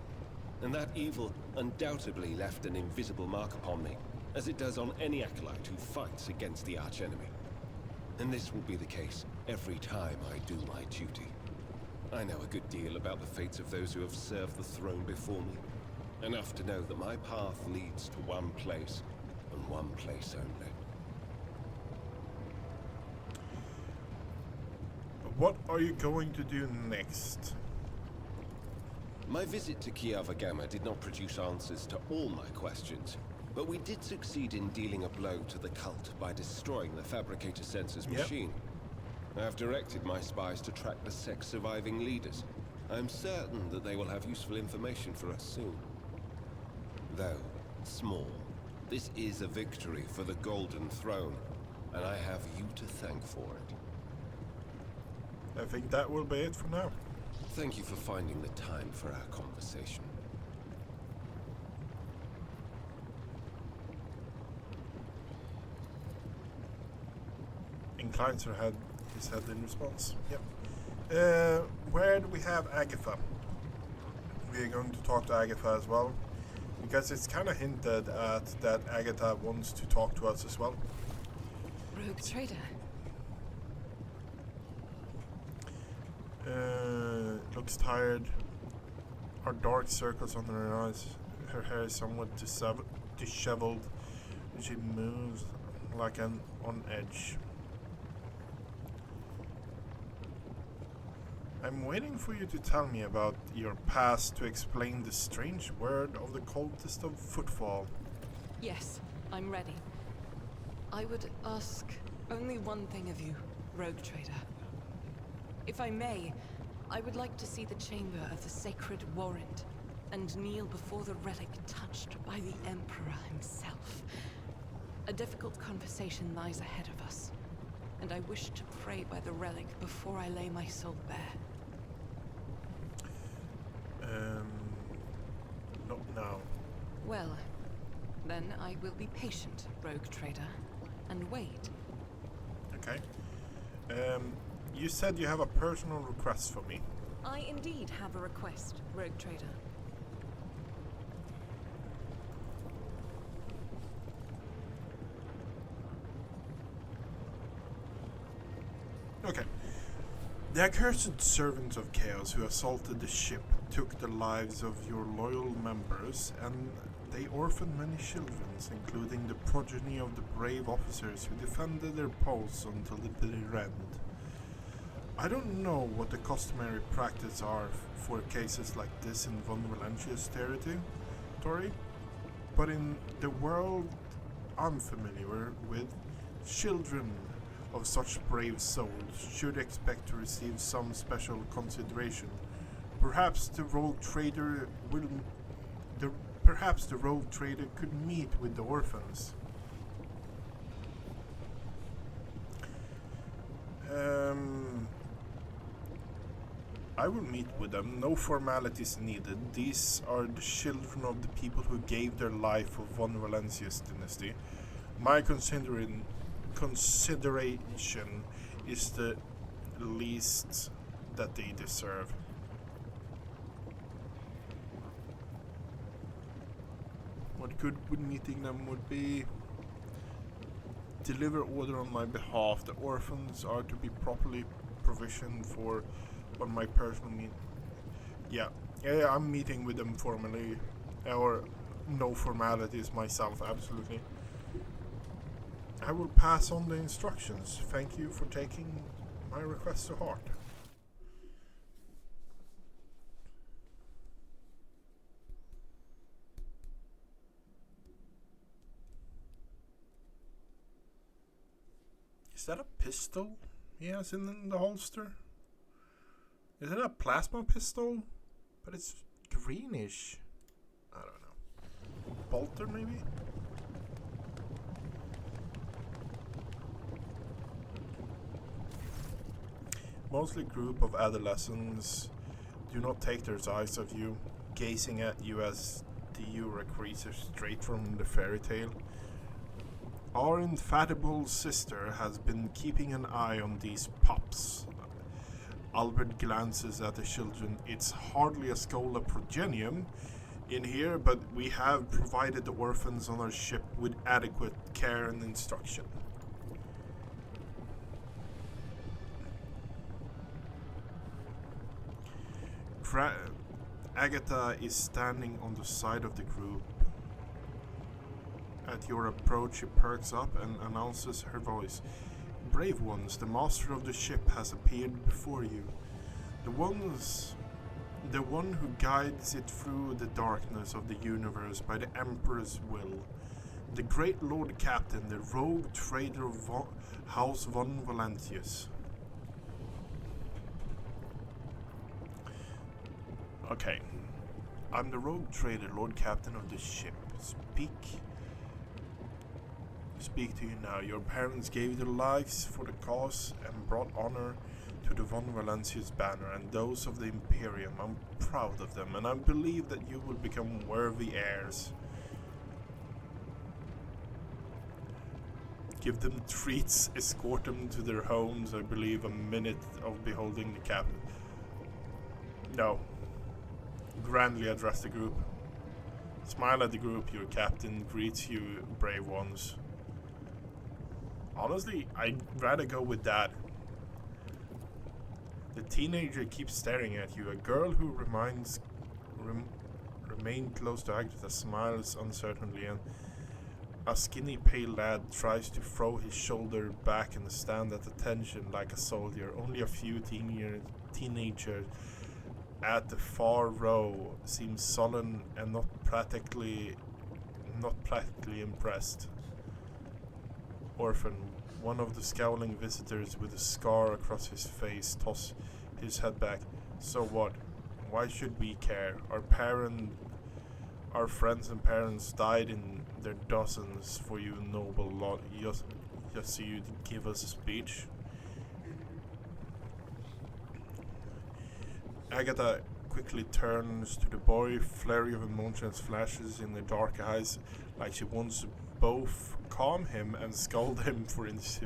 And that evil undoubtedly left an invisible mark upon me, as it does on any acolyte who fights against the archenemy. And this will be the case every time I do my duty. I know a good deal about the fates of those who have served the throne before me. Enough to know that my path leads to one place, and one place only. What are you going to do next? My visit to Kiava Gamma did not produce answers to all my questions, but we did succeed in dealing a blow to the cult by destroying the Fabricator Sensor's machine. I have directed my spies to track the sect's surviving leaders. I am certain that they will have useful information for us soon. Though small, this is a victory for the Golden Throne, and I have you to thank for it. I think that will be it for now. Thank you for finding the time for our conversation. Inclines her head, his head in response. Yep. Where do we have Agatha? We are going to talk to Agatha as well, because it's kind of hinted at that Agatha wants to talk to us as well. Rogue trader. Looks tired. Are dark circles under her eyes. Her hair is somewhat disheveled. She moves like an on edge. I'm waiting for you to tell me about your past to explain the strange word of the cultist of footfall. Yes, I'm ready. I would ask only one thing of you, Rogue Trader. If I may, I would like to see the chamber of the sacred warrant and kneel before the relic touched by the Emperor himself. A difficult conversation lies ahead of us, and I wish to pray by the relic before I lay my soul bare. Not now. Well, then I will be patient, rogue trader, and wait. Okay. You said you have a personal request for me. I indeed have a request, rogue trader. Okay. The accursed servants of chaos who assaulted the ship took the lives of your loyal members, and they orphaned many children, including the progeny of the brave officers who defended their posts until the bitter end. I don't know what the customary practice are for cases like this in Von Valentia's territory, but in the world I'm familiar with, children of such brave souls should expect to receive some special consideration. Perhaps the rogue trader could meet with the orphans. I will meet with them. No formalities needed. These are the children of the people who gave their life for Von Valentia's dynasty. My consideration is the least that they deserve. What good would meeting them would be? Deliver order on my behalf. The orphans are to be properly provisioned for on my personal Yeah, I'm meeting with them formally, or no formalities myself, absolutely. I will pass on the instructions. Thank you for taking my request to heart. Is that a pistol he has in the holster? Is it a plasma pistol? But it's greenish. I don't know. Bolter, maybe? Mostly group of adolescents do not take their eyes off you, gazing at you as you are a creature straight from the fairy tale. Our infatigable sister has been keeping an eye on these pups. Albert glances at the children. It's hardly a Scola progenium in here, but we have provided the orphans on our ship with adequate care and instruction. Agatha is standing on the side of the group. At your approach, she perks up and announces her voice. Brave ones, the master of the ship has appeared before you. The one who guides it through the darkness of the universe by the Emperor's will. The great Lord Captain, the rogue trader of House von Valentius. Okay. I'm the rogue trader, Lord Captain of the ship. Speak to you now. Your parents gave their lives for the cause and brought honor to the Von Valentius banner and those of the Imperium. I'm proud of them, and I believe that you will become worthy heirs. Give them treats, escort them to their homes. I believe a minute of beholding the captain. No. Grandly address the group. Smile at the group. Your captain greets you, brave ones. Honestly, I'd rather go with that. The teenager keeps staring at you. A girl who remained close to Agatha smiles uncertainly, and a skinny pale lad tries to throw his shoulder back and stand at attention like a soldier. Only a few teenagers at the far row seem sullen and not practically impressed. Orphan, one of the scowling visitors with a scar across his face, tosses his head back. So what? Why should we care? Our friends and parents died in their dozens for you noble lot, just so you give us a speech. Agatha quickly turns to the boy, flurry of emotions flashes in the dark eyes, like she wants to both calm him and scold him for his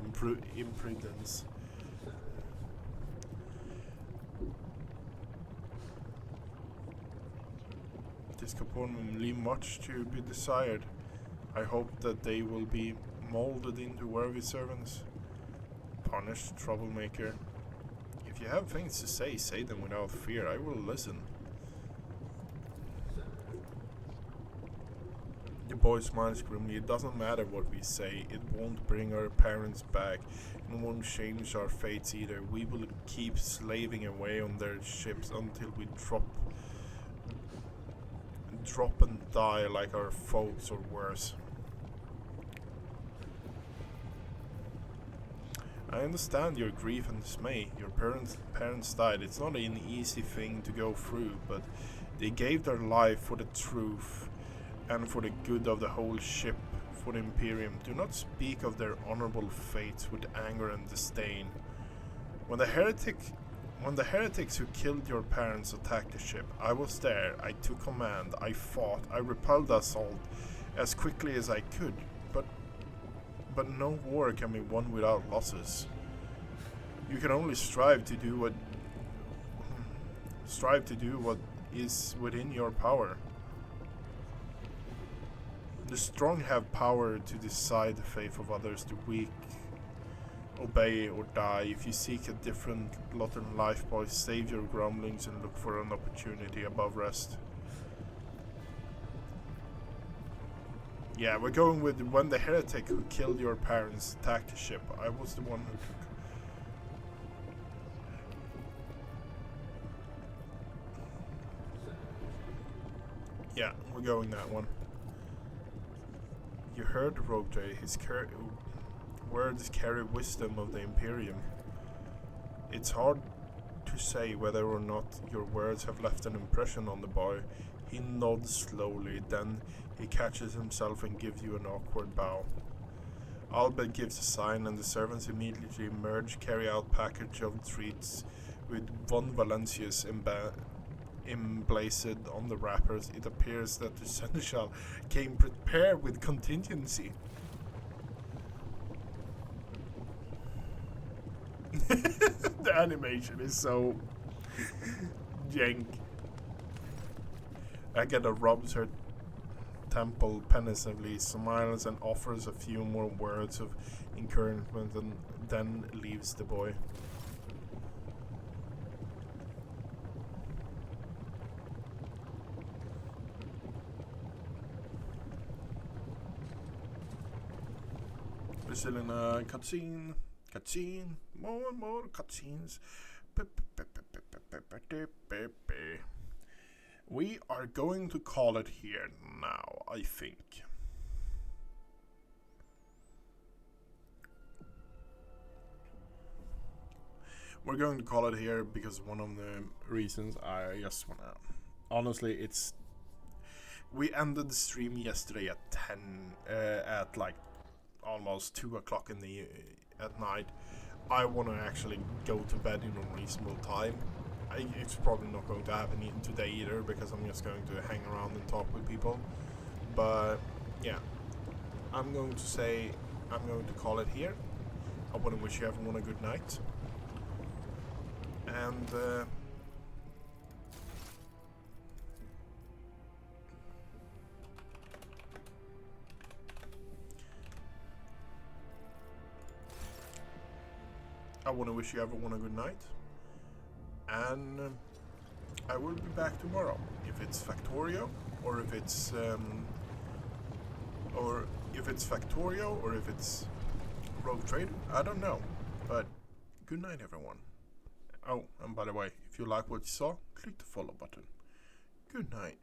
imprudence. This component will leave much to be desired. I hope that they will be molded into worthy servants. Punished troublemaker. If you have things to say them without fear. I will listen. The boy smiles grimly. It doesn't matter what we say. It won't bring our parents back. It won't change our fates either. We will keep slaving away on their ships until we drop and die like our folks or worse. I understand your grief and dismay. Your parents died. It's not an easy thing to go through, but they gave their life for the truth and for the good of the whole ship, for the Imperium. Do not speak of their honorable fates with anger and disdain. When the heretics who killed your parents attacked the ship, I was there. I took command. I fought. I repelled the assault as quickly as I could. But no war can be won without losses. You can only strive to do what is within your power. The strong have power to decide the fate of others. The weak obey or die. If you seek a different lot in life, boys, save your grumblings and look for an opportunity above rest. Yeah, we're going with when the heretic who killed your parents attacked the ship. I was the one who took. Yeah, we're going that one. You heard the rogue Jay. His words carry wisdom of the Imperium. It's hard to say whether or not your words have left an impression on the boy. He nods slowly, then he catches himself and gives you an awkward bow. Albert gives a sign and the servants immediately emerge, carry out package of treats with von Valencius emblazoned on the wrappers. It appears that the seneschal came prepared with contingency. The animation is so jank. Agatha rubs her temple penitently, smiles and offers a few more words of encouragement and then leaves the boy. We're still in a cutscene, more and more cutscenes. We are going to call it here now, I think. We're going to call it here because one of the reasons I just wanna... Honestly, we ended the stream yesterday at 10, at like almost 2 o'clock at night. I want to actually go to bed in a reasonable time. It's probably not going to happen today either because I'm just going to hang around and talk with people. But yeah, I'm going to call it here. I want to wish you everyone a good night. And I want to wish you everyone a good night. And I will be back tomorrow. If it's Factorio, or if it's Factorio, or if it's Rogue Trader, I don't know. But good night, everyone. Oh, and by the way, if you like what you saw, click the follow button. Good night.